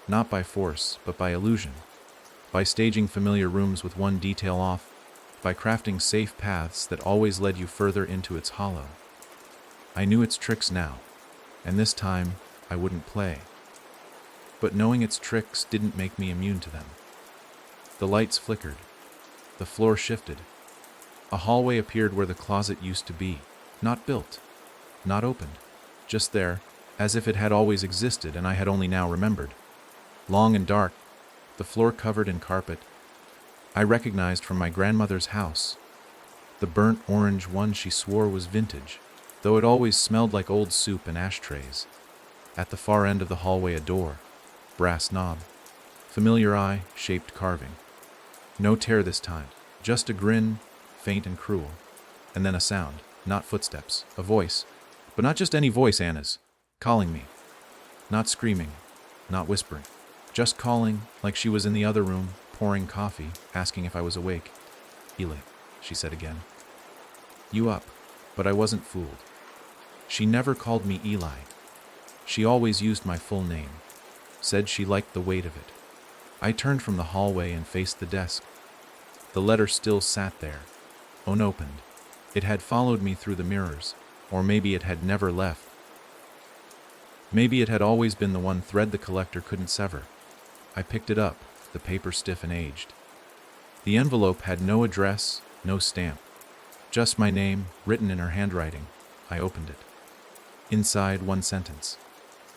Not by force, but by illusion. By staging familiar rooms with one detail off. By crafting safe paths that always led you further into its hollow. I knew its tricks now, and this time I wouldn't play. But knowing its tricks didn't make me immune to them. The lights flickered. The floor shifted. A hallway appeared where the closet used to be. Not built. Not opened. Just there, as if it had always existed and I had only now remembered. Long and dark, the floor covered in carpet I recognized from my grandmother's house. The burnt orange one she swore was vintage, though it always smelled like old soup and ashtrays. At the far end of the hallway, a door, brass knob, familiar eye-shaped carving. No tear this time, just a grin, faint and cruel. And then a sound, not footsteps, a voice, but not just any voice, Anna's, calling me. Not screaming, not whispering, just calling like she was in the other room, pouring coffee, asking if I was awake. "Eli," she said again. "You up?" But I wasn't fooled. She never called me Eli. She always used my full name, said she liked the weight of it. I turned from the hallway and faced the desk. The letter still sat there, unopened. It had followed me through the mirrors, or maybe it had never left. Maybe it had always been the one thread the collector couldn't sever. I picked it up, the paper stiff and aged. The envelope had no address, no stamp, just my name, written in her handwriting. I opened it. Inside, one sentence.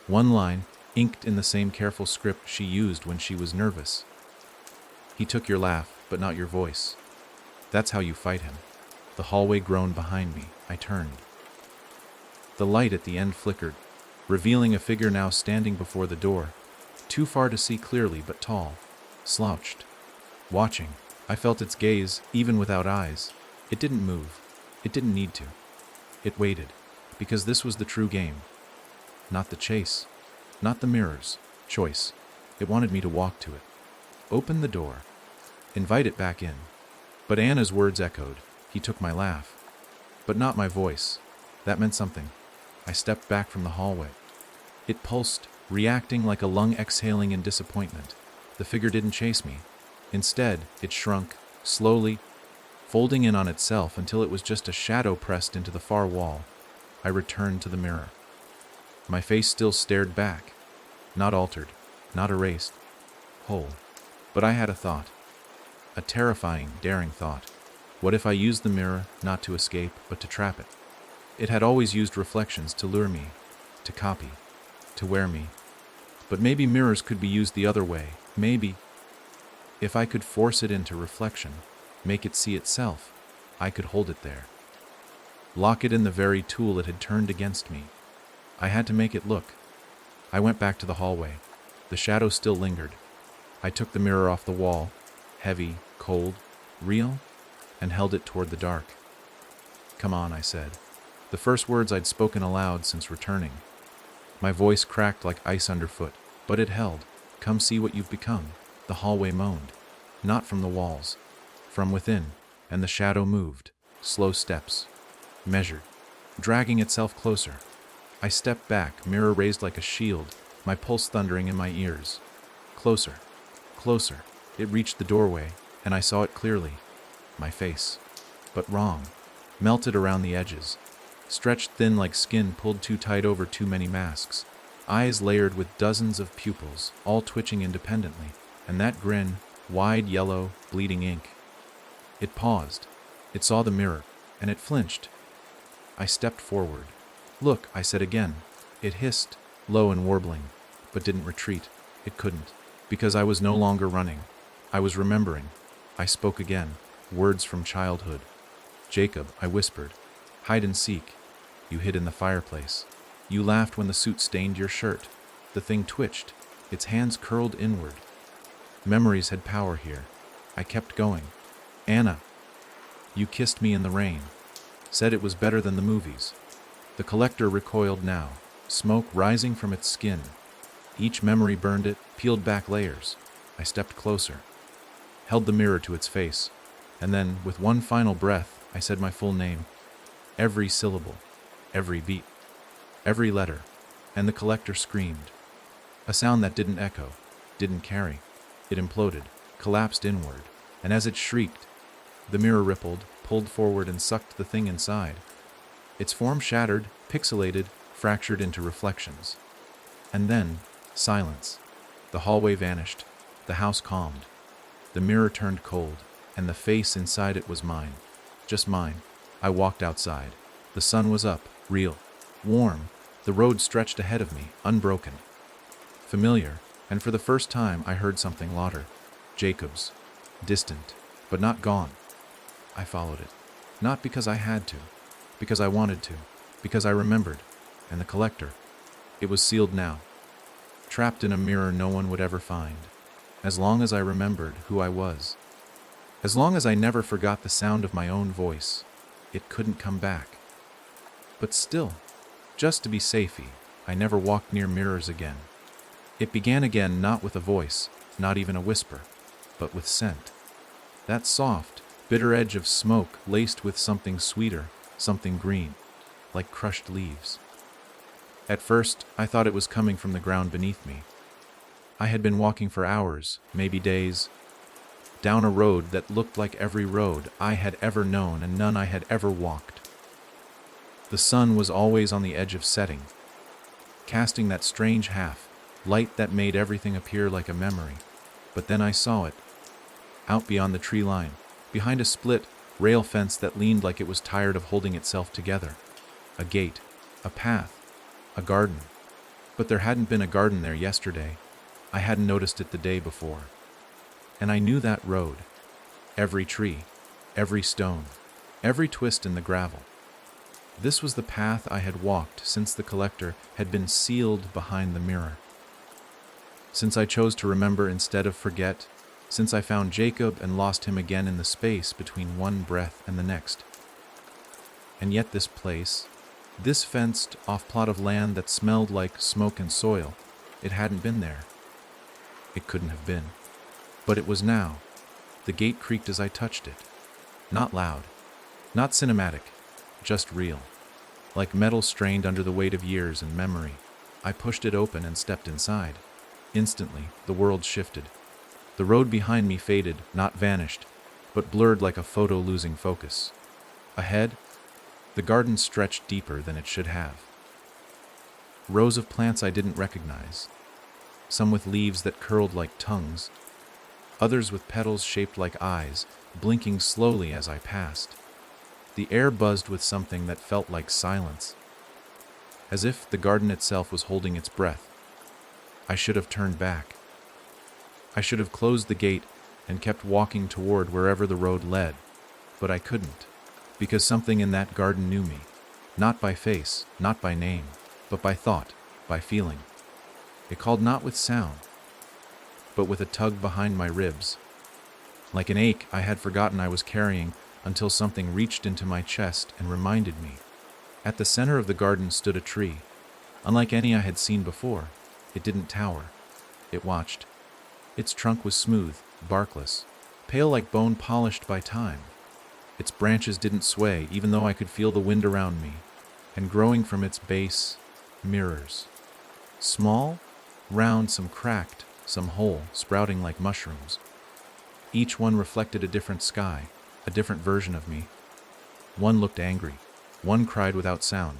One line, inked in the same careful script she used when she was nervous. "He took your laugh, but not your voice. That's how you fight him." The hallway groaned behind me. I turned. The light at the end flickered, revealing a figure now standing before the door, too far to see clearly but tall, slouched, watching. I felt its gaze, even without eyes. It didn't move. It didn't need to. It waited, because this was the true game. Not the chase, not the mirrors, choice. It wanted me to walk to it, open the door, invite it back in. But Anna's words echoed. "He took my laugh." But not my voice. That meant something. I stepped back from the hallway. It pulsed, reacting like a lung exhaling in disappointment. The figure didn't chase me. Instead, it shrunk, slowly, folding in on itself until it was just a shadow pressed into the far wall. I returned to the mirror. My face still stared back, not altered, not erased, whole. But I had a thought. A terrifying, daring thought. What if I used the mirror not to escape, but to trap it? It had always used reflections to lure me, to copy, to wear me. But maybe mirrors could be used the other way. Maybe, if I could force it into reflection, make it see itself, I could hold it there. Lock it in the very tool it had turned against me. I had to make it look. I went back to the hallway. The shadow still lingered. I took the mirror off the wall, heavy, cold, real, and held it toward the dark. "Come on," I said. The first words I'd spoken aloud since returning. My voice cracked like ice underfoot, but it held. "Come see what you've become." The hallway moaned. Not from the walls, from within, and the shadow moved. Slow steps. Measured. Dragging itself closer. I stepped back, mirror raised like a shield, my pulse thundering in my ears. Closer. Closer. It reached the doorway, and I saw it clearly. My face. But wrong. Melted around the edges. Stretched thin like skin pulled too tight over too many masks. Eyes layered with dozens of pupils, all twitching independently. And that grin, wide yellow, bleeding ink. It paused. It saw the mirror, and it flinched. I stepped forward. "Look," I said again. It hissed, low and warbling, but didn't retreat. It couldn't, because I was no longer running. I was remembering. I spoke again, words from childhood. "Jacob," I whispered. "Hide and seek. You hid in the fireplace. You laughed when the suit stained your shirt." The thing twitched. Its hands curled inward. Memories had power here. I kept going. "Anna, you kissed me in the rain. Said it was better than the movies." The collector recoiled now, smoke rising from its skin. Each memory burned it, peeled back layers. I stepped closer, held the mirror to its face, and then, with one final breath, I said my full name. Every syllable, every beat, every letter, and the collector screamed. A sound that didn't echo, didn't carry. It imploded, collapsed inward, and as it shrieked, the mirror rippled, pulled forward and sucked the thing inside. Its form shattered, pixelated, fractured into reflections. And then, silence. The hallway vanished. The house calmed. The mirror turned cold, and the face inside it was mine. Just mine. I walked outside. The sun was up, real, warm. The road stretched ahead of me, unbroken. Familiar, and for the first time I heard something louder. Jacob's. Distant, but not gone. I followed it. Not because I had to, because I wanted to, because I remembered. And the collector, it was sealed now, trapped in a mirror no one would ever find. As long as I remembered who I was, as long as I never forgot the sound of my own voice, it couldn't come back. But still, just to be safey, I never walked near mirrors again. It began again not with a voice, not even a whisper, but with scent. That soft, bitter edge of smoke laced with something sweeter, something green, like crushed leaves. At first, I thought it was coming from the ground beneath me. I had been walking for hours, maybe days, down a road that looked like every road I had ever known and none I had ever walked. The sun was always on the edge of setting, casting that strange half, light that made everything appear like a memory. But then I saw it, out beyond the tree line, behind a split, rail fence that leaned like it was tired of holding itself together. A gate, a path, a garden. But there hadn't been a garden there yesterday. I hadn't noticed it the day before. And I knew that road. Every tree, every stone, every twist in the gravel. This was the path I had walked since the collector had been sealed behind the mirror. Since I chose to remember instead of forget, since I found Jacob and lost him again in the space between one breath and the next. And yet this place, this fenced-off plot of land that smelled like smoke and soil, it hadn't been there. It couldn't have been. But it was now. The gate creaked as I touched it. Not loud, not cinematic, just real. Like metal strained under the weight of years and memory. I pushed it open and stepped inside. Instantly, the world shifted. The road behind me faded, not vanished, but blurred like a photo losing focus. Ahead, the garden stretched deeper than it should have. Rows of plants I didn't recognize, some with leaves that curled like tongues, others with petals shaped like eyes, blinking slowly as I passed. The air buzzed with something that felt like silence, as if the garden itself was holding its breath. I should have turned back. I should have closed the gate and kept walking toward wherever the road led, but I couldn't, because something in that garden knew me, not by face, not by name, but by thought, by feeling. It called not with sound, but with a tug behind my ribs, like an ache I had forgotten I was carrying until something reached into my chest and reminded me. At the center of the garden stood a tree, unlike any I had seen before. It didn't tower. It watched. Its trunk was smooth, barkless, pale like bone polished by time. Its branches didn't sway, even though I could feel the wind around me, and growing from its base, mirrors. Small, round, some cracked, some whole, sprouting like mushrooms. Each one reflected a different sky, a different version of me. One looked angry, one cried without sound,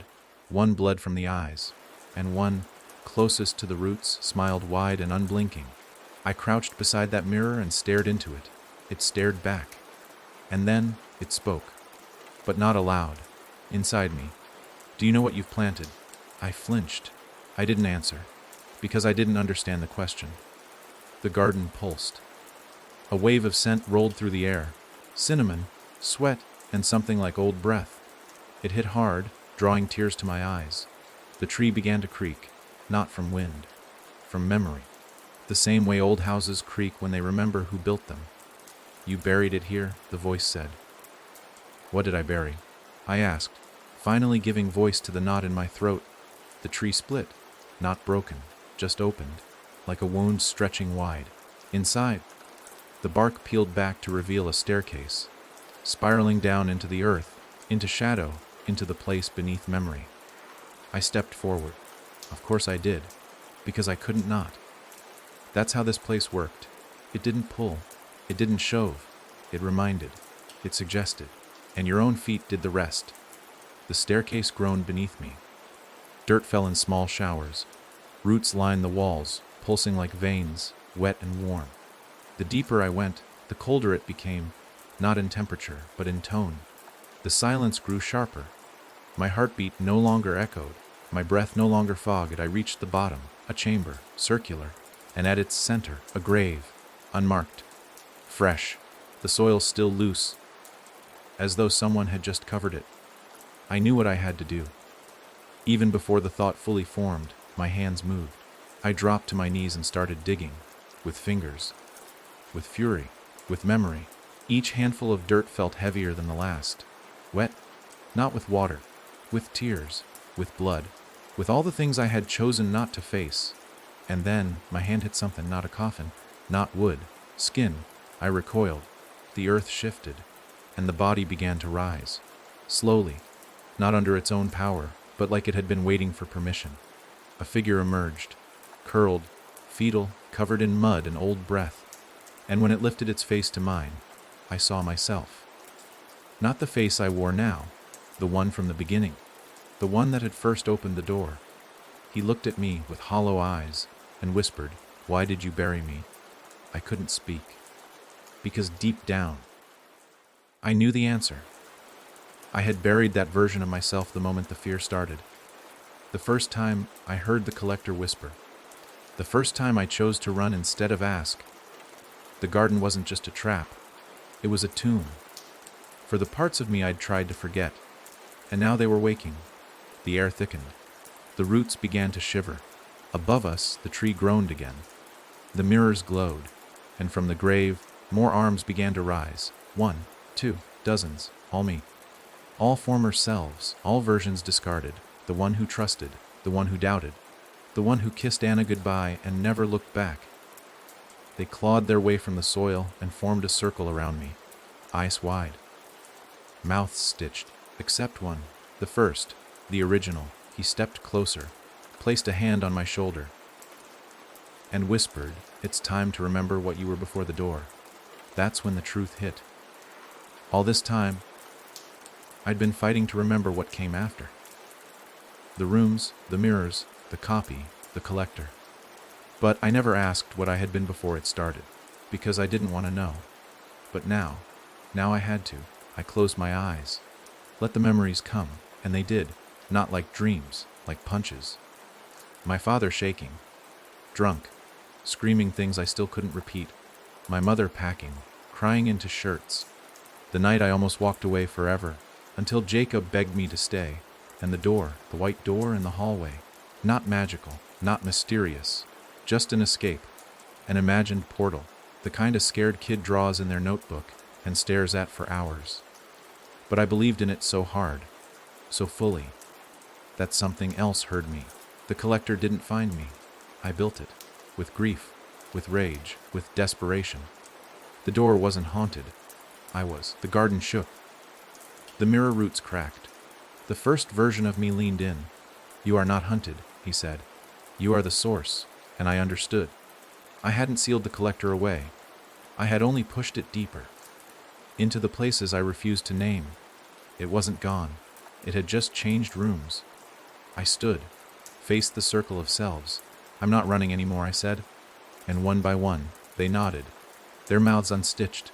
one bled from the eyes, and one, closest to the roots, smiled wide and unblinking. I crouched beside that mirror and stared into it. It stared back. And then it spoke, but not aloud, inside me. "Do you know what you've planted?" I flinched. I didn't answer, because I didn't understand the question. The garden pulsed. A wave of scent rolled through the air. Cinnamon, sweat, and something like old breath. It hit hard, drawing tears to my eyes. The tree began to creak, not from wind, from memory. The same way old houses creak when they remember who built them. "You buried it here," the voice said. What did I bury? I asked, finally giving voice to the knot in my throat. The tree split, not broken, just opened, like a wound stretching wide. Inside, the bark peeled back to reveal a staircase, spiraling down into the earth, into shadow, into the place beneath memory. I stepped forward. Of course I did, because I couldn't not. That's how this place worked. It didn't pull, it didn't shove, it reminded, it suggested, and your own feet did the rest. The staircase groaned beneath me. Dirt fell in small showers. Roots lined the walls, pulsing like veins, wet and warm. The deeper I went, the colder it became, not in temperature, but in tone. The silence grew sharper. My heartbeat no longer echoed, my breath no longer fogged. I reached the bottom, a chamber, circular, and at its center, a grave, unmarked, fresh, the soil still loose. as though someone had just covered it. I knew what I had to do. Even before the thought fully formed, my hands moved. I dropped to my knees and started digging, with fingers, with fury, with memory. Each handful of dirt felt heavier than the last. Wet, not with water, with tears, with blood, with all the things I had chosen not to face. And then my hand hit something, not a coffin, not wood, skin. I recoiled. The earth shifted, and the body began to rise. Slowly, not under its own power, but like it had been waiting for permission. A figure emerged, curled, fetal, covered in mud and old breath. And when it lifted its face to mine, I saw myself. Not the face I wore now, the one from the beginning, the one that had first opened the door. He looked at me with hollow eyes and whispered, "Why did you bury me?" I couldn't speak, because deep down, I knew the answer. I had buried that version of myself the moment the fear started. The first time I heard the collector whisper. The first time I chose to run instead of ask. The garden wasn't just a trap. It was a tomb. For the parts of me I'd tried to forget. And now they were waking. The air thickened. The roots began to shiver. Above us, the tree groaned again. The mirrors glowed. And from the grave, more arms began to rise. 1, 2, dozens, all me. All former selves, all versions discarded. The one who trusted, the one who doubted, the one who kissed Anna goodbye and never looked back. They clawed their way from the soil and formed a circle around me, eyes wide, mouths stitched, except one, the first, the original. He stepped closer, placed a hand on my shoulder, and whispered, "It's time to remember what you were before the door." That's when the truth hit. All this time, I'd been fighting to remember what came after. The rooms, the mirrors, the copy, the collector. But I never asked what I had been before it started, because I didn't want to know. But now I had to. I closed my eyes. Let the memories come, and they did, not like dreams, like punches. My father shaking, drunk, screaming things I still couldn't repeat. My mother packing, crying into shirts. The night I almost walked away forever, until Jacob begged me to stay. And the door, the white door in the hallway, not magical, not mysterious, just an escape, an imagined portal, the kind a scared kid draws in their notebook and stares at for hours. But I believed in it so hard, so fully, that something else heard me. The collector didn't find me. I built it, with grief, with rage, with desperation. The door wasn't haunted. I was. The garden shook. The mirror roots cracked. The first version of me leaned in. "You are not hunted," he said. "You are the source." And I understood. I hadn't sealed the collector away. I had only pushed it deeper, into the places I refused to name. It wasn't gone. It had just changed rooms. I stood, faced the circle of selves. "I'm not running anymore," I said. And one by one, they nodded, their mouths unstitched,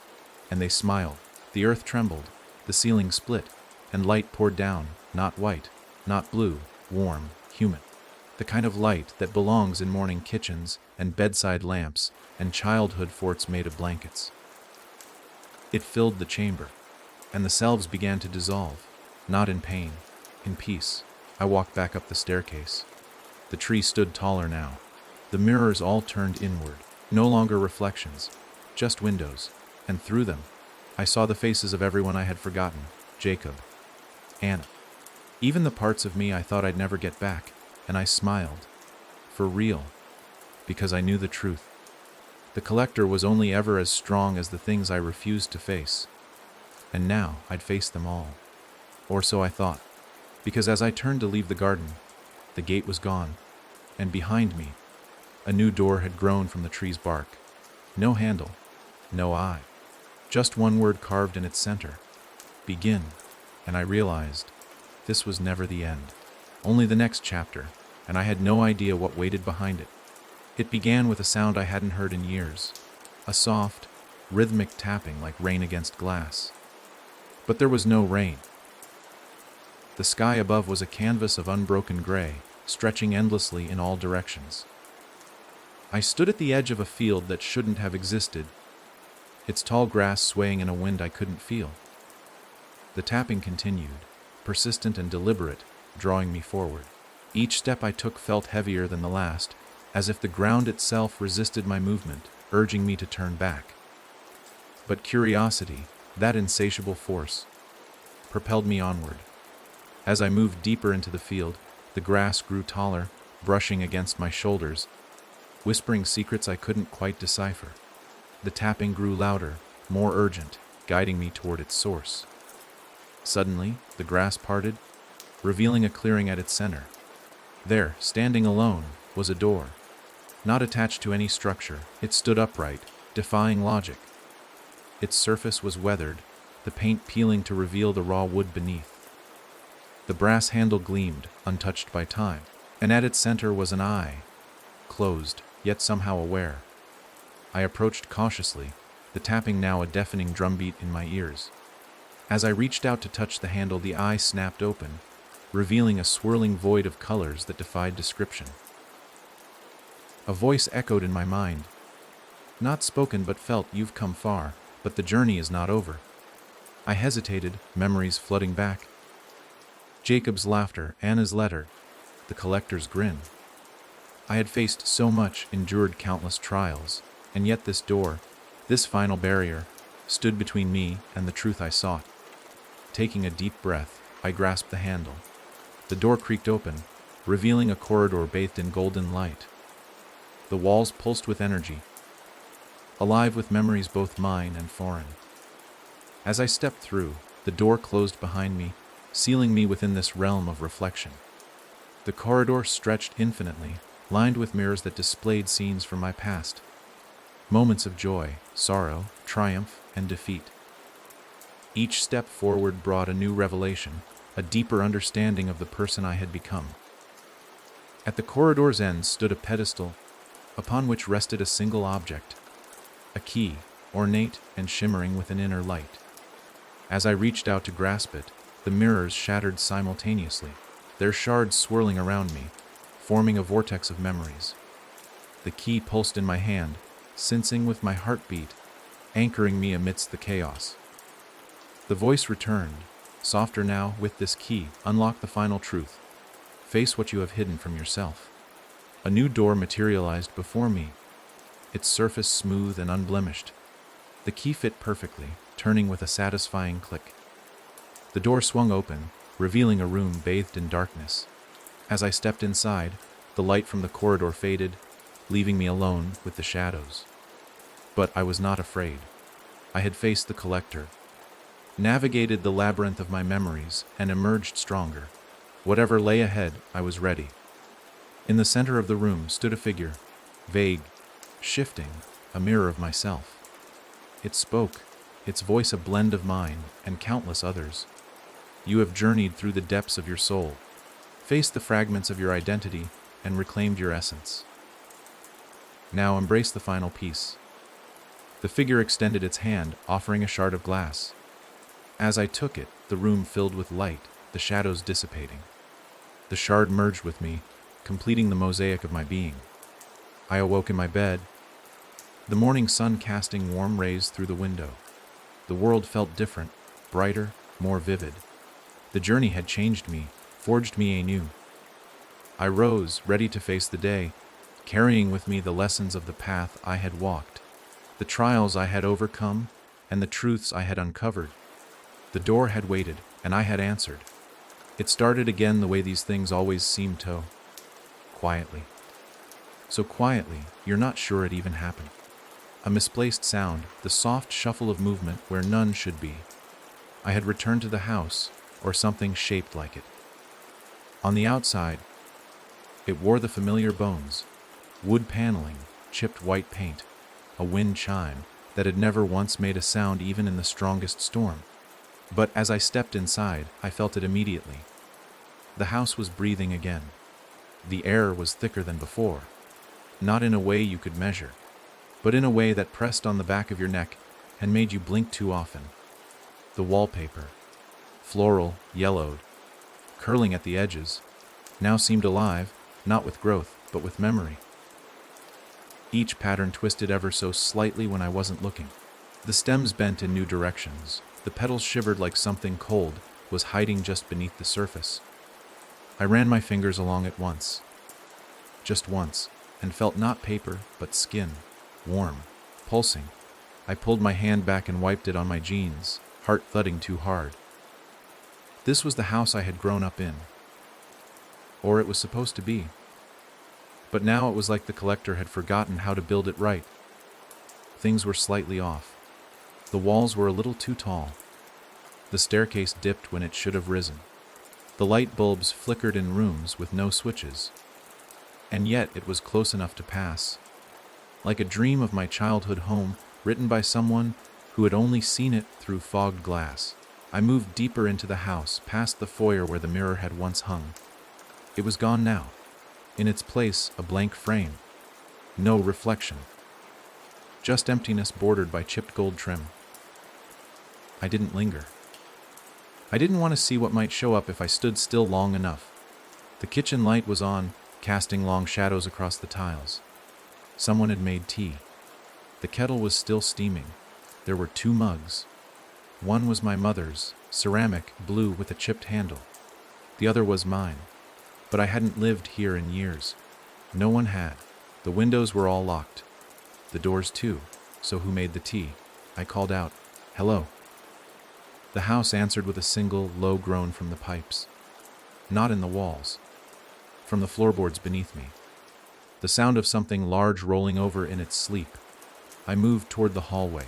and they smiled. The earth trembled, the ceiling split, and light poured down, not white, not blue, warm, human. The kind of light that belongs in morning kitchens and bedside lamps and childhood forts made of blankets. It filled the chamber, and the selves began to dissolve, not in pain, in peace. I walked back up the staircase. The tree stood taller now. The mirrors all turned inward, no longer reflections, just windows, and through them, I saw the faces of everyone I had forgotten. Jacob, Anna, even the parts of me I thought I'd never get back, and I smiled. For real, because I knew the truth. The collector was only ever as strong as the things I refused to face. And now I'd face them all. Or so I thought, because as I turned to leave the garden, the gate was gone, and behind me, a new door had grown from the tree's bark. No handle, no eye, just one word carved in its center. Begin. And I realized this was never the end, only the next chapter, and I had no idea what waited behind it. It began with a sound I hadn't heard in years, a soft, rhythmic tapping like rain against glass. But there was no rain. The sky above was a canvas of unbroken gray, stretching endlessly in all directions. I stood at the edge of a field that shouldn't have existed, its tall grass swaying in a wind I couldn't feel. The tapping continued, persistent and deliberate, drawing me forward. Each step I took felt heavier than the last, as if the ground itself resisted my movement, urging me to turn back. But curiosity, that insatiable force, propelled me onward. As I moved deeper into the field, the grass grew taller, brushing against my shoulders, whispering secrets I couldn't quite decipher. The tapping grew louder, more urgent, guiding me toward its source. Suddenly, the grass parted, revealing a clearing at its center. There, standing alone, was a door. Not attached to any structure, it stood upright, defying logic. Its surface was weathered, the paint peeling to reveal the raw wood beneath. The brass handle gleamed, untouched by time, and at its center was an eye, closed, yet somehow aware. I approached cautiously, the tapping now a deafening drumbeat in my ears. As I reached out to touch the handle, the eye snapped open, revealing a swirling void of colors that defied description. A voice echoed in my mind. Not spoken but felt, "You've come far, but the journey is not over." I hesitated, memories flooding back. Jacob's laughter, Anna's letter, the collector's grin. I had faced so much, endured countless trials, and yet this door, this final barrier, stood between me and the truth I sought. Taking a deep breath, I grasped the handle. The door creaked open, revealing a corridor bathed in golden light. The walls pulsed with energy, alive with memories both mine and foreign. As I stepped through, the door closed behind me, sealing me within this realm of reflection. The corridor stretched infinitely, lined with mirrors that displayed scenes from my past. Moments of joy, sorrow, triumph, and defeat. Each step forward brought a new revelation, a deeper understanding of the person I had become. At the corridor's end stood a pedestal, upon which rested a single object, a key, ornate and shimmering with an inner light. As I reached out to grasp it, the mirrors shattered simultaneously, their shards swirling around me, forming a vortex of memories. The key pulsed in my hand, syncing with my heartbeat, anchoring me amidst the chaos. The voice returned, softer now. "With this key, unlock the final truth. Face what you have hidden from yourself." A new door materialized before me, its surface smooth and unblemished. The key fit perfectly, turning with a satisfying click. The door swung open, revealing a room bathed in darkness. As I stepped inside, the light from the corridor faded, leaving me alone with the shadows. But I was not afraid. I had faced the collector, navigated the labyrinth of my memories, and emerged stronger. Whatever lay ahead, I was ready. In the center of the room stood a figure, vague, shifting, a mirror of myself. It spoke, its voice a blend of mine and countless others. "You have journeyed through the depths of your soul, faced the fragments of your identity, and reclaimed your essence. Now embrace the final piece." The figure extended its hand, offering a shard of glass. As I took it, the room filled with light, the shadows dissipating. The shard merged with me, completing the mosaic of my being. I awoke in my bed, the morning sun casting warm rays through the window. The world felt different, brighter, more vivid. The journey had changed me, forged me anew. I rose, ready to face the day, carrying with me the lessons of the path I had walked, the trials I had overcome, and the truths I had uncovered. The door had waited, and I had answered. It started again the way these things always seem to. Quietly. So quietly, you're not sure it even happened. A misplaced sound, the soft shuffle of movement where none should be. I had returned to the house, or something shaped like it. On the outside, it wore the familiar bones, wood paneling, chipped white paint, a wind chime that had never once made a sound even in the strongest storm. But as I stepped inside, I felt it immediately. The house was breathing again. The air was thicker than before, not in a way you could measure, but in a way that pressed on the back of your neck and made you blink too often. The wallpaper, floral, yellowed, curling at the edges, now seemed alive, not with growth, but with memory. Each pattern twisted ever so slightly when I wasn't looking. The stems bent in new directions, The petals shivered like something cold was hiding just beneath the surface. I ran my fingers along it once, just once, and felt not paper, but skin, warm, pulsing. I pulled my hand back and wiped it on my jeans, heart thudding too hard. This was the house I had grown up in. Or it was supposed to be. But now it was like the collector had forgotten how to build it right. Things were slightly off. The walls were a little too tall. The staircase dipped when it should have risen. The light bulbs flickered in rooms with no switches. And yet it was close enough to pass. Like a dream of my childhood home, written by someone who had only seen it through fogged glass. I moved deeper into the house, past the foyer where the mirror had once hung. It was gone now. In its place, a blank frame. No reflection. Just emptiness bordered by chipped gold trim. I didn't linger. I didn't want to see what might show up if I stood still long enough. The kitchen light was on, casting long shadows across the tiles. Someone had made tea. The kettle was still steaming. There were 2 mugs. One was my mother's, ceramic, blue with a chipped handle. The other was mine. But I hadn't lived here in years. No one had. The windows were all locked. The doors too. So who made the tea? I called out, "Hello." The house answered with a single, low groan from the pipes. Not in the walls. From the floorboards beneath me. The sound of something large rolling over in its sleep. I moved toward the hallway.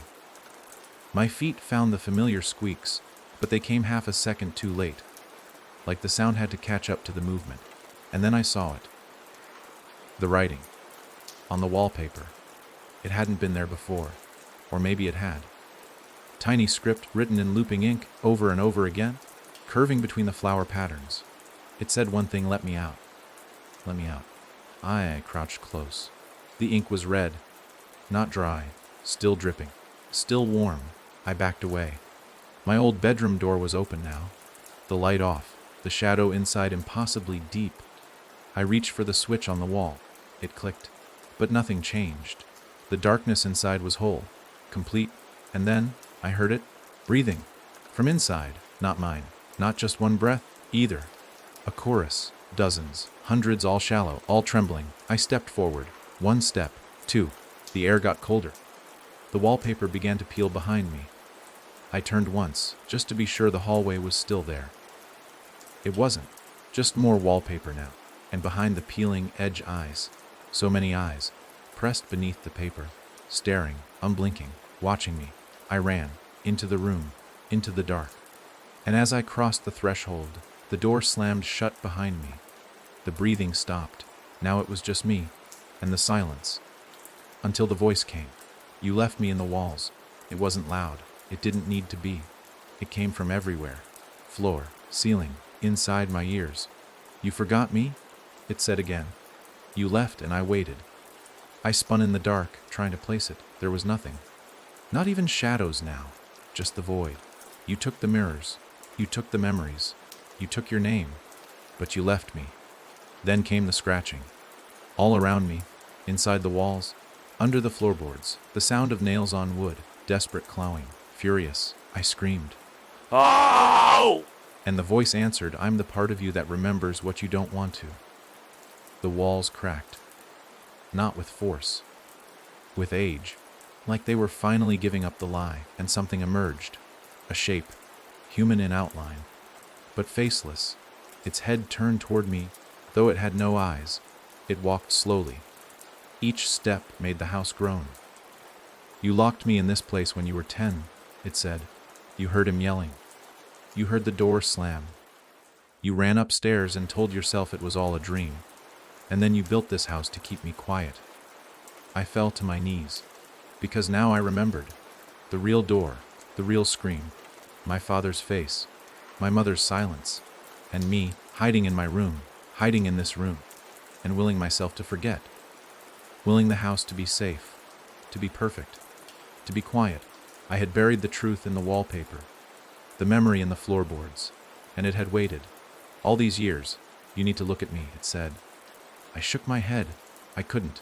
My feet found the familiar squeaks, but they came half a second too late. Like the sound had to catch up to the movement. And then I saw it. The writing. On the wallpaper. It hadn't been there before. Or maybe it had. Tiny script written in looping ink over and over again, curving between the flower patterns. It said one thing: let me out. Let me out. I crouched close. The ink was red, not dry, still dripping, still warm. I backed away. My old bedroom door was open now, the light off, the shadow inside impossibly deep. I reached for the switch on the wall. It clicked, but nothing changed. The darkness inside was whole, complete, and then I heard it, breathing, from inside, not mine, not just one breath, either. A chorus, dozens, hundreds, all shallow, all trembling. I stepped forward, 1 step, 2. The air got colder. The wallpaper began to peel behind me. I turned once, just to be sure the hallway was still there. It wasn't, just more wallpaper now, and behind the peeling edge eyes, so many eyes, pressed beneath the paper, staring, unblinking, watching me. I ran, into the room, into the dark. And as I crossed the threshold, the door slammed shut behind me. The breathing stopped. Now it was just me, and the silence. Until the voice came. You left me in the walls. It wasn't loud. It didn't need to be. It came from everywhere. Floor, ceiling, inside my ears. You forgot me? It said again. You left and I waited. I spun in the dark, trying to place it. There was nothing. Not even shadows now, just the void. You took the mirrors. You took the memories. You took your name. But you left me. Then came the scratching. All around me, inside the walls, under the floorboards, the sound of nails on wood, desperate clawing. Furious, I screamed. "Oh!" And the voice answered, "I'm the part of you that remembers what you don't want to." The walls cracked. Not with force. With age. Like they were finally giving up the lie, and something emerged. A shape, human in outline, but faceless. Its head turned toward me, though it had no eyes. It walked slowly. Each step made the house groan. You locked me in this place when you were 10, it said. You heard him yelling. You heard the door slam. You ran upstairs and told yourself it was all a dream. And then you built this house to keep me quiet. I fell to my knees. Because now I remembered. The real door, the real scream, my father's face, my mother's silence, and me hiding in my room, hiding in this room, and willing myself to forget. Willing the house to be safe, to be perfect, to be quiet. I had buried the truth in the wallpaper, the memory in the floorboards, and it had waited. All these years, you need to look at me, it said. I shook my head. I couldn't.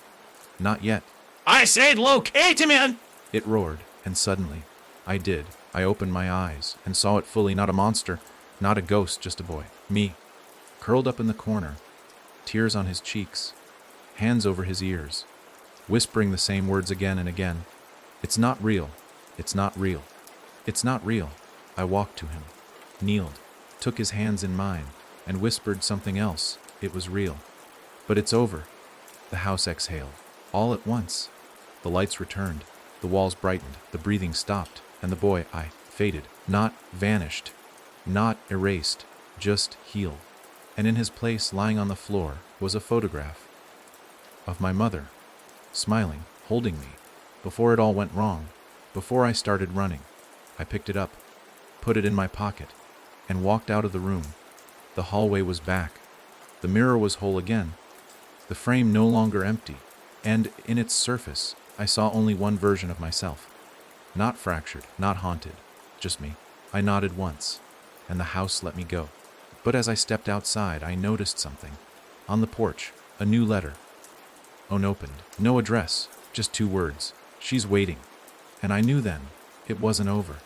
Not yet. I said locate him in! It roared, and suddenly, I did. I opened my eyes and saw it fully, not a monster, not a ghost, just a boy. Me, curled up in the corner, tears on his cheeks, hands over his ears, whispering the same words again and again. It's not real. It's not real. It's not real. I walked to him, kneeled, took his hands in mine, and whispered something else. It was real. But it's over. The house exhaled. All at once. The lights returned. The walls brightened. The breathing stopped. And the boy, I faded. Not vanished. Not erased. Just healed. And in his place, lying on the floor, was a photograph of my mother, smiling, holding me. Before it all went wrong, before I started running, I picked it up, put it in my pocket, and walked out of the room. The hallway was back. The mirror was whole again. The frame no longer empty, and in its surface, I saw only one version of myself. Not fractured, not haunted, just me. I nodded once, and the house let me go. But as I stepped outside, I noticed something. On the porch, a new letter. Unopened. No address, just 2 words. She's waiting. And I knew then, it wasn't over.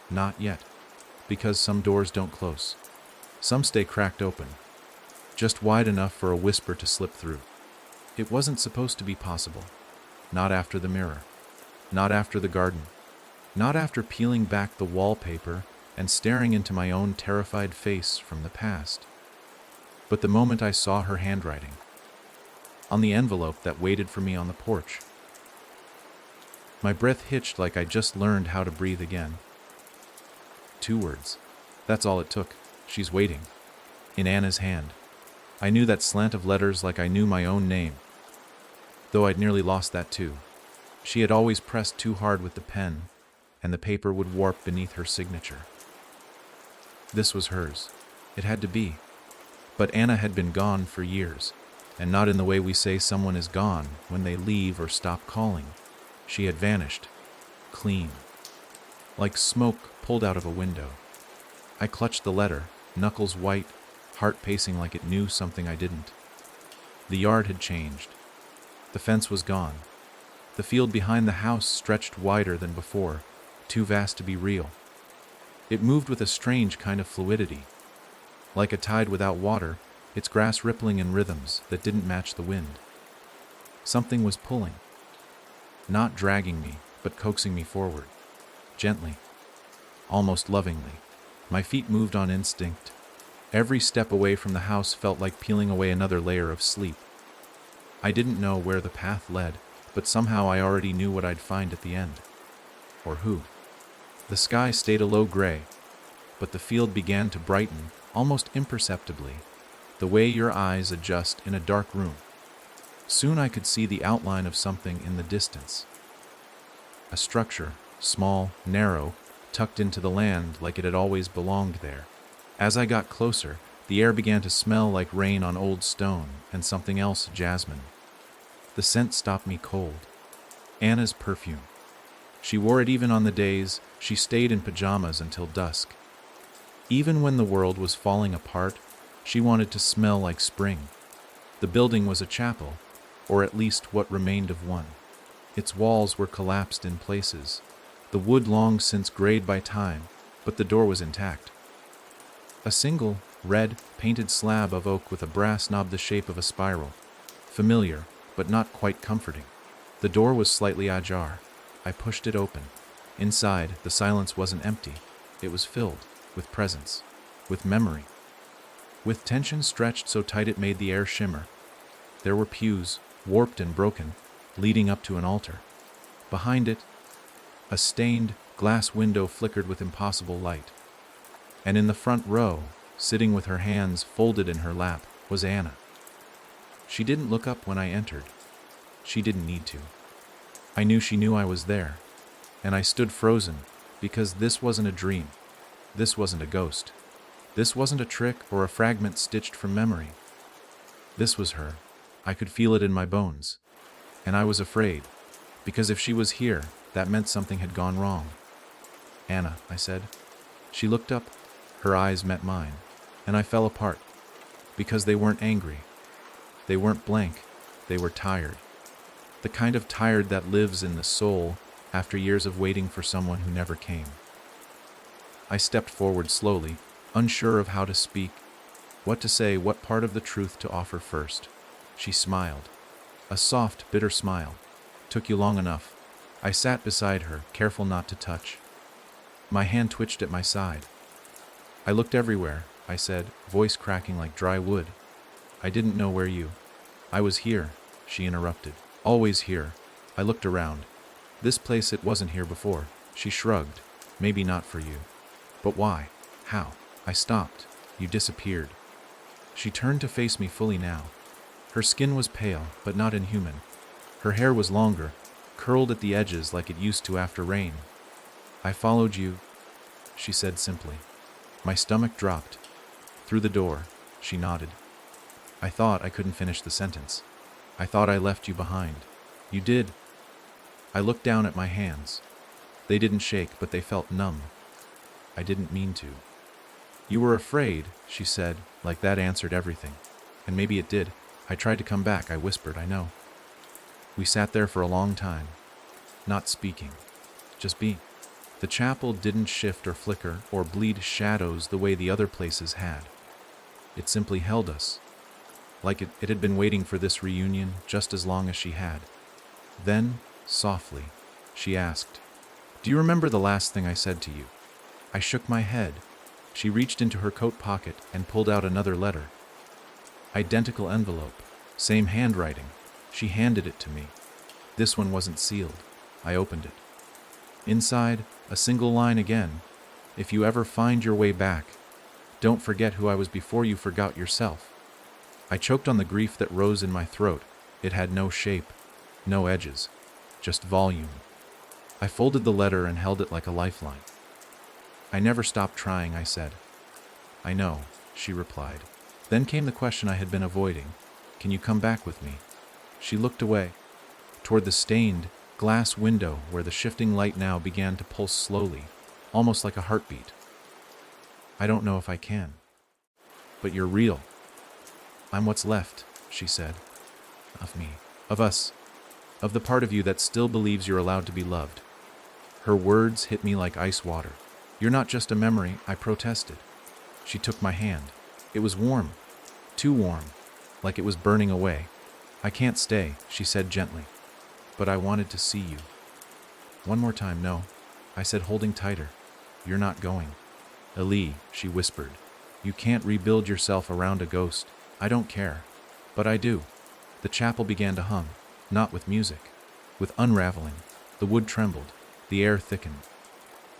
Not yet. Because some doors don't close. Some stay cracked open. Just wide enough for a whisper to slip through. It wasn't supposed to be possible. Not after the mirror. Not after the garden. Not after peeling back the wallpaper and staring into my own terrified face from the past. But the moment I saw her handwriting, on the envelope that waited for me on the porch, my breath hitched like I just learned how to breathe again. 2 words. That's all it took. She's waiting. In Anna's hand. I knew that slant of letters like I knew my own name, though I'd nearly lost that too. She had always pressed too hard with the pen, and the paper would warp beneath her signature. This was hers. It had to be. But Anna had been gone for years, and not in the way we say someone is gone when they leave or stop calling. She had vanished. Clean. Like smoke pulled out of a window. I clutched the letter, knuckles white, heart pacing like it knew something I didn't. The yard had changed. The fence was gone. The field behind the house stretched wider than before, too vast to be real. It moved with a strange kind of fluidity. Like a tide without water, its grass rippling in rhythms that didn't match the wind. Something was pulling. Not dragging me, but coaxing me forward. Gently. Almost lovingly. My feet moved on instinct. Every step away from the house felt like peeling away another layer of sleep. I didn't know where the path led, but somehow I already knew what I'd find at the end. Or who. The sky stayed a low gray, but the field began to brighten, almost imperceptibly, the way your eyes adjust in a dark room. Soon I could see the outline of something in the distance. A structure, small, narrow, tucked into the land like it had always belonged there. As I got closer, the air began to smell like rain on old stone and something else, jasmine. The scent stopped me cold. Anna's perfume. She wore it even on the days she stayed in pajamas until dusk. Even when the world was falling apart, she wanted to smell like spring. The building was a chapel, or at least what remained of one. Its walls were collapsed in places, the wood long since grayed by time, but the door was intact. A single, red, painted slab of oak with a brass knob the shape of a spiral. Familiar, but not quite comforting. The door was slightly ajar. I pushed it open. Inside, the silence wasn't empty. It was filled with presence, with memory, with tension stretched so tight it made the air shimmer. There were pews, warped and broken, leading up to an altar. Behind it, a stained glass window flickered with impossible light. And in the front row, sitting with her hands folded in her lap, was Anna. She didn't look up when I entered. She didn't need to. I knew she knew I was there, and I stood frozen, because this wasn't a dream. This wasn't a ghost. This wasn't a trick or a fragment stitched from memory. This was her. I could feel it in my bones. And I was afraid, because if she was here, that meant something had gone wrong. Anna, I said. She looked up. Her eyes met mine, and I fell apart, because they weren't angry. They weren't blank. They were tired. The kind of tired that lives in the soul after years of waiting for someone who never came. I stepped forward slowly, unsure of how to speak, what to say, what part of the truth to offer first. She smiled. A soft, bitter smile. Took you long enough. I sat beside her, careful not to touch. My hand twitched at my side. I looked everywhere, I said, voice cracking like dry wood. I didn't know where you. I was here, she interrupted. Always here. I looked around. This place, it wasn't here before. She shrugged. Maybe not for you. But why? How? I stopped. You disappeared. She turned to face me fully now. Her skin was pale, but not inhuman. Her hair was longer, curled at the edges like it used to after rain. I followed you, she said simply. My stomach dropped. Through the door, she nodded. I thought I couldn't finish the sentence. I thought I left you behind. You did. I looked down at my hands. They didn't shake, but they felt numb. I didn't mean to. You were afraid, she said, like that answered everything. And maybe it did. I tried to come back, I whispered, I know. We sat there for a long time, not speaking, just being. The chapel didn't shift or flicker or bleed shadows the way the other places had. It simply held us, like it had been waiting for this reunion just as long as she had. Then, softly, she asked, "Do you remember the last thing I said to you?" I shook my head. She reached into her coat pocket and pulled out another letter. Identical envelope, same handwriting. She handed it to me. This one wasn't sealed. I opened it. Inside, a single line again. If you ever find your way back, don't forget who I was before you forgot yourself. I choked on the grief that rose in my throat. It had no shape, no edges, just volume. I folded the letter and held it like a lifeline. I never stopped trying, I said. I know, she replied. Then came the question I had been avoiding. Can you come back with me? She looked away, toward the stained glass window where the shifting light now began to pulse slowly, almost like a heartbeat. I don't know if I can. But you're real. I'm what's left, she said. Of me. Of us. Of the part of you that still believes you're allowed to be loved. Her words hit me like ice water. You're not just a memory, I protested. She took my hand. It was warm. Too warm. Like it was burning away. I can't stay, she said gently. But I wanted to see you. One more time, no, I said, holding tighter. You're not going. Ali, she whispered. You can't rebuild yourself around a ghost. I don't care. But I do. The chapel began to hum, not with music, with unraveling. The wood trembled. The air thickened.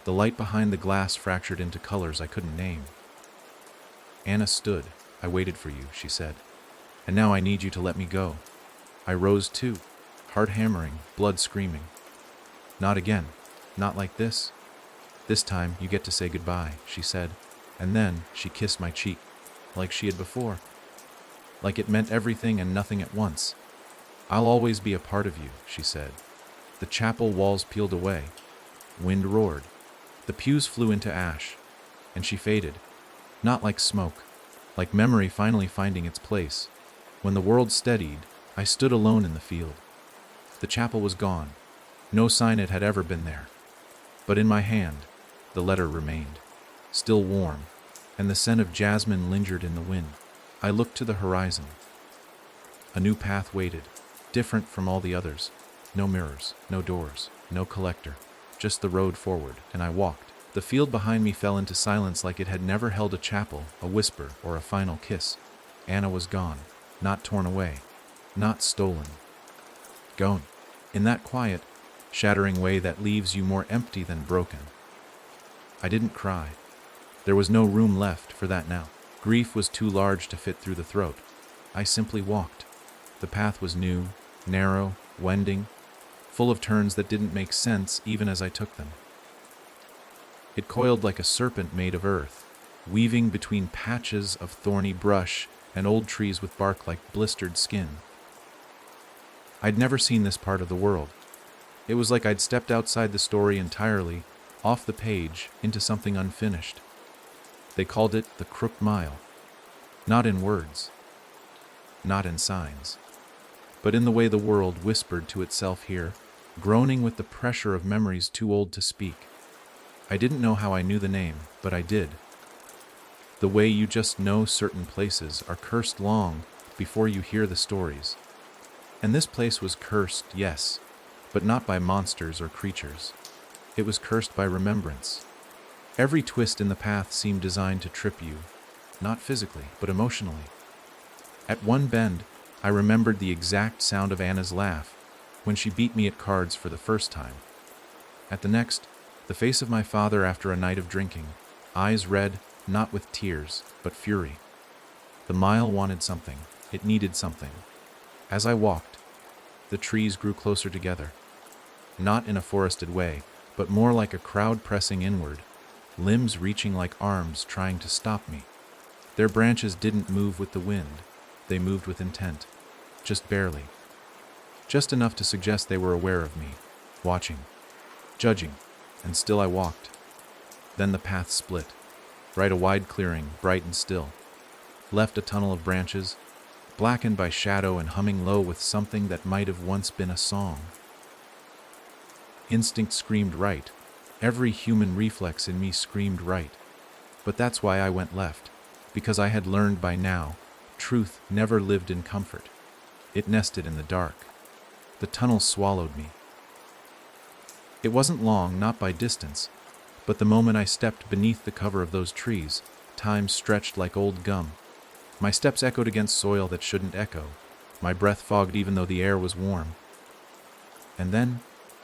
The light behind the glass fractured into colors I couldn't name. Anna stood. I waited for you, she said. And now I need you to let me go. I rose too, heart hammering, blood screaming. Not again. Not like this. This time you get to say goodbye, she said. And then she kissed my cheek, like she had before. Like it meant everything and nothing at once. I'll always be a part of you, she said. The chapel walls peeled away. Wind roared. The pews flew into ash. And she faded. Not like smoke. Like memory finally finding its place. When the world steadied, I stood alone in the field. The chapel was gone. No sign it had ever been there. But in my hand, the letter remained, still warm, and the scent of jasmine lingered in the wind. I looked to the horizon. A new path waited, different from all the others. No mirrors, no doors, no collector, just the road forward, and I walked. The field behind me fell into silence like it had never held a chapel, a whisper, or a final kiss. Anna was gone, not torn away, not stolen. Gone. In that quiet, shattering way that leaves you more empty than broken. I didn't cry. There was no room left for that now. Grief was too large to fit through the throat. I simply walked. The path was new, narrow, wending, full of turns that didn't make sense even as I took them. It coiled like a serpent made of earth, weaving between patches of thorny brush and old trees with bark like blistered skin. I'd never seen this part of the world. It was like I'd stepped outside the story entirely, off the page, into something unfinished. They called it the Crooked Mile. Not in words, not in signs, but in the way the world whispered to itself here, groaning with the pressure of memories too old to speak. I didn't know how I knew the name, but I did. The way you just know certain places are cursed long before you hear the stories. And this place was cursed, yes, but not by monsters or creatures. It was cursed by remembrance. Every twist in the path seemed designed to trip you, not physically, but emotionally. At one bend, I remembered the exact sound of Anna's laugh when she beat me at cards for the first time. At the next, the face of my father after a night of drinking, eyes red, not with tears, but fury. The mile wanted something. It needed something. As I walked, the trees grew closer together. Not in a forested way, but more like a crowd pressing inward, limbs reaching like arms trying to stop me. Their branches didn't move with the wind. They moved with intent. Just barely. Just enough to suggest they were aware of me, watching, judging, and still I walked. Then the path split. Right, a wide clearing, bright and still. Left a tunnel of branches, blackened by shadow and humming low with something that might have once been a song. Instinct screamed right. Every human reflex in me screamed right. But that's why I went left, because I had learned by now, truth never lived in comfort. It nested in the dark. The tunnel swallowed me. It wasn't long, not by distance, but the moment I stepped beneath the cover of those trees, time stretched like old gum. My steps echoed against soil that shouldn't echo. My breath fogged even though the air was warm. And then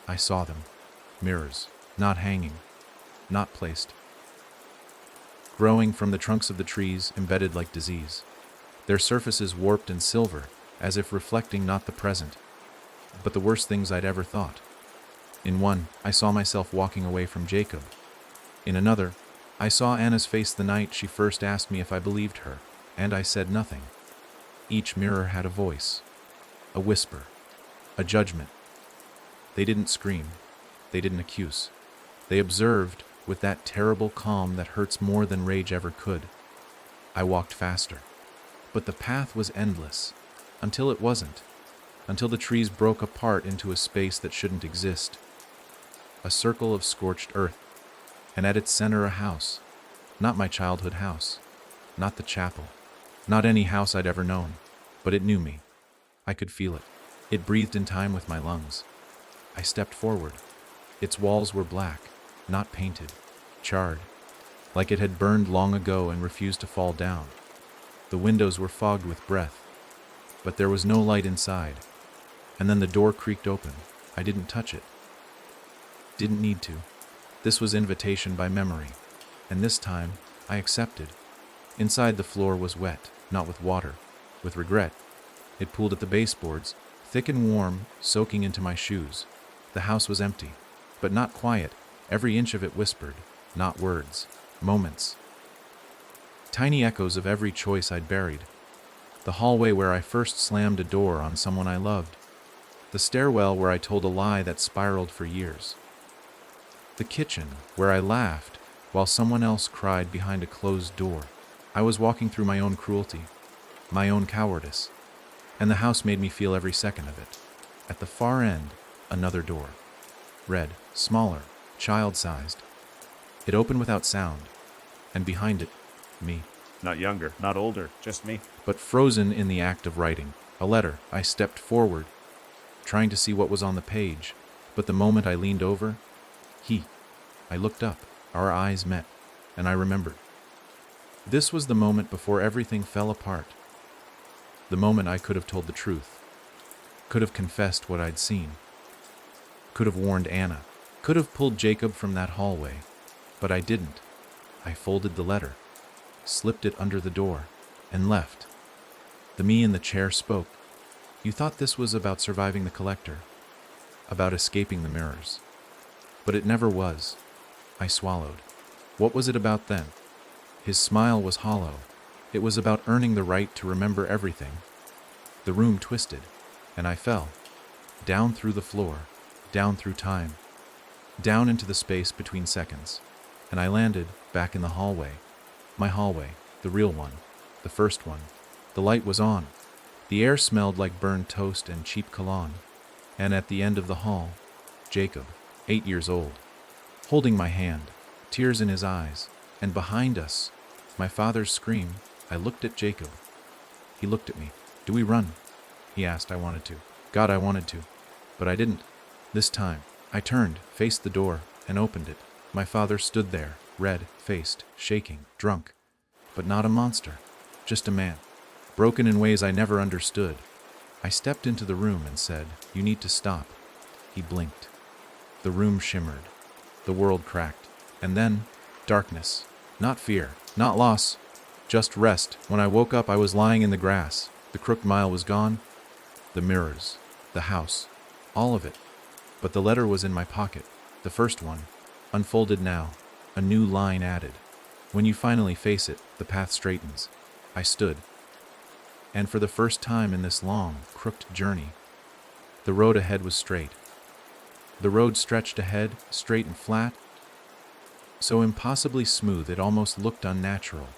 I saw them. Mirrors, not hanging, not placed. Growing from the trunks of the trees, embedded like disease. Their surfaces warped and silver, as if reflecting not the present, but the worst things I'd ever thought. In one, I saw myself walking away from Jacob. In another, I saw Anna's face the night she first asked me if I believed her, and I said nothing. Each mirror had a voice, a whisper, a judgment. They didn't scream. They didn't accuse. They observed with that terrible calm that hurts more than rage ever could. I walked faster. But the path was endless, until it wasn't, until the trees broke apart into a space that shouldn't exist. A circle of scorched earth, and at its center a house. Not my childhood house, not the chapel, not any house I'd ever known, but it knew me. I could feel it. It breathed in time with my lungs. I stepped forward. Its walls were black, not painted, charred, like it had burned long ago and refused to fall down. The windows were fogged with breath, but there was no light inside. And then the door creaked open. I didn't touch it. Didn't need to. This was invitation by memory, and this time I accepted. Inside the floor was wet, not with water, with regret. It pooled at the baseboards, thick and warm, soaking into my shoes. The house was empty, but not quiet. Every inch of it whispered, not words, moments. Tiny echoes of every choice I'd buried. The hallway where I first slammed a door on someone I loved. The stairwell where I told a lie that spiraled for years. The kitchen where I laughed while someone else cried behind a closed door. I was walking through my own cruelty, my own cowardice, and the house made me feel every second of it. At the far end, another door. Red, smaller, child-sized. It opened without sound, and behind it, me. Not younger, not older, just me. But frozen in the act of writing. A letter. I stepped forward, trying to see what was on the page, but the moment I leaned over, I looked up. Our eyes met, and I remembered. This was the moment before everything fell apart. The moment I could have told the truth, could have confessed what I'd seen, could have warned Anna, could have pulled Jacob from that hallway, but I didn't. I folded the letter, slipped it under the door, and left. The me in the chair spoke. You thought this was about surviving the collector, about escaping the mirrors. But it never was. I swallowed. What was it about then? His smile was hollow. It was about earning the right to remember everything. The room twisted, and I fell. Down through the floor, down through time, down into the space between seconds. And I landed back in the hallway. My hallway, the real one, the first one. The light was on. The air smelled like burned toast and cheap cologne. And at the end of the hall, Jacob, 8 years old, holding my hand, tears in his eyes, and behind us, my father's scream. I looked at Jacob. He looked at me. "Do we run?" he asked. I wanted to. God, I wanted to. But I didn't. This time, I turned, faced the door, and opened it. My father stood there, red-faced, shaking, drunk. But not a monster, just a man, broken in ways I never understood. I stepped into the room and said, "You need to stop." He blinked. The room shimmered. The world cracked. And then, darkness. Not fear, not loss, just rest. When I woke up, I was lying in the grass. The crooked mile was gone. The mirrors, the house, all of it. But the letter was in my pocket, the first one, unfolded now, a new line added. When you finally face it, the path straightens. I stood. And for the first time in this long, crooked journey, the road ahead was straight. The road stretched ahead, straight and flat, so impossibly smooth it almost looked unnatural.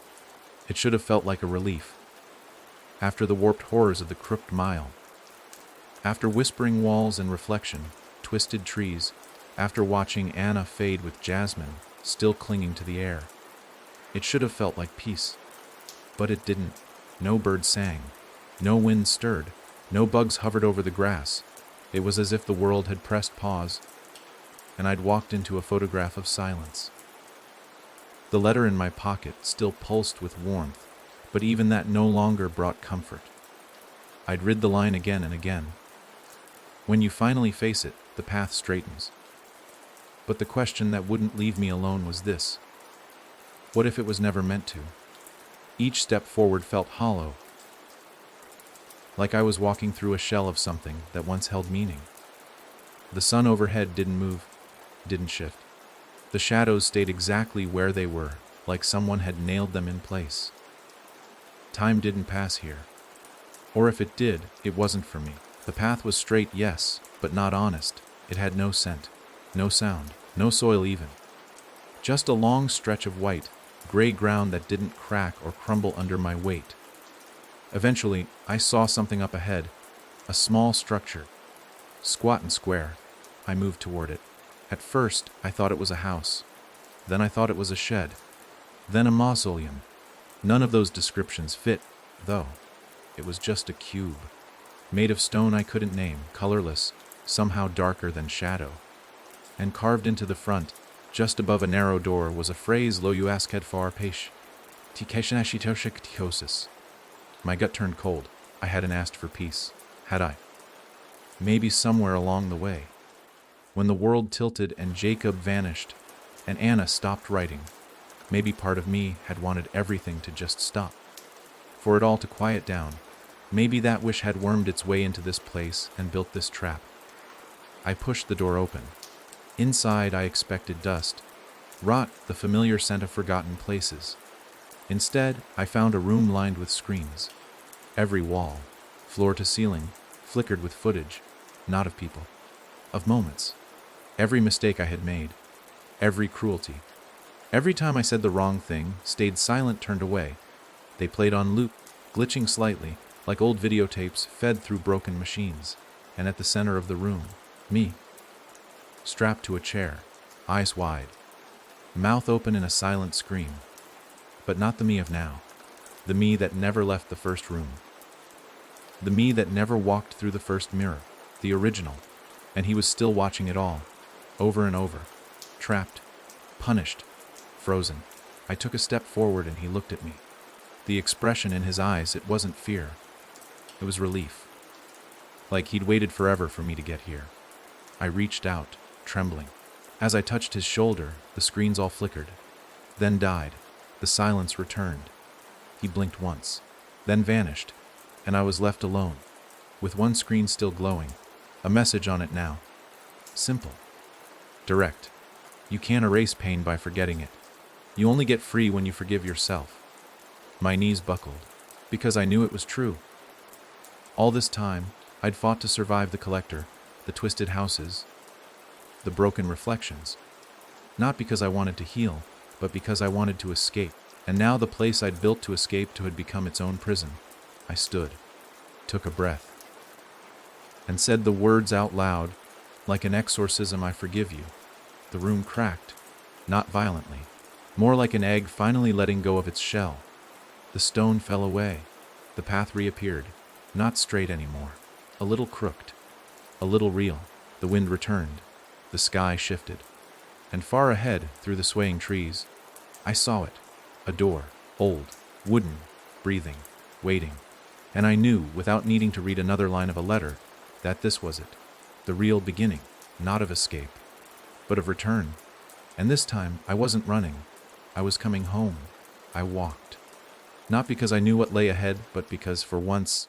It should have felt like a relief. After the warped horrors of the crooked mile, after whispering walls and reflection, twisted trees, after watching Anna fade with Jasmine still clinging to the air, it should have felt like peace. But it didn't. No bird sang, no wind stirred, no bugs hovered over the grass. It was as if the world had pressed pause, and I'd walked into a photograph of silence. The letter in my pocket still pulsed with warmth, but even that no longer brought comfort. I'd read the line again and again. When you finally face it, the path straightens. But the question that wouldn't leave me alone was this: what if it was never meant to? Each step forward felt hollow, like I was walking through a shell of something that once held meaning. The sun overhead didn't move, didn't shift. The shadows stayed exactly where they were, like someone had nailed them in place. Time didn't pass here. Or if it did, it wasn't for me. The path was straight, yes, but not honest. It had no scent, no sound, no soil even. Just a long stretch of white, gray ground that didn't crack or crumble under my weight. Eventually, I saw something up ahead, a small structure, squat and square. I moved toward it. At first, I thought it was a house. Then I thought it was a shed. Then a mausoleum. None of those descriptions fit, though. It was just a cube, made of stone I couldn't name, colorless, somehow darker than shadow. And carved into the front, just above a narrow door, was a phrase, "Lo uasked far peish, tikeshanashitoshik tikosis." My gut turned cold. I hadn't asked for peace, had I? Maybe somewhere along the way, when the world tilted and Jacob vanished and Anna stopped writing, maybe part of me had wanted everything to just stop, for it all to quiet down. Maybe that wish had wormed its way into this place and built this trap. I pushed the door open. Inside, I expected dust, rot, the familiar scent of forgotten places. Instead, I found a room lined with screens. Every wall, floor to ceiling, flickered with footage, not of people, of moments. Every mistake I had made, every cruelty. Every time I said the wrong thing, stayed silent, turned away. They played on loop, glitching slightly, like old videotapes fed through broken machines. And at the center of the room, me, strapped to a chair, eyes wide, mouth open in a silent scream. But not the me of now, the me that never left the first room, the me that never walked through the first mirror, the original. And he was still watching it all, over and over, trapped, punished, frozen. I took a step forward and he looked at me. The expression in his eyes, it wasn't fear. It was relief. Like he'd waited forever for me to get here. I reached out, trembling. As I touched his shoulder, the screens all flickered, then died. The silence returned. He blinked once, then vanished, and I was left alone, with one screen still glowing, a message on it now. Simple. Direct. You can't erase pain by forgetting it. You only get free when you forgive yourself. My knees buckled, because I knew it was true. All this time, I'd fought to survive the collector, the twisted houses, the broken reflections. Not because I wanted to heal, but because I wanted to escape. And now the place I'd built to escape to had become its own prison. I stood, took a breath, and said the words out loud, like an exorcism: "I forgive you." The room cracked. not violently, more like an egg finally letting go of its shell. The stone fell away. The path reappeared, not straight anymore, a little crooked, a little real. The wind returned, the sky shifted, and far ahead, through the swaying trees, I saw it, a door, old, wooden, breathing, waiting. And I knew, without needing to read another line of a letter, that this was it, the real beginning, not of escape, but of return. And this time, I wasn't running. I was coming home. I walked. Not because I knew what lay ahead, but because, for once,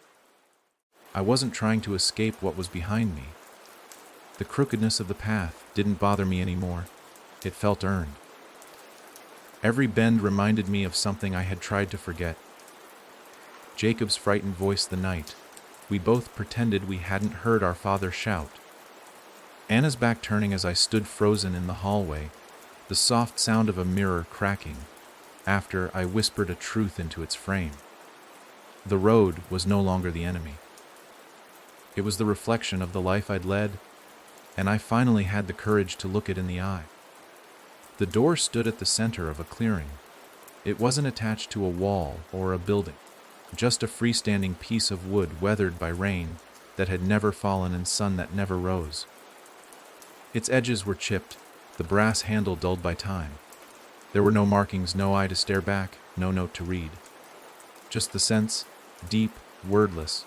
I wasn't trying to escape what was behind me. The crookedness of the path didn't bother me anymore. It felt earned. Every bend reminded me of something I had tried to forget. Jacob's frightened voice the night. We both pretended we hadn't heard our father shout. Anna's back turning as I stood frozen in the hallway, the soft sound of a mirror cracking, after I whispered a truth into its frame. The road was no longer the enemy. It was the reflection of the life I'd led, and I finally had the courage to look it in the eye. The door stood at the center of a clearing. It wasn't attached to a wall or a building, just a freestanding piece of wood weathered by rain that had never fallen and sun that never rose. Its edges were chipped, the brass handle dulled by time. There were no markings, no eye to stare back, no note to read. Just the sense, deep, wordless,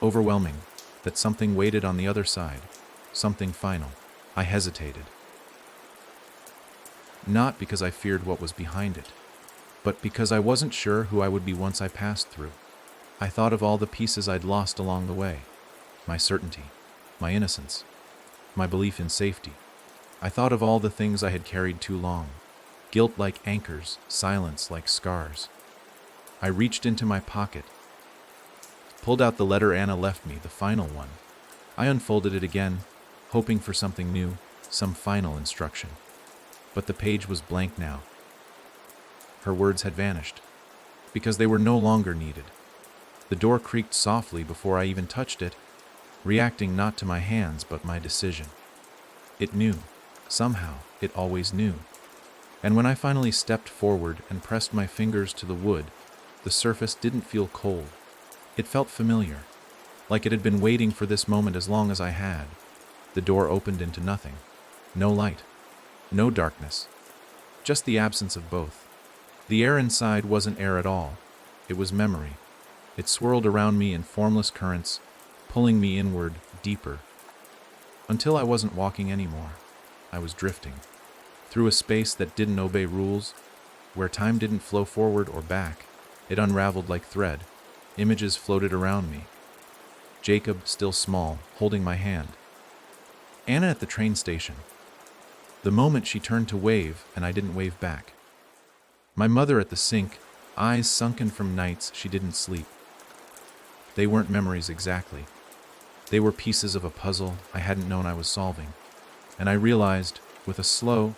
overwhelming, that something waited on the other side, something final. I hesitated. Not because I feared what was behind it, but because I wasn't sure who I would be once I passed through. I thought of all the pieces I'd lost along the way, my certainty, my innocence, my belief in safety. I thought of all the things I had carried too long, guilt like anchors, silence like scars. I reached into my pocket, pulled out the letter Anna left me, the final one. I unfolded it again, hoping for something new, some final instruction. But the page was blank now. Her words had vanished, because they were no longer needed. The door creaked softly before I even touched it, reacting not to my hands but my decision. It knew. Somehow, it always knew. And when I finally stepped forward and pressed my fingers to the wood, the surface didn't feel cold. It felt familiar, like it had been waiting for this moment as long as I had. The door opened into nothing. No light. No darkness. Just the absence of both. The air inside wasn't air at all. It was memory. It swirled around me in formless currents, pulling me inward, deeper. Until I wasn't walking anymore. I was drifting. Through a space that didn't obey rules, where time didn't flow forward or back. It unraveled like thread. Images floated around me. Jacob, still small, holding my hand. Anna at the train station. The moment she turned to wave, and I didn't wave back. My mother at the sink, eyes sunken from nights she didn't sleep. They weren't memories exactly. They were pieces of a puzzle I hadn't known I was solving. And I realized, with a slow,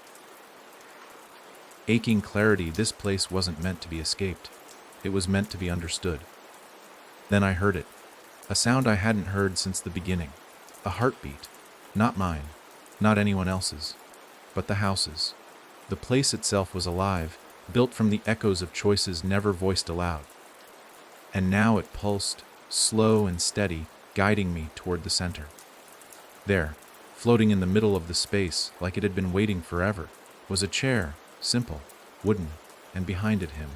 aching clarity, this place wasn't meant to be escaped. It was meant to be understood. Then I heard it. A sound I hadn't heard since the beginning. A heartbeat. Not mine. Not anyone else's. But the house's. The place itself was alive, built from the echoes of choices never voiced aloud. And now it pulsed, slow and steady, guiding me toward the center. There, floating in the middle of the space, like it had been waiting forever, was a chair, simple, wooden, and behind it him.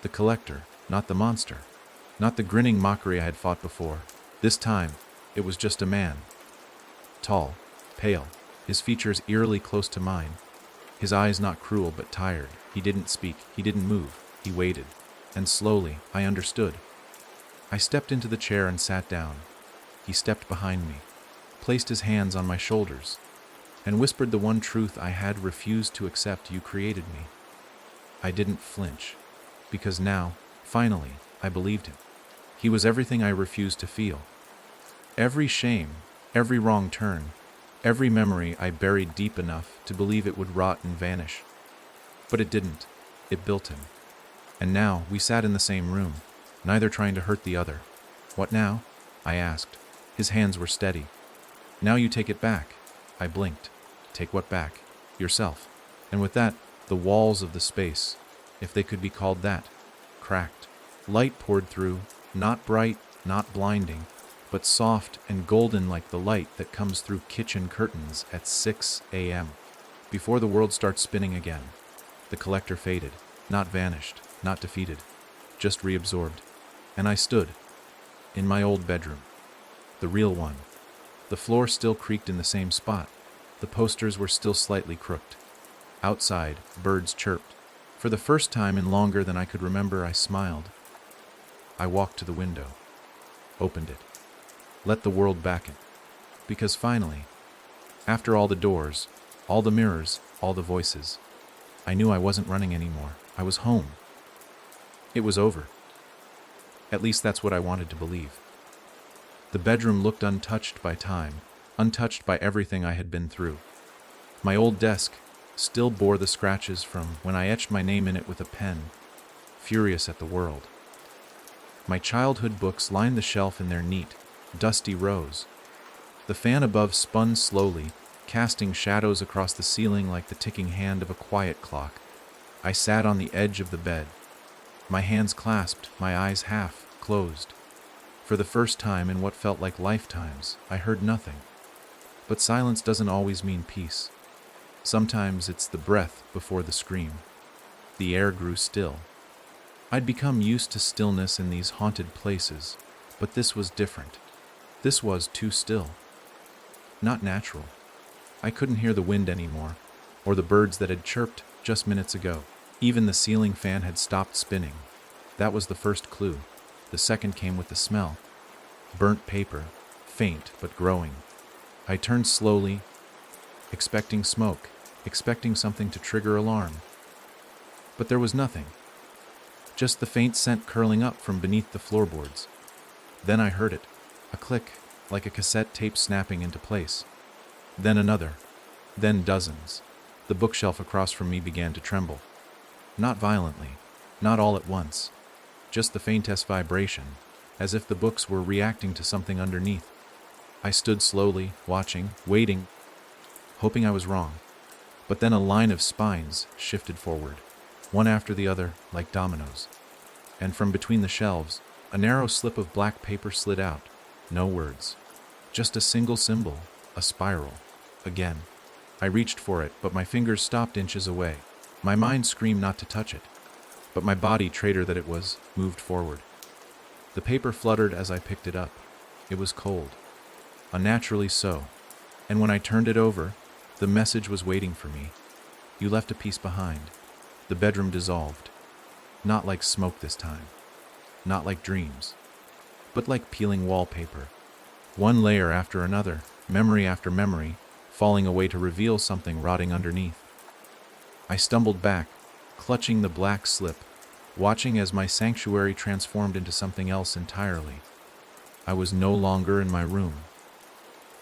The collector, not the monster. Not the grinning mockery I had fought before. This time, it was just a man. Tall, pale, his features eerily close to mine. His eyes not cruel but tired. He didn't speak, he didn't move, he waited. And slowly, I understood. I stepped into the chair and sat down. He stepped behind me, placed his hands on my shoulders, and whispered the one truth I had refused to accept: you created me. I didn't flinch, because now, finally, I believed him. He was everything I refused to feel. Every shame, every wrong turn, every memory I buried deep enough to believe it would rot and vanish. But it didn't. It built him. And now we sat in the same room, neither trying to hurt the other. What now? I asked. His hands were steady. Now you take it back. I blinked. Take what back? Yourself. And with that, the walls of the space, if they could be called that, cracked. Light poured through, not bright, not blinding, but soft and golden like the light that comes through kitchen curtains at 6 a.m. Before the world starts spinning again. The collector faded, not vanished, not defeated, just reabsorbed. And I stood, in my old bedroom, the real one. The floor still creaked in the same spot. The posters were still slightly crooked. Outside, birds chirped. For the first time in longer than I could remember, I smiled. I walked to the window, opened it, let the world back in. Because finally, after all the doors, all the mirrors, all the voices, I knew I wasn't running anymore. I was home. It was over. At least that's what I wanted to believe. The bedroom looked untouched by time, untouched by everything I had been through. My old desk still bore the scratches from when I etched my name in it with a pen, furious at the world. My childhood books lined the shelf in their neat, dusty rows. The fan above spun slowly, casting shadows across the ceiling like the ticking hand of a quiet clock. I sat on the edge of the bed, my hands clasped, my eyes half closed. For the first time in what felt like lifetimes, I heard nothing. But silence doesn't always mean peace. Sometimes it's the breath before the scream. The air grew still. I'd become used to stillness in these haunted places, but this was different. This was too still. Not natural. I couldn't hear the wind anymore, or the birds that had chirped just minutes ago. Even the ceiling fan had stopped spinning. That was the first clue. The second came with the smell. Burnt paper, faint but growing. I turned slowly, expecting smoke, expecting something to trigger alarm. But there was nothing. Just the faint scent curling up from beneath the floorboards. Then I heard it, a click, like a cassette tape snapping into place. Then another, then dozens. The bookshelf across from me began to tremble. Not violently, not all at once, just the faintest vibration, as if the books were reacting to something underneath. I stood slowly, watching, waiting, hoping I was wrong. But then a line of spines shifted forward, one after the other, like dominoes. And from between the shelves, a narrow slip of black paper slid out. No words. Just a single symbol, a spiral. Again. I reached for it, but my fingers stopped inches away. My mind screamed not to touch it, but my body, traitor that it was, moved forward. The paper fluttered as I picked it up. It was cold. Unnaturally so. And when I turned it over, the message was waiting for me. You left a piece behind. The bedroom dissolved. Not like smoke this time. Not like dreams. But like peeling wallpaper. One layer after another, memory after memory, falling away to reveal something rotting underneath. I stumbled back, clutching the black slip, watching as my sanctuary transformed into something else entirely. I was no longer in my room.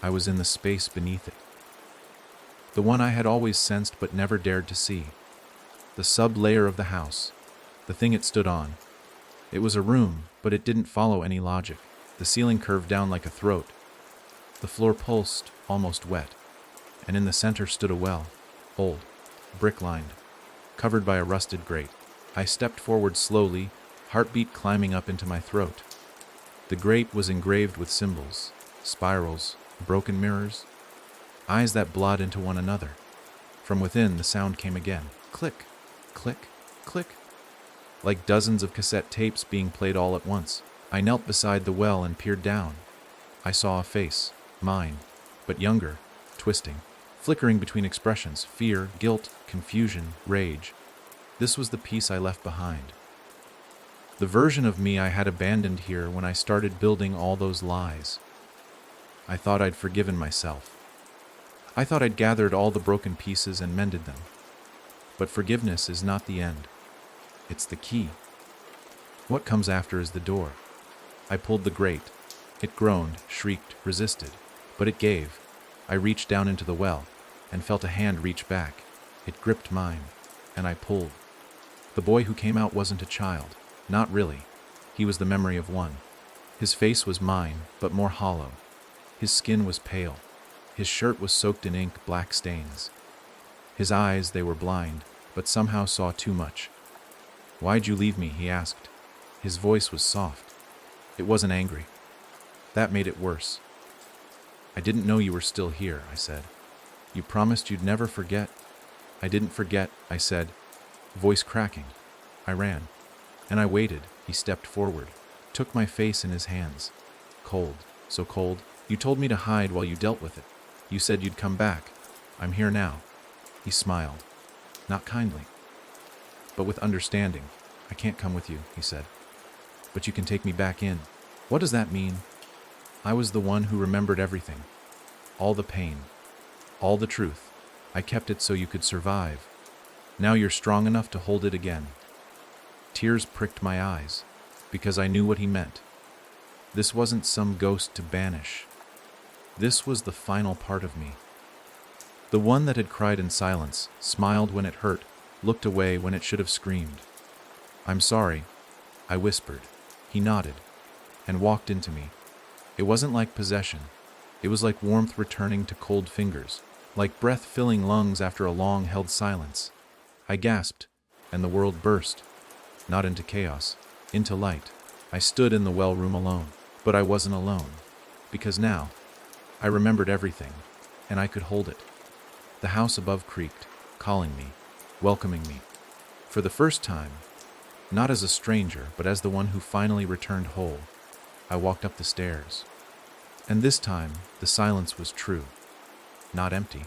I was in the space beneath it. The one I had always sensed but never dared to see. The sub-layer of the house, the thing it stood on. It was a room, but it didn't follow any logic. The ceiling curved down like a throat. The floor pulsed, almost wet. And in the center stood a well, old, brick-lined, covered by a rusted grate. I stepped forward slowly, heartbeat climbing up into my throat. The grate was engraved with symbols, spirals, broken mirrors, eyes that blot into one another. From within, the sound came again. Click, click, click. Like dozens of cassette tapes being played all at once. I knelt beside the well and peered down. I saw a face, mine, but younger, twisting, flickering between expressions, fear, guilt, confusion, rage. This was the piece I left behind. The version of me I had abandoned here when I started building all those lies. I thought I'd forgiven myself. I thought I'd gathered all the broken pieces and mended them. But forgiveness is not the end. It's the key. What comes after is the door. I pulled the grate. It groaned, shrieked, resisted. But it gave. I reached down into the well and felt a hand reach back. It gripped mine, and I pulled. The boy who came out wasn't a child. Not really. He was the memory of one. His face was mine, but more hollow. His skin was pale. His shirt was soaked in ink, black stains. His eyes, they were blind, but somehow saw too much. "Why'd you leave me?" he asked. His voice was soft. It wasn't angry. That made it worse. "I didn't know you were still here," I said. "You promised you'd never forget." "I didn't forget," I said, voice cracking. I ran. And I waited. He stepped forward, took my face in his hands. Cold, so cold. "You told me to hide while you dealt with it. You said you'd come back. I'm here now." He smiled, not kindly, but with understanding. "I can't come with you," he said. "But you can take me back in." "What does that mean?" I was the one who remembered everything. All the pain, all the truth. I kept it so you could survive. Now you're strong enough to hold it again. Tears pricked my eyes, because I knew what he meant. This wasn't some ghost to banish. This was the final part of me. The one that had cried in silence, smiled when it hurt, looked away when it should have screamed. "I'm sorry," I whispered. He nodded, and walked into me. It wasn't like possession. It was like warmth returning to cold fingers, like breath filling lungs after a long-held silence. I gasped, and the world burst. Not into chaos, into light. I stood in the well room alone, but I wasn't alone, because now I remembered everything, and I could hold it. The house above creaked, calling me, welcoming me. For the first time, not as a stranger, but as the one who finally returned whole, I walked up the stairs. And this time, the silence was true. Not empty,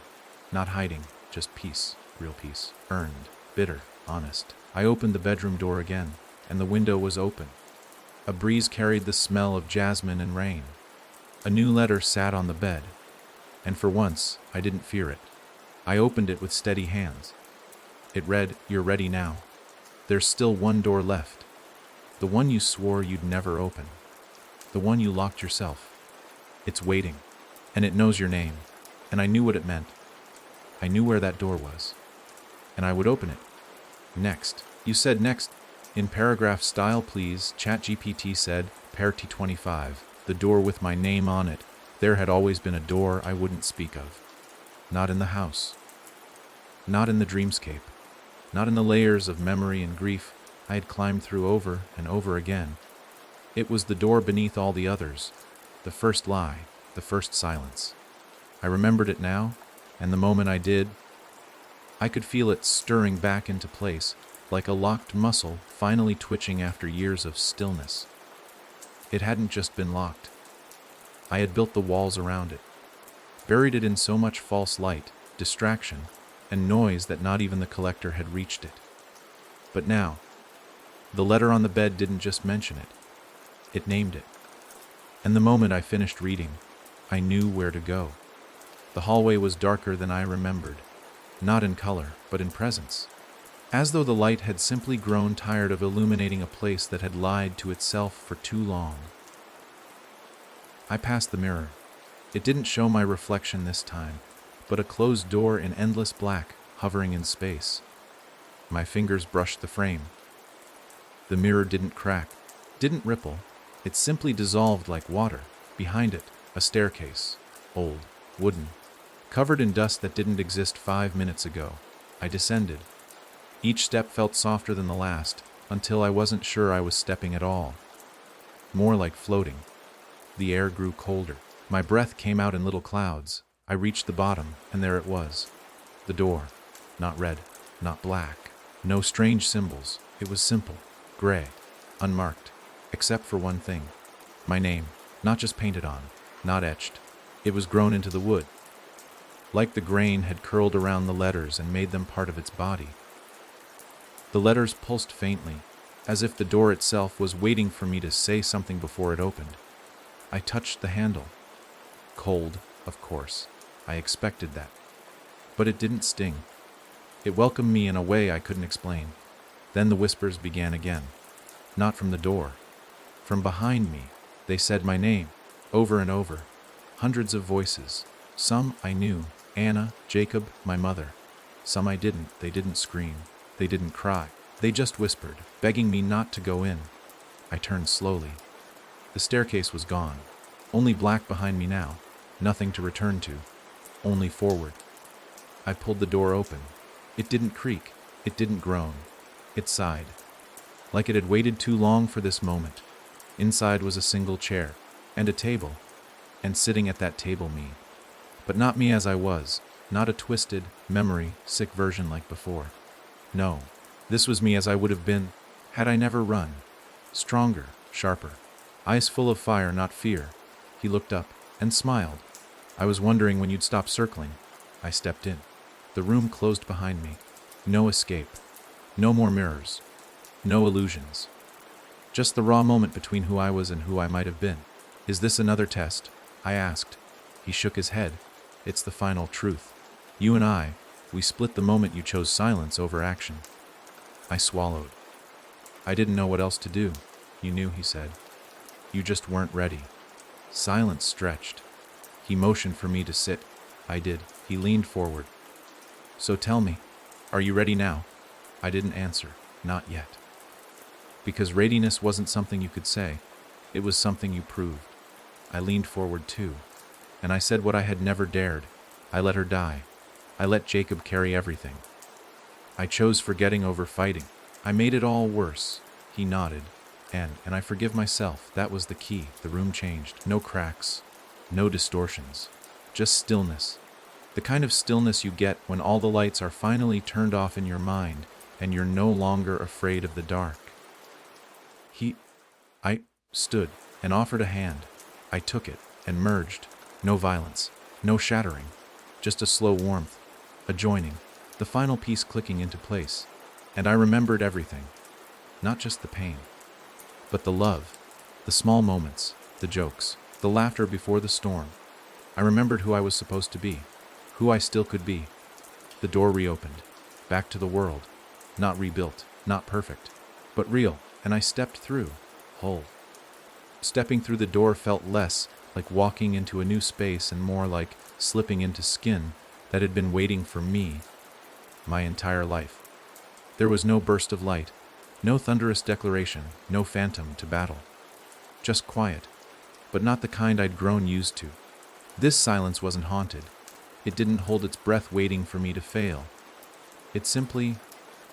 not hiding, just peace, real peace, earned, bitter, honest. I opened the bedroom door again, and the window was open. A breeze carried the smell of jasmine and rain. A new letter sat on the bed, and for once, I didn't fear it. I opened it with steady hands. It read, "You're ready now. There's still one door left. The one you swore you'd never open. The one you locked yourself. It's waiting, and it knows your name." And I knew what it meant. I knew where that door was, and I would open it. "Next." You said next. In paragraph style, please, ChatGPT said, Pair T25, the door with my name on it. There had always been a door I wouldn't speak of. Not in the house. Not in the dreamscape. Not in the layers of memory and grief I had climbed through over and over again. It was the door beneath all the others, the first lie, the first silence. I remembered it now, and the moment I did, I could feel it stirring back into place, like a locked muscle finally twitching after years of stillness. It hadn't just been locked. I had built the walls around it, buried it in so much false light, distraction, and noise that not even the collector had reached it. But now, the letter on the bed didn't just mention it. It named it. And the moment I finished reading, I knew where to go. The hallway was darker than I remembered, not in color, but in presence. As though the light had simply grown tired of illuminating a place that had lied to itself for too long. I passed the mirror. It didn't show my reflection this time, but a closed door in endless black, hovering in space. My fingers brushed the frame. The mirror didn't crack, didn't ripple. It simply dissolved like water. Behind it, a staircase, old, wooden, covered in dust that didn't exist 5 minutes ago. I descended. Each step felt softer than the last, until I wasn't sure I was stepping at all. More like floating. The air grew colder. My breath came out in little clouds. I reached the bottom, and there it was. The door. Not red, not black. No strange symbols. It was simple, gray, unmarked, except for one thing. My name, not just painted on, not etched. It was grown into the wood. Like the grain had curled around the letters and made them part of its body. The letters pulsed faintly, as if the door itself was waiting for me to say something before it opened. I touched the handle. Cold, of course. I expected that. But it didn't sting. It welcomed me in a way I couldn't explain. Then the whispers began again. Not from the door. From behind me, they said my name, over and over. Hundreds of voices. Some I knew. Anna, Jacob, my mother. Some I didn't. They didn't scream. They didn't cry. They just whispered, begging me not to go in. I turned slowly. The staircase was gone. Only black behind me now. Nothing to return to. Only forward. I pulled the door open. It didn't creak. It didn't groan. It sighed, like it had waited too long for this moment. Inside was a single chair, and a table, and sitting at that table me. But not me as I was, not a twisted, memory-sick version like before. No, this was me as I would have been, had I never run. Stronger, sharper, eyes full of fire, not fear. He looked up, and smiled. I was wondering when you'd stop circling. I stepped in. The room closed behind me. No escape. No more mirrors. No illusions. Just the raw moment between who I was and who I might have been. Is this another test? I asked. He shook his head. It's the final truth. You and I, we split the moment you chose silence over action. I swallowed. I didn't know what else to do. You knew, he said. You just weren't ready. Silence stretched. He motioned for me to sit. I did. He leaned forward. So tell me, are you ready now? I didn't answer. Not yet. Because readiness wasn't something you could say. It was something you proved. I leaned forward too. And I said what I had never dared. I let her die. I let Jacob carry everything. I chose forgetting over fighting. I made it all worse. He nodded. And I forgive myself. That was the key. The room changed. No cracks. No distortions. Just stillness. The kind of stillness you get when all the lights are finally turned off in your mind and you're no longer afraid of the dark. I stood and offered a hand. I took it and merged. No violence. No shattering. Just a slow warmth. A joining. The final piece clicking into place. And I remembered everything. Not just the pain, but the love, the small moments, the jokes, the laughter before the storm. I remembered who I was supposed to be, who I still could be. The door reopened, back to the world, not rebuilt, not perfect, but real, and I stepped through, whole. Stepping through the door felt less like walking into a new space and more like slipping into skin that had been waiting for me my entire life. There was no burst of light, no thunderous declaration, no phantom to battle. Just quiet, but not the kind I'd grown used to. This silence wasn't haunted. It didn't hold its breath waiting for me to fail. It simply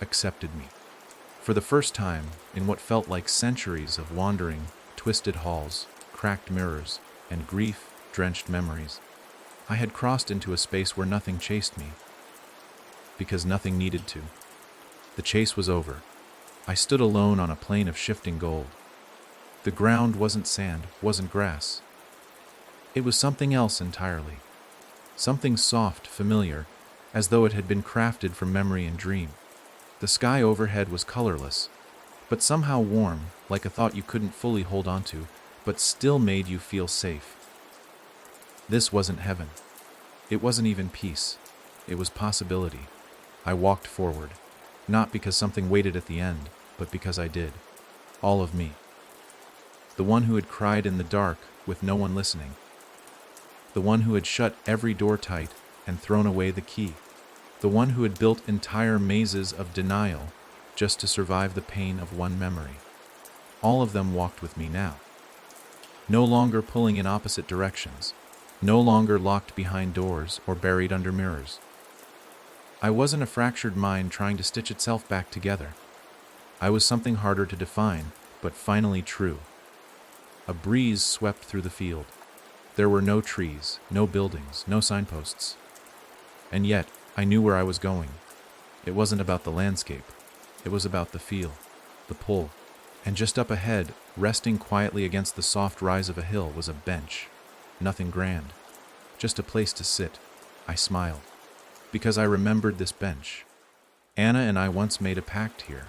accepted me. For the first time, in what felt like centuries of wandering, twisted halls, cracked mirrors, and grief-drenched memories, I had crossed into a space where nothing chased me. Because nothing needed to. The chase was over. I stood alone on a plain of shifting gold. The ground wasn't sand, wasn't grass. It was something else entirely. Something soft, familiar, as though it had been crafted from memory and dream. The sky overhead was colorless, but somehow warm, like a thought you couldn't fully hold onto, but still made you feel safe. This wasn't heaven. It wasn't even peace. It was possibility. I walked forward, not because something waited at the end, but because I did. All of me. The one who had cried in the dark with no one listening. The one who had shut every door tight and thrown away the key. The one who had built entire mazes of denial just to survive the pain of one memory. All of them walked with me now. No longer pulling in opposite directions. No longer locked behind doors or buried under mirrors. I wasn't a fractured mind trying to stitch itself back together. I was something harder to define, but finally true. A breeze swept through the field. There were no trees, no buildings, no signposts. And yet, I knew where I was going. It wasn't about the landscape. It was about the feel, the pull. And just up ahead, resting quietly against the soft rise of a hill, was a bench. Nothing grand. Just a place to sit. I smiled. Because I remembered this bench. Anna and I once made a pact here.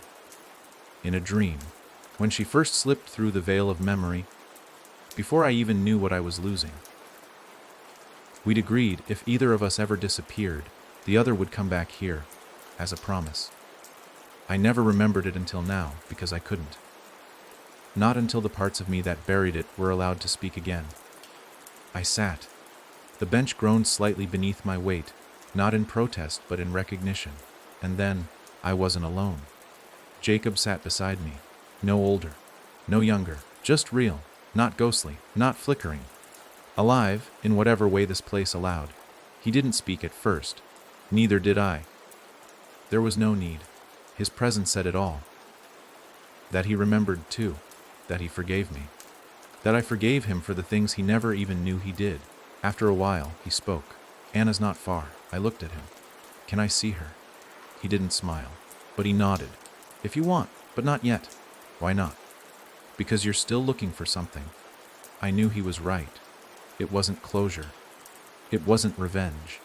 In a dream, when she first slipped through the veil of memory, before I even knew what I was losing. We'd agreed if either of us ever disappeared, the other would come back here, as a promise. I never remembered it until now, because I couldn't. Not until the parts of me that buried it were allowed to speak again. I sat. The bench groaned slightly beneath my weight, not in protest but in recognition. And then, I wasn't alone. Jacob sat beside me. No older, no younger, just real, not ghostly, not flickering. Alive, in whatever way this place allowed. He didn't speak at first. Neither did I. There was no need. His presence said it all. That he remembered, too. That he forgave me. That I forgave him for the things he never even knew he did. After a while, he spoke. Anna's not far. I looked at him. Can I see her? He didn't smile, but he nodded. If you want, but not yet. Why not? Because you're still looking for something. I knew he was right. It wasn't closure. It wasn't revenge.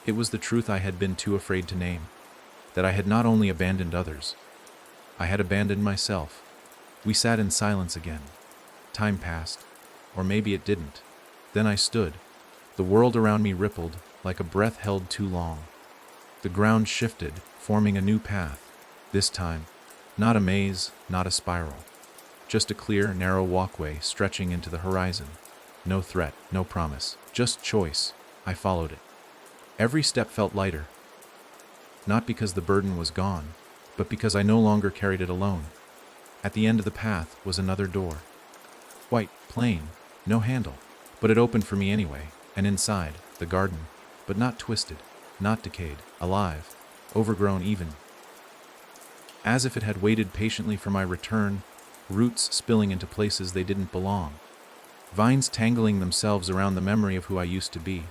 It was the truth I had been too afraid to name. That I had not only abandoned others, I had abandoned myself. We sat in silence again. Time passed, or maybe it didn't. Then I stood. The world around me rippled, like a breath held too long. The ground shifted, forming a new path. This time, not a maze, not a spiral. Just a clear, narrow walkway stretching into the horizon. No threat, no promise, just choice. I followed it. Every step felt lighter. Not because the burden was gone, but because I no longer carried it alone. At the end of the path was another door. White, plain, no handle, but it opened for me anyway, and inside, the garden, but not twisted, not decayed, alive, overgrown even. As if it had waited patiently for my return, roots spilling into places they didn't belong, vines tangling themselves around the memory of who I used to be.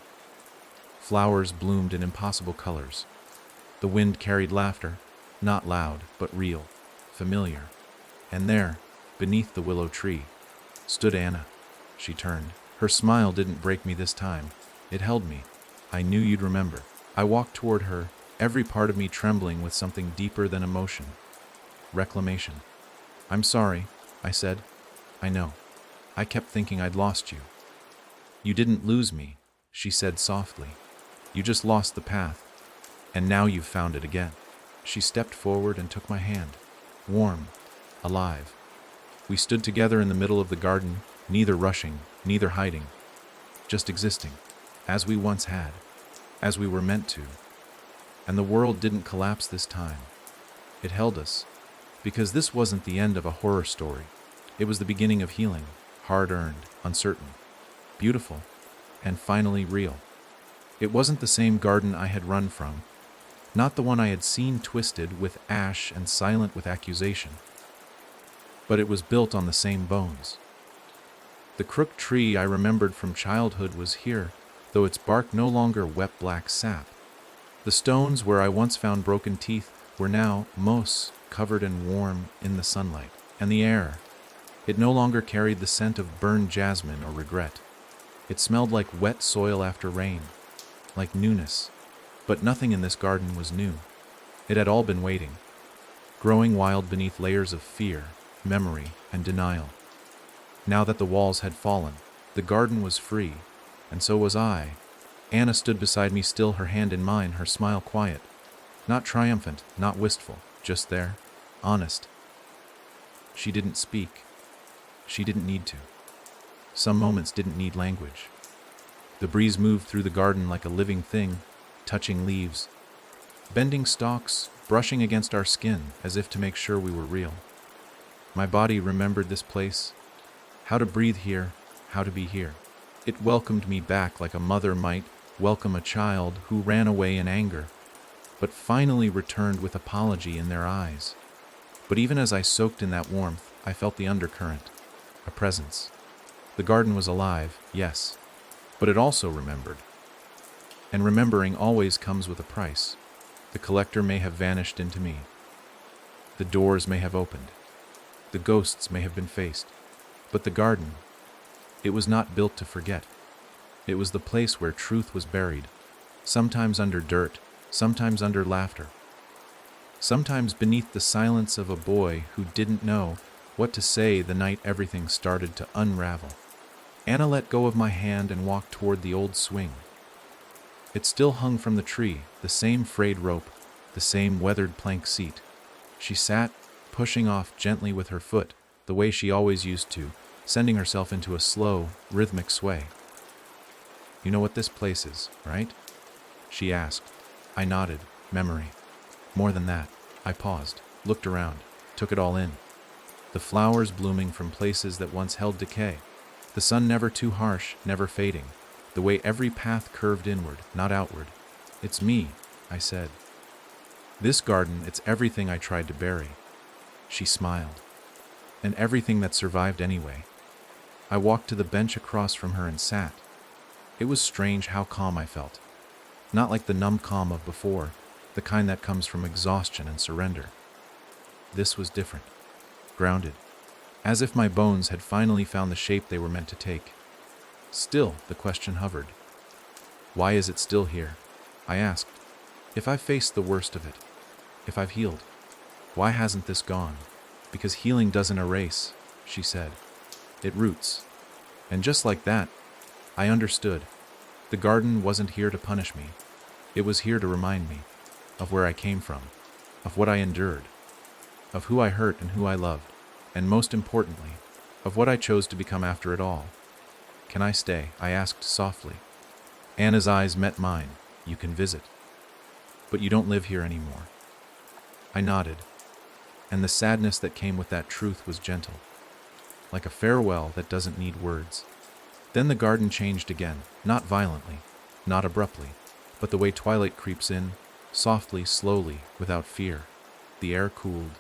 Flowers bloomed in impossible colors. The wind carried laughter, not loud, but real, familiar. And there, beneath the willow tree, stood Anna. She turned. Her smile didn't break me this time. It held me. I knew you'd remember. I walked toward her, every part of me trembling with something deeper than emotion. Reclamation. I'm sorry, I said. I know. I kept thinking I'd lost you. You didn't lose me, she said softly. You just lost the path. And now you've found it again. She stepped forward and took my hand. Warm. Alive. We stood together in the middle of the garden, neither rushing, neither hiding. Just existing. As we once had. As we were meant to. And the world didn't collapse this time. It held us. Because this wasn't the end of a horror story. It was the beginning of healing. Hard-earned, uncertain. Beautiful. And finally real. It wasn't the same garden I had run from. Not the one I had seen twisted with ash and silent with accusation. But it was built on the same bones. The crooked tree I remembered from childhood was here, though its bark no longer wet black sap. The stones where I once found broken teeth were now moss, covered and warm in the sunlight. And the air, it no longer carried the scent of burned jasmine or regret. It smelled like wet soil after rain, like newness. But nothing in this garden was new. It had all been waiting, growing wild beneath layers of fear, memory, and denial. Now that the walls had fallen, the garden was free, and so was I. Anna stood beside me, still her hand in mine, her smile quiet. Not triumphant, not wistful, just there, honest. She didn't speak. She didn't need to. Some moments didn't need language. The breeze moved through the garden like a living thing, touching leaves, bending stalks, brushing against our skin as if to make sure we were real. My body remembered this place, how to breathe here, how to be here. It welcomed me back like a mother might welcome a child who ran away in anger, but finally returned with apology in their eyes. But even as I soaked in that warmth, I felt the undercurrent, a presence. The garden was alive, yes, but it also remembered. And remembering always comes with a price. The collector may have vanished into me. The doors may have opened. The ghosts may have been faced. But the garden, it was not built to forget. It was the place where truth was buried, sometimes under dirt, sometimes under laughter, sometimes beneath the silence of a boy who didn't know what to say the night everything started to unravel. Anna let go of my hand and walked toward the old swing. It still hung from the tree, the same frayed rope, the same weathered plank seat. She sat, pushing off gently with her foot, the way she always used to, sending herself into a slow, rhythmic sway. You know what this place is, right? She asked. I nodded. Memory. More than that. I paused, looked around, took it all in. The flowers blooming from places that once held decay. The sun never too harsh, never fading. The way every path curved inward, not outward. It's me, I said. This garden, it's everything I tried to bury. She smiled. And everything that survived anyway. I walked to the bench across from her and sat. It was strange how calm I felt. Not like the numb calm of before, the kind that comes from exhaustion and surrender. This was different. Grounded. As if my bones had finally found the shape they were meant to take. Still, the question hovered. Why is it still here? I asked. If I've faced the worst of it, if I've healed, why hasn't this gone? Because healing doesn't erase, she said. It roots. And just like that, I understood. The garden wasn't here to punish me. It was here to remind me of where I came from, of what I endured, of who I hurt and who I loved, and most importantly, of what I chose to become after it all. Can I stay? I asked softly. Anna's eyes met mine. You can visit. But you don't live here anymore. I nodded, and the sadness that came with that truth was gentle, like a farewell that doesn't need words. Then the garden changed again, not violently, not abruptly, but the way twilight creeps in, softly, slowly, without fear. The air cooled,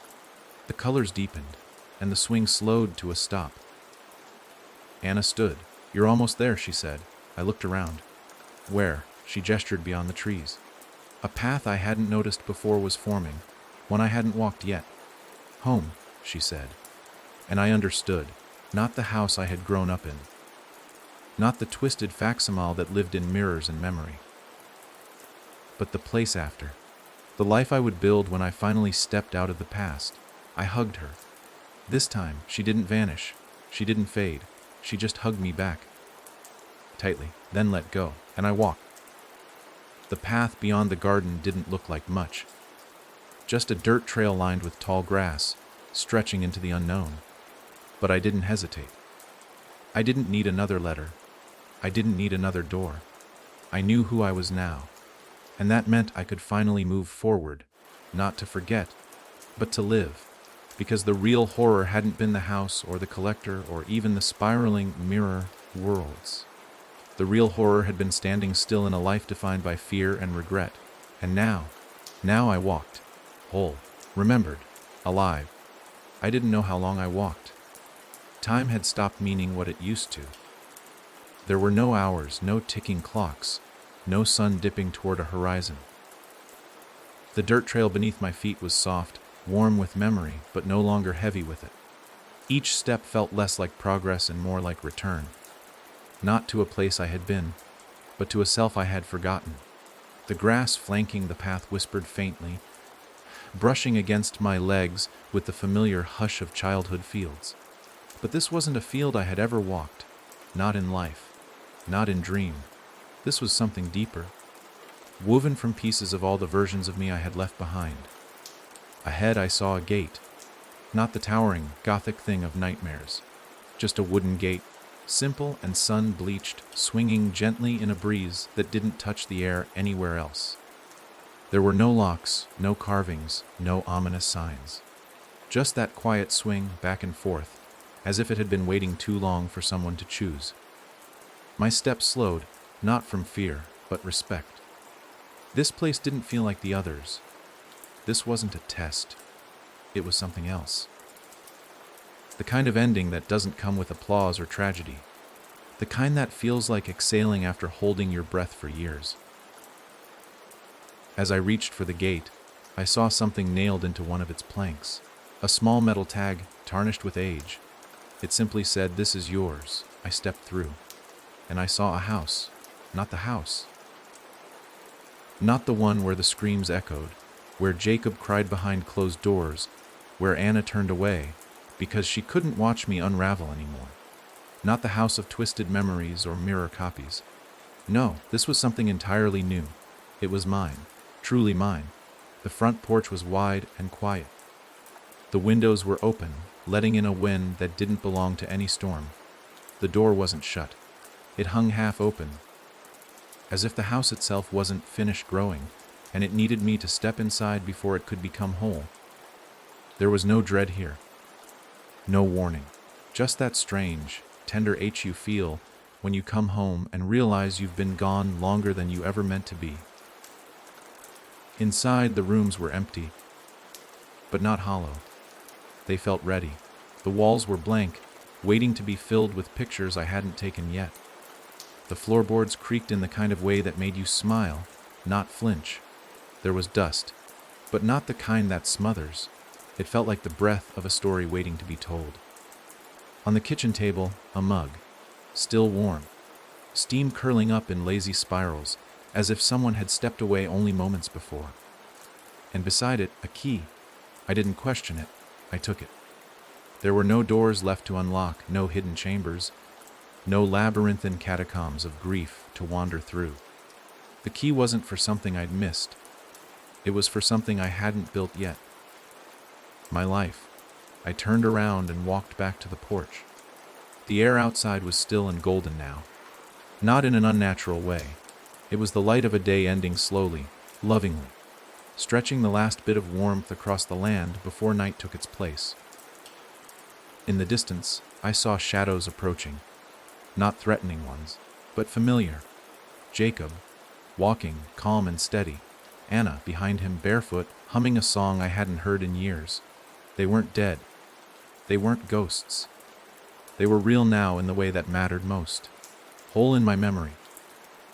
the colors deepened, and the swing slowed to a stop. Anna stood. You're almost there, she said. I looked around. Where? She gestured beyond the trees. A path I hadn't noticed before was forming, one I hadn't walked yet. Home, she said. And I understood. Not the house I had grown up in. Not the twisted facsimile that lived in mirrors and memory. But the place after. The life I would build when I finally stepped out of the past. I hugged her. This time, she didn't vanish. She didn't fade. She just hugged me back. Tightly, then let go, and I walked. The path beyond the garden didn't look like much. Just a dirt trail lined with tall grass, stretching into the unknown. But I didn't hesitate. I didn't need another letter. I didn't need another door. I knew who I was now, and that meant I could finally move forward, not to forget, but to live, because the real horror hadn't been the house or the collector or even the spiraling mirror worlds. The real horror had been standing still in a life defined by fear and regret, and now I walked, whole, remembered, alive. I didn't know how long I walked. Time had stopped meaning what it used to. There were no hours, no ticking clocks, no sun dipping toward a horizon. The dirt trail beneath my feet was soft, warm with memory, but no longer heavy with it. Each step felt less like progress and more like return. Not to a place I had been, but to a self I had forgotten. The grass flanking the path whispered faintly, brushing against my legs with the familiar hush of childhood fields. But this wasn't a field I had ever walked, not in life, not in dream. This was something deeper, woven from pieces of all the versions of me I had left behind. Ahead I saw a gate, not the towering, gothic thing of nightmares, just a wooden gate, simple and sun-bleached, swinging gently in a breeze that didn't touch the air anywhere else. There were no locks, no carvings, no ominous signs. Just that quiet swing back and forth, as if it had been waiting too long for someone to choose. My steps slowed, not from fear, but respect. This place didn't feel like the others. This wasn't a test. It was something else. The kind of ending that doesn't come with applause or tragedy. The kind that feels like exhaling after holding your breath for years. As I reached for the gate, I saw something nailed into one of its planks. A small metal tag, tarnished with age. It simply said, "This is yours." I stepped through, and I saw a house. Not the house. Not the one where the screams echoed, where Jacob cried behind closed doors, where Anna turned away, because she couldn't watch me unravel anymore. Not the house of twisted memories or mirror copies. No, this was something entirely new. It was mine, truly mine. The front porch was wide and quiet. The windows were open, letting in a wind that didn't belong to any storm. The door wasn't shut. It hung half open, as if the house itself wasn't finished growing, and it needed me to step inside before it could become whole. There was no dread here. No warning. Just that strange, tender ache you feel when you come home and realize you've been gone longer than you ever meant to be. Inside, the rooms were empty, but not hollow. They felt ready. The walls were blank, waiting to be filled with pictures I hadn't taken yet. The floorboards creaked in the kind of way that made you smile, not flinch. There was dust, but not the kind that smothers. It felt like the breath of a story waiting to be told. On the kitchen table, a mug, still warm, steam curling up in lazy spirals, as if someone had stepped away only moments before. And beside it, a key. I didn't question it, I took it. There were no doors left to unlock, no hidden chambers, no labyrinthine catacombs of grief to wander through. The key wasn't for something I'd missed. It was for something I hadn't built yet. My life. I turned around and walked back to the porch. The air outside was still and golden now. Not in an unnatural way. It was the light of a day ending slowly, lovingly, stretching the last bit of warmth across the land before night took its place. In the distance, I saw shadows approaching. Not threatening ones, but familiar. Jacob, walking, calm and steady. Anna, behind him, barefoot, humming a song I hadn't heard in years. They weren't dead. They weren't ghosts. They were real now in the way that mattered most. Whole in my memory.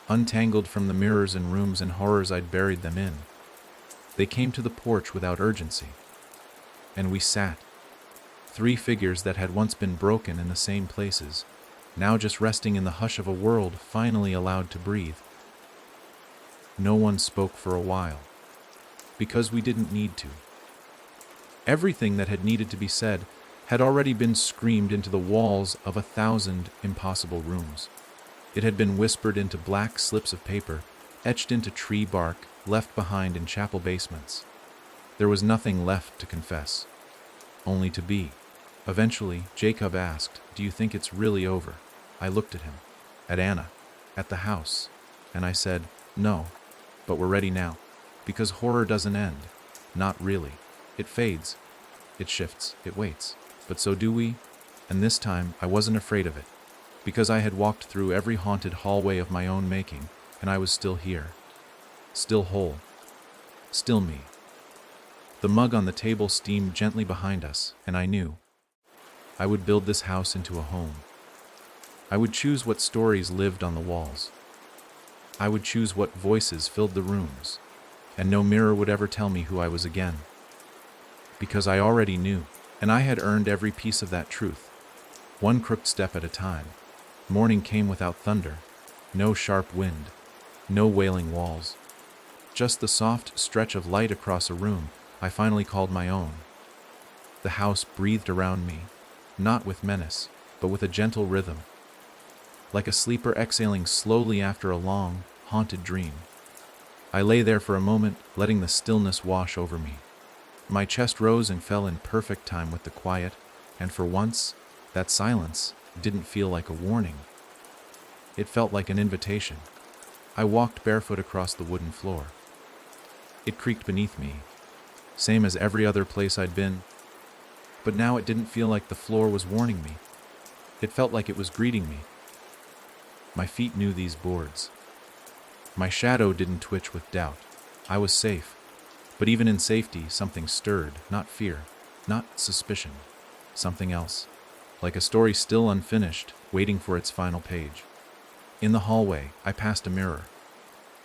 Untangled from the mirrors and rooms and horrors I'd buried them in. They came to the porch without urgency. And we sat. 3 figures that had once been broken in the same places, now just resting in the hush of a world finally allowed to breathe. No one spoke for a while, because we didn't need to. Everything that had needed to be said had already been screamed into the walls of 1,000 impossible rooms. It had been whispered into black slips of paper, etched into tree bark, left behind in chapel basements. There was nothing left to confess, only to be. Eventually, Jacob asked, "Do you think it's really over?" I looked at him, at Anna, at the house, and I said, "No, but we're ready now. Because horror doesn't end. Not really. It fades. It shifts. It waits. But so do we." And this time, I wasn't afraid of it, because I had walked through every haunted hallway of my own making, and I was still here. Still whole. Still me. The mug on the table steamed gently behind us, and I knew I would build this house into a home. I would choose what stories lived on the walls. I would choose what voices filled the rooms, and no mirror would ever tell me who I was again. Because I already knew, and I had earned every piece of that truth, one crooked step at a time. Morning came without thunder, no sharp wind, no wailing walls. Just the soft stretch of light across a room I finally called my own. The house breathed around me, not with menace, but with a gentle rhythm, like a sleeper exhaling slowly after a long, haunted dream. I lay there for a moment, letting the stillness wash over me. My chest rose and fell in perfect time with the quiet, and for once, that silence didn't feel like a warning. It felt like an invitation. I walked barefoot across the wooden floor. It creaked beneath me, same as every other place I'd been, but now it didn't feel like the floor was warning me. It felt like it was greeting me. My feet knew these boards. My shadow didn't twitch with doubt. I was safe. But even in safety, something stirred, not fear, not suspicion, something else, like a story still unfinished, waiting for its final page. In the hallway, I passed a mirror,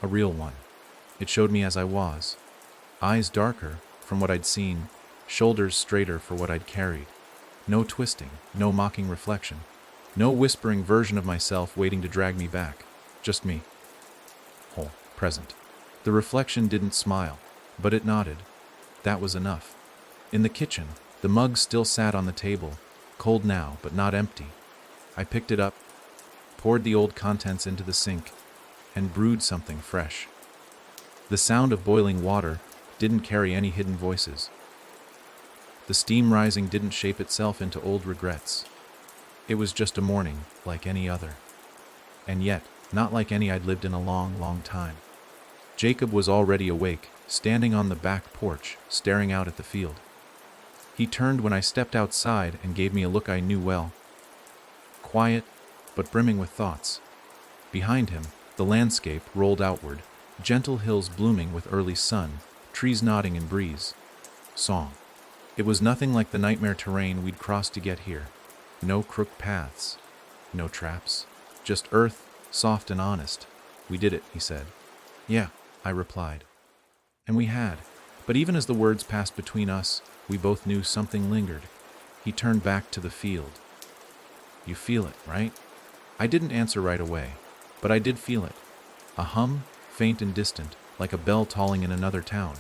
a real one. It showed me as I was, eyes darker from what I'd seen, shoulders straighter for what I'd carried. No twisting, no mocking reflection, no whispering version of myself waiting to drag me back. Just me. Whole, present. The reflection didn't smile, but it nodded. That was enough. In the kitchen, the mug still sat on the table, cold now, but not empty. I picked it up, poured the old contents into the sink, and brewed something fresh. The sound of boiling water didn't carry any hidden voices. The steam rising didn't shape itself into old regrets. It was just a morning, like any other. And yet, not like any I'd lived in a long, long time. Jacob was already awake, standing on the back porch, staring out at the field. He turned when I stepped outside and gave me a look I knew well. Quiet, but brimming with thoughts. Behind him, the landscape rolled outward, gentle hills blooming with early sun, trees nodding in breeze. Song. It was nothing like the nightmare terrain we'd crossed to get here. No crooked paths. No traps. Just earth, soft and honest. We did it, he said. Yeah, I replied. And we had. But even as the words passed between us, we both knew something lingered. He turned back to the field. You feel it, right? I didn't answer right away, but I did feel it. A hum, faint and distant, like a bell tolling in another town.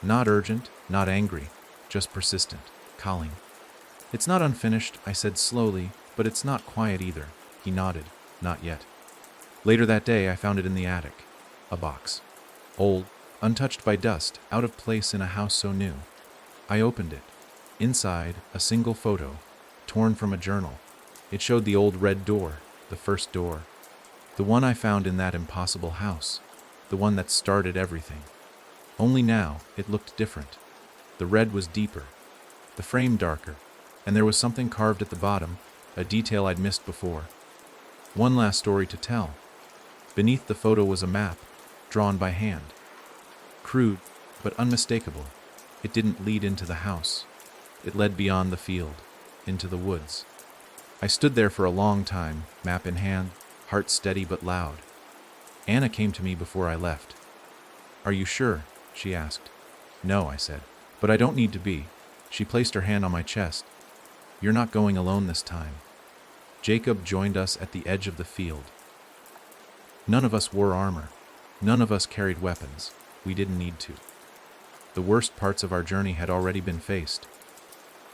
Not urgent, not angry, just persistent, calling. It's not unfinished, I said slowly, but it's not quiet either. He nodded. Not yet. Later that day, I found it in the attic. A box. Old, untouched by dust, out of place in a house so new. I opened it. Inside, a single photo, torn from a journal. It showed the old red door, the first door. The one I found in that impossible house. The one that started everything. Only now, it looked different. The red was deeper, the frame darker, and there was something carved at the bottom, a detail I'd missed before. One last story to tell. Beneath the photo was a map, drawn by hand. Crude, but unmistakable. It didn't lead into the house. It led beyond the field, into the woods. I stood there for a long time, map in hand, heart steady but loud. Anna came to me before I left. Are you sure? She asked. No, I said, but I don't need to be. She placed her hand on my chest. You're not going alone this time. Jacob joined us at the edge of the field. None of us wore armor. None of us carried weapons. We didn't need to. The worst parts of our journey had already been faced.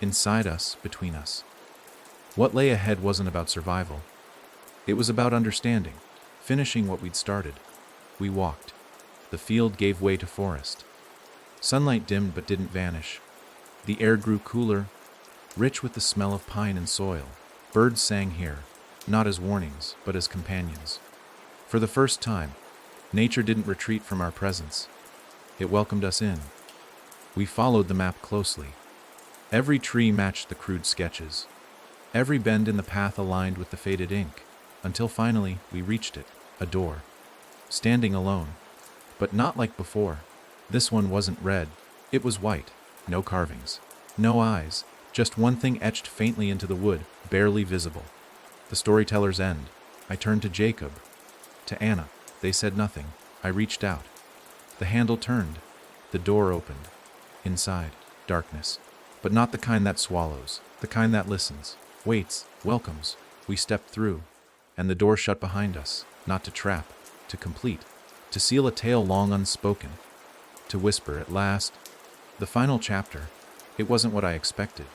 Inside us, between us. What lay ahead wasn't about survival. It was about understanding, finishing what we'd started. We walked. The field gave way to forest. Sunlight dimmed but didn't vanish. The air grew cooler, rich with the smell of pine and soil. Birds sang here, not as warnings, but as companions. For the first time, nature didn't retreat from our presence. It welcomed us in. We followed the map closely. Every tree matched the crude sketches. Every bend in the path aligned with the faded ink, until finally we reached it, a door. Standing alone. But not like before. This one wasn't red. It was white. No carvings. No eyes. Just one thing etched faintly into the wood, barely visible. The storyteller's end. I turned to Jacob. To Anna. They said nothing. I reached out. The handle turned. The door opened. Inside, darkness. But not the kind that swallows. The kind that listens. Waits. Welcomes. We stepped through. And the door shut behind us. Not to trap. To complete. To seal a tale long unspoken. To whisper at last. The final chapter. It wasn't what I expected.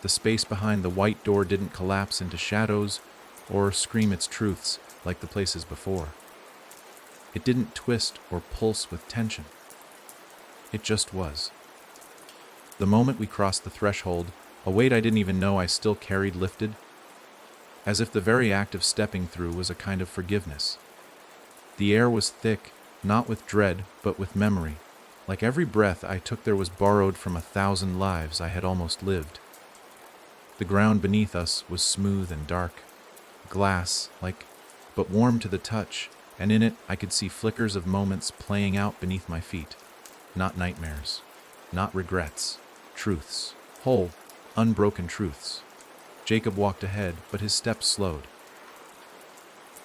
The space behind the white door didn't collapse into shadows or scream its truths like the places before. It didn't twist or pulse with tension. It just was. The moment we crossed the threshold, a weight I didn't even know I still carried lifted, as if the very act of stepping through was a kind of forgiveness. The air was thick, not with dread, but with memory. Like every breath I took there was borrowed from 1,000 lives I had almost lived. The ground beneath us was smooth and dark, glass, but warm to the touch, and in it I could see flickers of moments playing out beneath my feet. Not nightmares, not regrets, truths, whole, unbroken truths. Jacob walked ahead, but his steps slowed.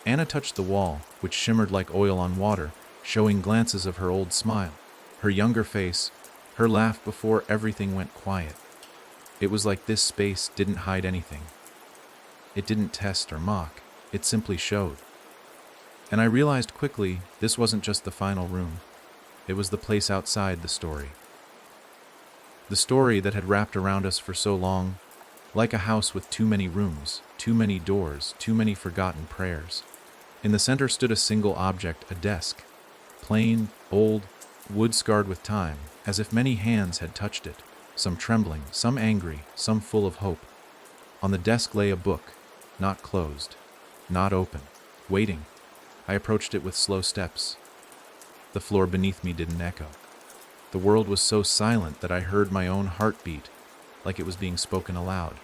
Anna touched the wall, which shimmered like oil on water, showing glances of her old smile, her younger face, her laugh before everything went quiet. It was like this space didn't hide anything. It didn't test or mock, it simply showed. And I realized quickly this wasn't just the final room. It was the place outside the story. The story that had wrapped around us for so long, like a house with too many rooms, too many doors, too many forgotten prayers. In the center stood a single object, a desk. Plain, old, wood-scarred with time, as if many hands had touched it, some trembling, some angry, some full of hope. On the desk lay a book, not closed, not open, waiting. I approached it with slow steps. The floor beneath me didn't echo. The world was so silent that I heard my own heartbeat, like it was being spoken aloud.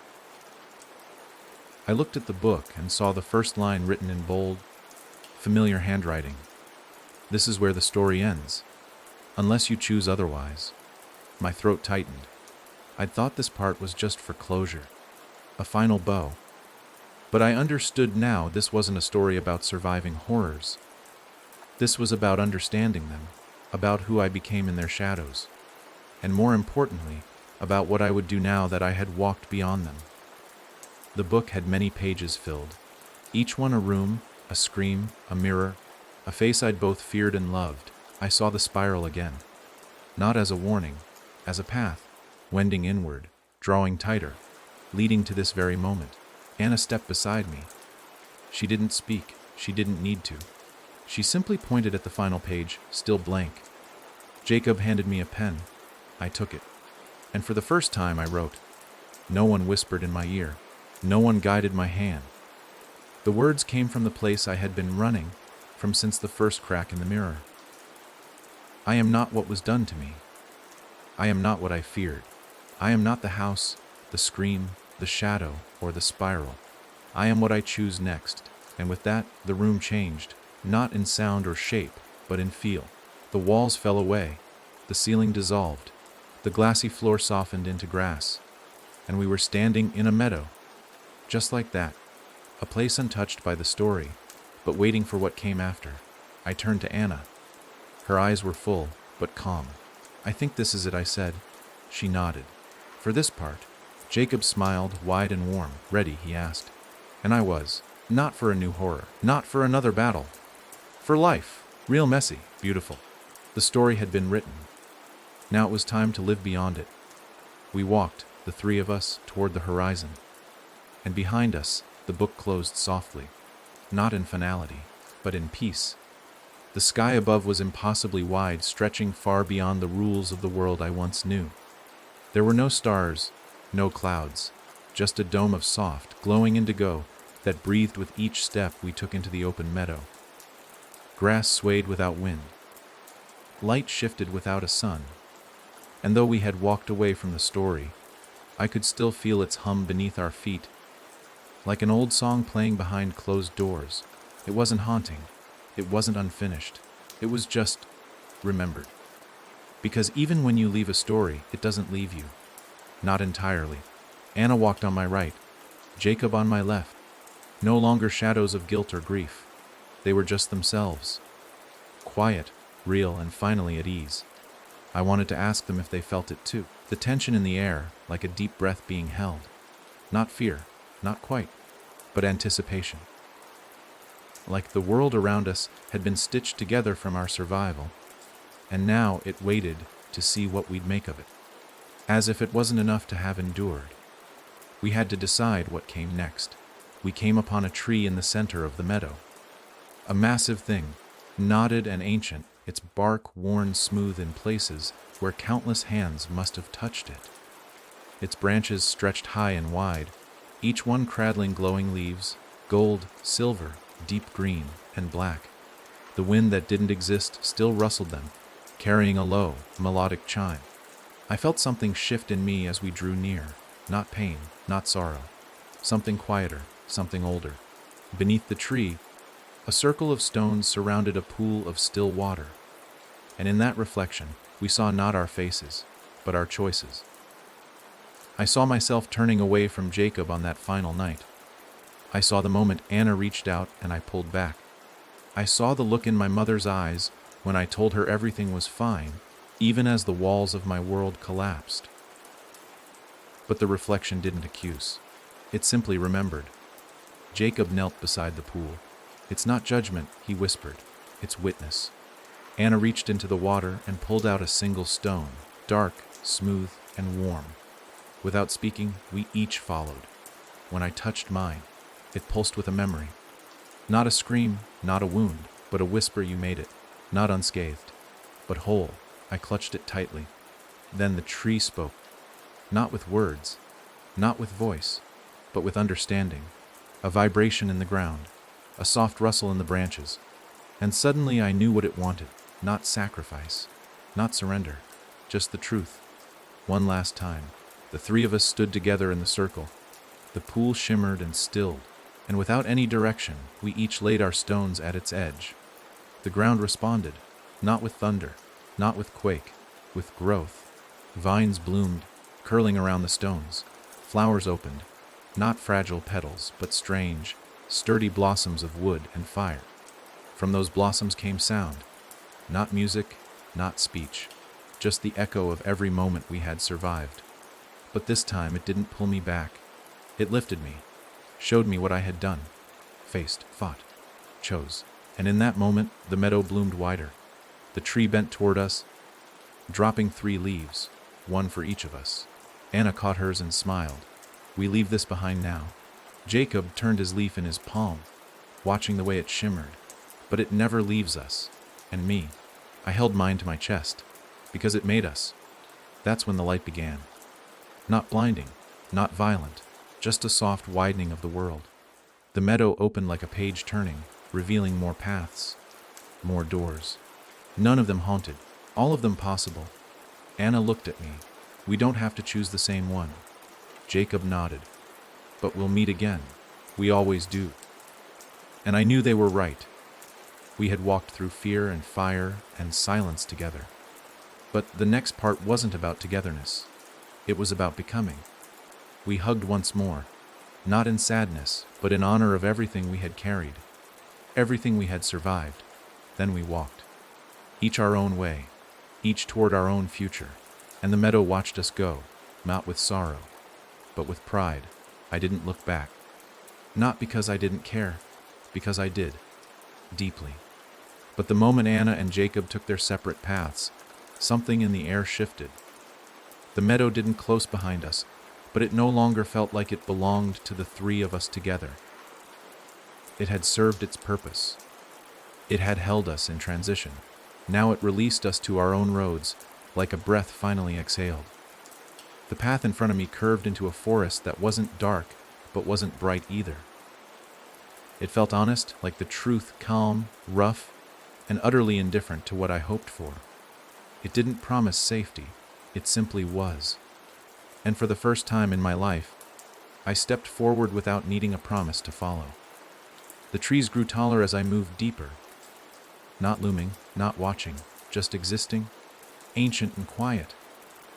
I looked at the book and saw the first line written in bold, familiar handwriting. This is where the story ends. Unless you choose otherwise. My throat tightened. I'd thought this part was just for closure. A final bow. But I understood now this wasn't a story about surviving horrors. This was about understanding them, about who I became in their shadows, and more importantly, about what I would do now that I had walked beyond them. The book had many pages filled, each one a room, a scream, a mirror, a face I'd both feared and loved. I saw the spiral again, not as a warning, as a path, wending inward, drawing tighter, leading to this very moment. Anna stepped beside me. She didn't speak, she didn't need to. She simply pointed at the final page, still blank. Jacob handed me a pen. I took it. And for the first time I wrote. No one whispered in my ear. No one guided my hand. The words came from the place I had been running from since the first crack in the mirror. I am not what was done to me. I am not what I feared. I am not the house, the scream, the shadow, or the spiral. I am what I choose next. And with that, the room changed, not in sound or shape, but in feel. The walls fell away. The ceiling dissolved. The glassy floor softened into grass. And we were standing in a meadow. Just like that. A place untouched by the story, but waiting for what came after. I turned to Anna. Her eyes were full, but calm. I think this is it, I said. She nodded. For this part. Jacob smiled, wide and warm. Ready, he asked. And I was. Not for a new horror. Not for another battle. For life. Real messy. Beautiful. The story had been written. Now it was time to live beyond it. We walked, the three of us, toward the horizon. And behind us, the book closed softly. Not in finality, but in peace. The sky above was impossibly wide, stretching far beyond the rules of the world I once knew. There were no stars, no clouds, just a dome of soft, glowing indigo that breathed with each step we took into the open meadow. Grass swayed without wind. Light shifted without a sun. And though we had walked away from the story, I could still feel its hum beneath our feet, like an old song playing behind closed doors. It wasn't haunting. It wasn't unfinished. It was just remembered. Because even when you leave a story, it doesn't leave you. Not entirely. Anna walked on my right, Jacob on my left. No longer shadows of guilt or grief. They were just themselves. Quiet, real, and finally at ease. I wanted to ask them if they felt it too. The tension in the air, like a deep breath being held. Not fear, not quite, but anticipation. Like the world around us had been stitched together from our survival, and now it waited to see what we'd make of it. As if it wasn't enough to have endured. We had to decide what came next. We came upon a tree in the center of the meadow. A massive thing, knotted and ancient, its bark worn smooth in places where countless hands must have touched it. Its branches stretched high and wide, each one cradling glowing leaves, gold, silver, deep green, and black. The wind that didn't exist still rustled them, carrying a low, melodic chime. I felt something shift in me as we drew near, not pain, not sorrow. Something quieter, something older. Beneath the tree, a circle of stones surrounded a pool of still water. And in that reflection, we saw not our faces, but our choices. I saw myself turning away from Jacob on that final night. I saw the moment Anna reached out and I pulled back. I saw the look in my mother's eyes when I told her everything was fine, even as the walls of my world collapsed. But the reflection didn't accuse. It simply remembered. Jacob knelt beside the pool. It's not judgment, he whispered. It's witness. Anna reached into the water and pulled out a single stone, dark, smooth, and warm. Without speaking, we each followed. When I touched mine, it pulsed with a memory. Not a scream, not a wound, but a whisper you made it. Not unscathed, but whole. I clutched it tightly. Then the tree spoke. Not with words, not with voice, but with understanding. A vibration in the ground, a soft rustle in the branches. And suddenly I knew what it wanted. Not sacrifice, not surrender, just the truth. One last time, the three of us stood together in the circle. The pool shimmered and stilled, and without any direction, we each laid our stones at its edge. The ground responded, not with thunder, Not with quake, with growth. Vines bloomed, curling around the stones. Flowers opened, not fragile petals, but strange, sturdy blossoms of wood and fire. From those blossoms came sound, not music, not speech, just the echo of every moment we had survived. But this time it didn't pull me back. It lifted me, showed me what I had done, faced, fought, chose. And in that moment, the meadow bloomed wider. The tree bent toward us, dropping 3 leaves, one for each of us. Anna caught hers and smiled. We leave this behind now. Jacob turned his leaf in his palm, watching the way it shimmered. But it never leaves us. And me, I held mine to my chest, because it made us. That's when the light began. Not blinding, not violent, just a soft widening of the world. The meadow opened like a page turning, revealing more paths, more doors. None of them haunted, all of them possible. Anna looked at me. We don't have to choose the same one. Jacob nodded. But we'll meet again. We always do. And I knew they were right. We had walked through fear and fire and silence together. But the next part wasn't about togetherness. It was about becoming. We hugged once more, not in sadness, but in honor of everything we had carried, everything we had survived. Then we walked, each our own way, each toward our own future. And the meadow watched us go, not with sorrow, but with pride. I didn't look back. Not because I didn't care, because I did, deeply. But the moment Anna and Jacob took their separate paths, something in the air shifted. The meadow didn't close behind us, but it no longer felt like it belonged to the 3 of us together. It had served its purpose. It had held us in transition. Now it released us to our own roads, like a breath finally exhaled. The path in front of me curved into a forest that wasn't dark, but wasn't bright either. It felt honest, like the truth, calm, rough, and utterly indifferent to what I hoped for. It didn't promise safety, it simply was. And for the first time in my life, I stepped forward without needing a promise to follow. The trees grew taller as I moved deeper. Not looming, not watching, just existing, ancient and quiet.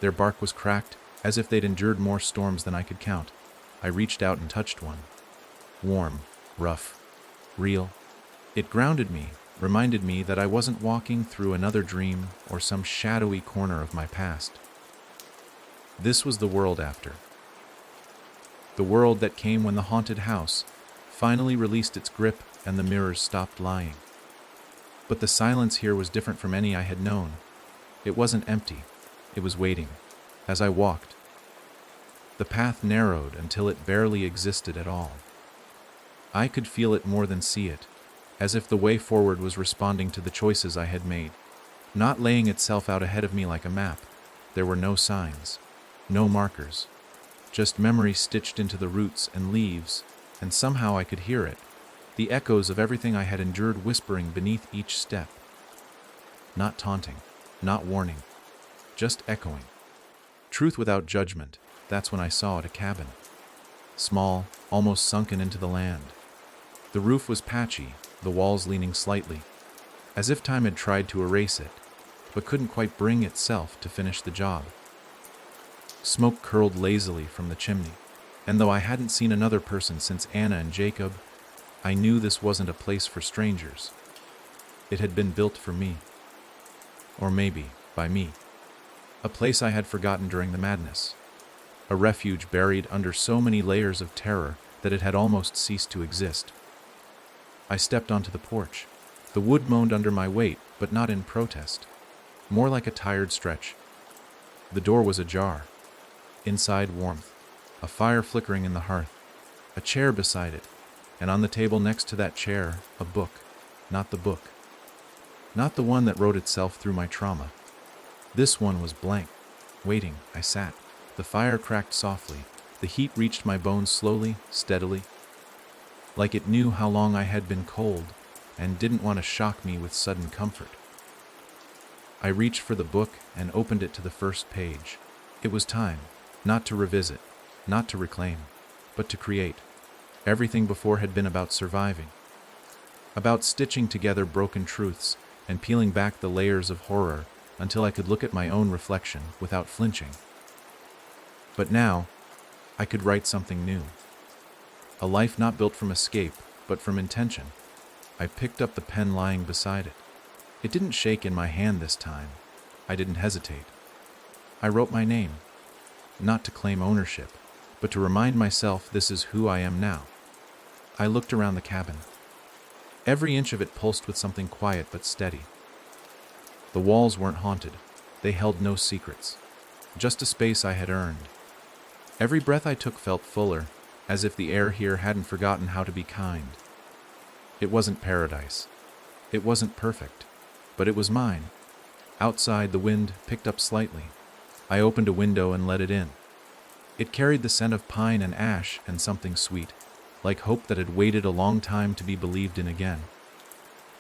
Their bark was cracked, as if they'd endured more storms than I could count. I reached out and touched one. Warm, rough, real. It grounded me, reminded me that I wasn't walking through another dream or some shadowy corner of my past. This was the world after. The world that came when the haunted house finally released its grip and the mirrors stopped lying. But the silence here was different from any I had known. It wasn't empty. It was waiting. As I walked, the path narrowed until it barely existed at all. I could feel it more than see it, as if the way forward was responding to the choices I had made, not laying itself out ahead of me like a map. There were no signs, no markers, just memory stitched into the roots and leaves, and somehow I could hear it, the echoes of everything I had endured whispering beneath each step. Not taunting, not warning, just echoing. Truth without judgment. That's when I saw it, a cabin. Small, almost sunken into the land. The roof was patchy, the walls leaning slightly, as if time had tried to erase it, but couldn't quite bring itself to finish the job. Smoke curled lazily from the chimney, and though I hadn't seen another person since Anna and Jacob, I knew this wasn't a place for strangers. It had been built for me. Or maybe, by me. A place I had forgotten during the madness. A refuge buried under so many layers of terror that it had almost ceased to exist. I stepped onto the porch. The wood moaned under my weight, but not in protest. More like a tired stretch. The door was ajar. Inside, warmth. A fire flickering in the hearth. A chair beside it. And on the table next to that chair, a book. Not the book. Not the one that wrote itself through my trauma. This one was blank. Waiting, I sat. The fire cracked softly. The heat reached my bones slowly, steadily. Like it knew how long I had been cold, and didn't want to shock me with sudden comfort. I reached for the book and opened it to the first page. It was time, not to revisit, not to reclaim, but to create. Everything before had been about surviving. About stitching together broken truths and peeling back the layers of horror until I could look at my own reflection without flinching. But now, I could write something new. A life not built from escape, but from intention. I picked up the pen lying beside it. It didn't shake in my hand this time. I didn't hesitate. I wrote my name, not to claim ownership, but to remind myself this is who I am now. I looked around the cabin. Every inch of it pulsed with something quiet but steady. The walls weren't haunted. They held no secrets. Just a space I had earned. Every breath I took felt fuller, as if the air here hadn't forgotten how to be kind. It wasn't paradise. It wasn't perfect, but it was mine. Outside, the wind picked up slightly. I opened a window and let it in. It carried the scent of pine and ash and something sweet, like hope that had waited a long time to be believed in again.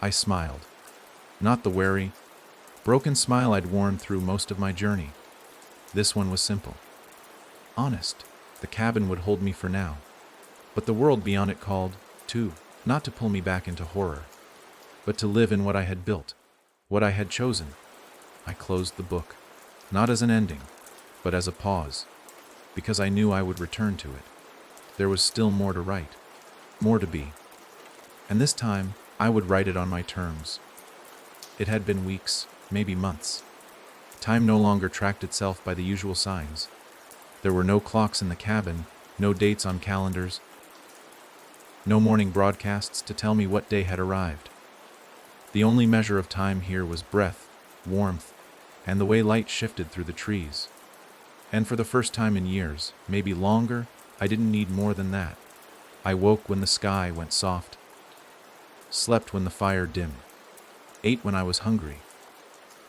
I smiled. Not the wary, broken smile I'd worn through most of my journey. This one was simple. Honest. The cabin would hold me for now. But the world beyond it called, too, not to pull me back into horror, but to live in what I had built, what I had chosen. I closed the book, not as an ending, but as a pause, because I knew I would return to it. There was still more to write, more to be. And this time, I would write it on my terms. It had been weeks, maybe months. Time no longer tracked itself by the usual signs. There were no clocks in the cabin, no dates on calendars, no morning broadcasts to tell me what day had arrived. The only measure of time here was breath, warmth, and the way light shifted through the trees. And for the first time in years, maybe longer, I didn't need more than that. I woke when the sky went soft, slept when the fire dimmed, ate when I was hungry,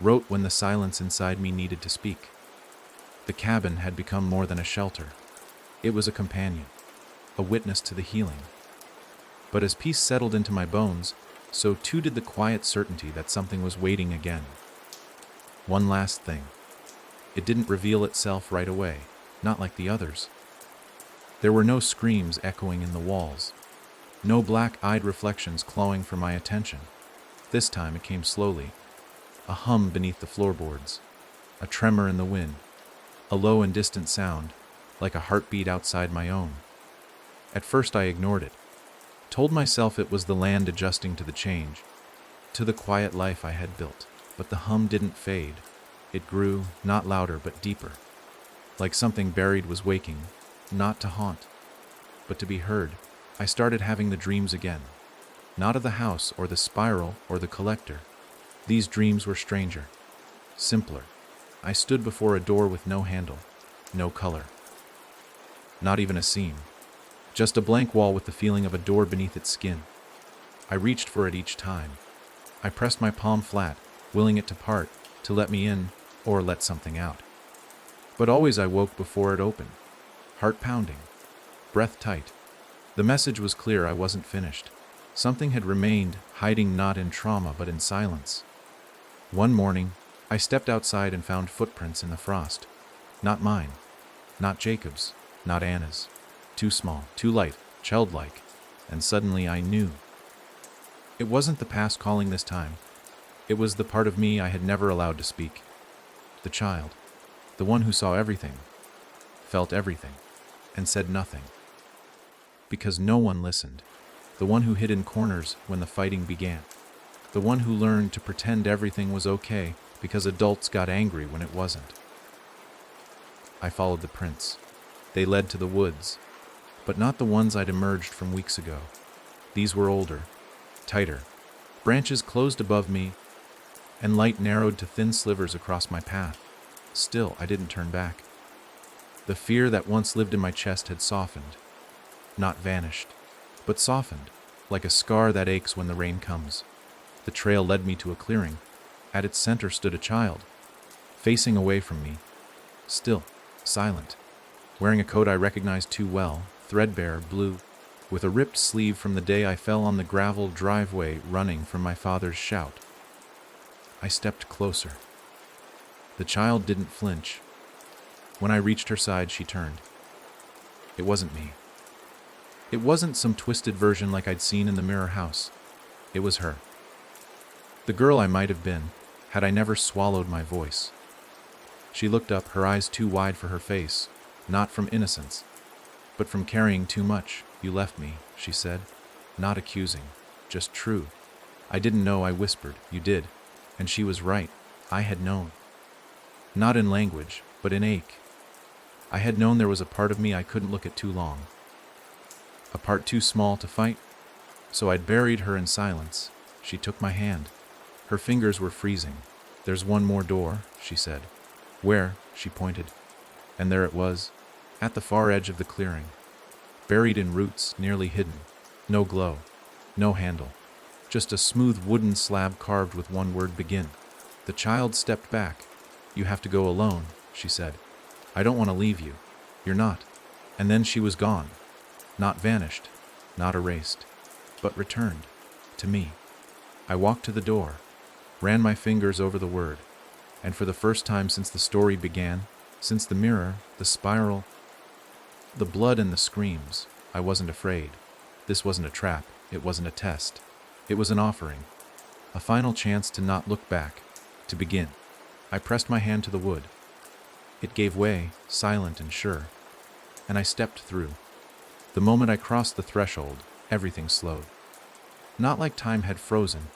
wrote when the silence inside me needed to speak. The cabin had become more than a shelter. It was a companion, a witness to the healing. But as peace settled into my bones, so too did the quiet certainty that something was waiting again. One last thing. It didn't reveal itself right away, not like the others. There were no screams echoing in the walls, no black-eyed reflections clawing for my attention. This time it came slowly, a hum beneath the floorboards, a tremor in the wind, a low and distant sound, like a heartbeat outside my own. At first I ignored it, told myself it was the land adjusting to the change, to the quiet life I had built. But the hum didn't fade. It grew, not louder but deeper, like something buried was waking, not to haunt, but to be heard. I started having the dreams again, not of the house or the spiral or the collector. These dreams were stranger, simpler. I stood before a door with no handle, no color, not even a seam, just a blank wall with the feeling of a door beneath its skin. I reached for it each time. I pressed my palm flat, willing it to part, to let me in, or let something out. But always I woke before it opened, heart pounding, breath tight. The message was clear. I wasn't finished. Something had remained, hiding not in trauma but in silence. One morning, I stepped outside and found footprints in the frost. Not mine, not Jacob's, not Anna's. Too small, too light, childlike, and suddenly I knew. It wasn't the past calling this time. It was the part of me I had never allowed to speak. The child, the one who saw everything, felt everything, and said nothing. Because no one listened. The one who hid in corners when the fighting began. The one who learned to pretend everything was okay because adults got angry when it wasn't. I followed the prints. They led to the woods, but not the ones I'd emerged from weeks ago. These were older, tighter. Branches closed above me, and light narrowed to thin slivers across my path. Still, I didn't turn back. The fear that once lived in my chest had softened. Not vanished, but softened, like a scar that aches when the rain comes. The trail led me to a clearing. At its center stood a child, facing away from me, still, silent, wearing a coat I recognized too well, threadbare blue, with a ripped sleeve from the day I fell on the gravel driveway running from my father's shout. I stepped closer. The child didn't flinch. When I reached her side, she turned. It wasn't me. It wasn't some twisted version like I'd seen in the mirror house. It was her. The girl I might have been, Had I never swallowed my voice? She looked up, her eyes too wide for her face, not from innocence, but from carrying too much. You left me, she said, not accusing, just true. I didn't know, I whispered. You did. And she was right. I had known. Not in language, but in ache. I had known there was a part of me I couldn't look at too long. A part too small to fight. So I'd buried her in silence. She took my hand. Her fingers were freezing. There's one more door, she said. Where? She pointed. And there it was, at the far edge of the clearing. Buried in roots, nearly hidden. No glow. No handle. Just a smooth wooden slab carved with one word, begin. The child stepped back. You have to go alone, she said. I don't want to leave you. You're not. And then she was gone. Not vanished. Not erased. But returned. To me. I walked to the door. Ran my fingers over the word. And for the first time since the story began, since the mirror, the spiral, the blood and the screams, I wasn't afraid. This wasn't a trap. It wasn't a test. It was an offering. A final chance to not look back. To begin. I pressed my hand to the wood. It gave way, silent and sure. And I stepped through. The moment I crossed the threshold, everything slowed. Not like time had frozen,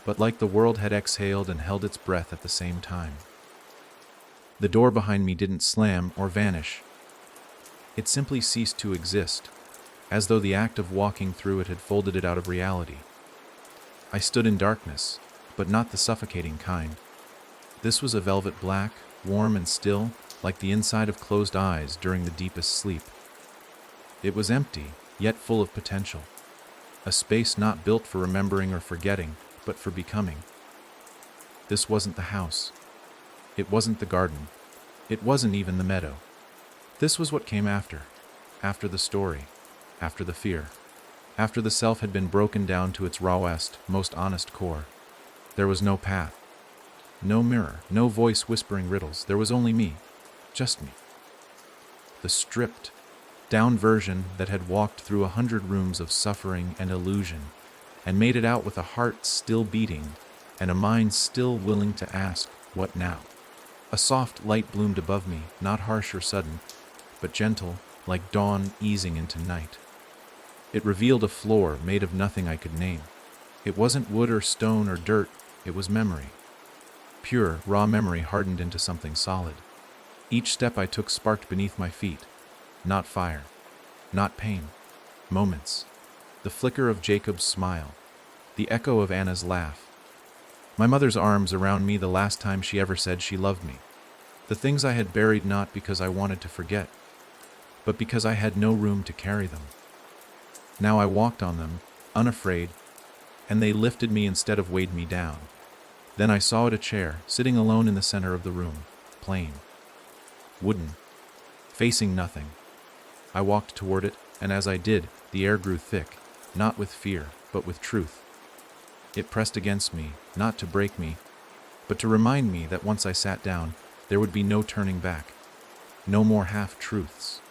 but like the world had exhaled and held its breath at the same time. The door behind me didn't slam or vanish. It simply ceased to exist, as though the act of walking through it had folded it out of reality. I stood in darkness, but not the suffocating kind. This was a velvet black, warm and still, like the inside of closed eyes during the deepest sleep. It was empty, yet full of potential. A space not built for remembering or forgetting, but for becoming. This wasn't the house. It wasn't the garden. It wasn't even the meadow. This was what came after the story, after the fear, after the self had been broken down to its rawest, most honest core. There was no path, no mirror, no voice whispering riddles. There was only me, just me. The stripped down version that had walked through 100 rooms of suffering and illusion and made it out with a heart still beating and a mind still willing to ask, what now? A soft light bloomed above me, not harsh or sudden, but gentle, like dawn easing into night. It revealed a floor made of nothing I could name. It wasn't wood or stone or dirt, it was memory. Pure, raw memory hardened into something solid. Each step I took sparked beneath my feet. Not fire, not pain. Moments. The flicker of Jacob's smile. The echo of Anna's laugh. My mother's arms around me the last time she ever said she loved me. The things I had buried not because I wanted to forget, but because I had no room to carry them. Now I walked on them, unafraid, and they lifted me instead of weighed me down. Then I saw it, a chair, sitting alone in the center of the room, plain, wooden, facing nothing. I walked toward it, and as I did, the air grew thick, not with fear, but with truth. It pressed against me, not to break me, but to remind me that once I sat down, there would be no turning back. No more half-truths.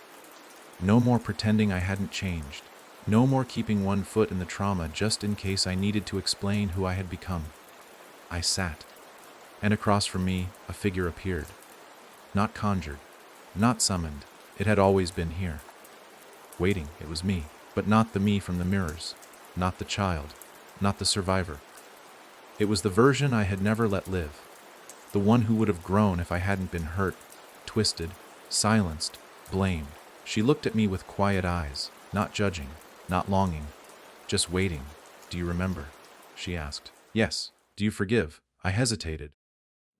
No more pretending I hadn't changed. No more keeping one foot in the trauma just in case I needed to explain who I had become. I sat, and across from me, a figure appeared. Not conjured, not summoned. It had always been here. Waiting, it was me, but not the me from the mirrors, not the child, not the survivor. It was the version I had never let live, the one who would have grown if I hadn't been hurt, twisted, silenced, blamed. She looked at me with quiet eyes, not judging, not longing, just waiting. Do you remember? She asked. Yes. Do you forgive? I hesitated.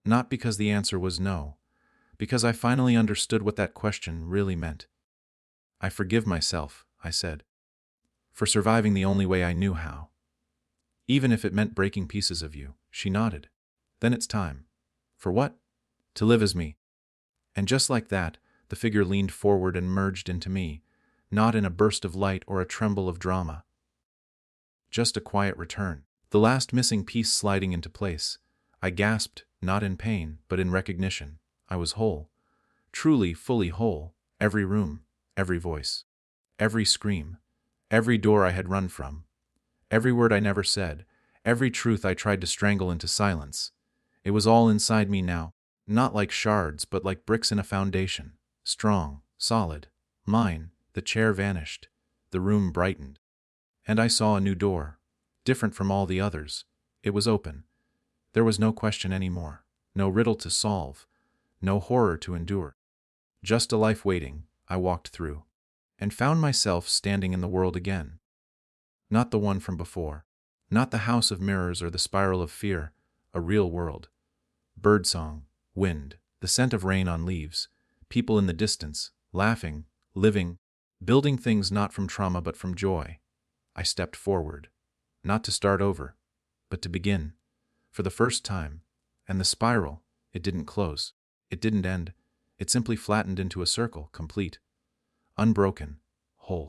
Not because the answer was no, because I finally understood what that question really meant. I forgive myself, I said, for surviving the only way I knew how. Even if it meant breaking pieces of you. She nodded. Then it's time. For what? To live as me. And just like that, the figure leaned forward and merged into me, not in a burst of light or a tremble of drama. Just a quiet return. The last missing piece sliding into place. I gasped, not in pain, but in recognition. I was whole. Truly, fully whole. Every room, every voice, every scream, every door I had run from, every word I never said, every truth I tried to strangle into silence. It was all inside me now, not like shards, but like bricks in a foundation. Strong, solid, mine. The chair vanished. The room brightened. And I saw a new door, different from all the others. It was open. There was no question anymore, no riddle to solve, no horror to endure. Just a life waiting. I walked through, and found myself standing in the world again. Not the one from before, not the house of mirrors or the spiral of fear, a real world. Birdsong, wind, the scent of rain on leaves, people in the distance, laughing, living, building things not from trauma but from joy. I stepped forward, not to start over, but to begin, for the first time, and the spiral, it didn't close, it didn't end, it simply flattened into a circle, complete, unbroken,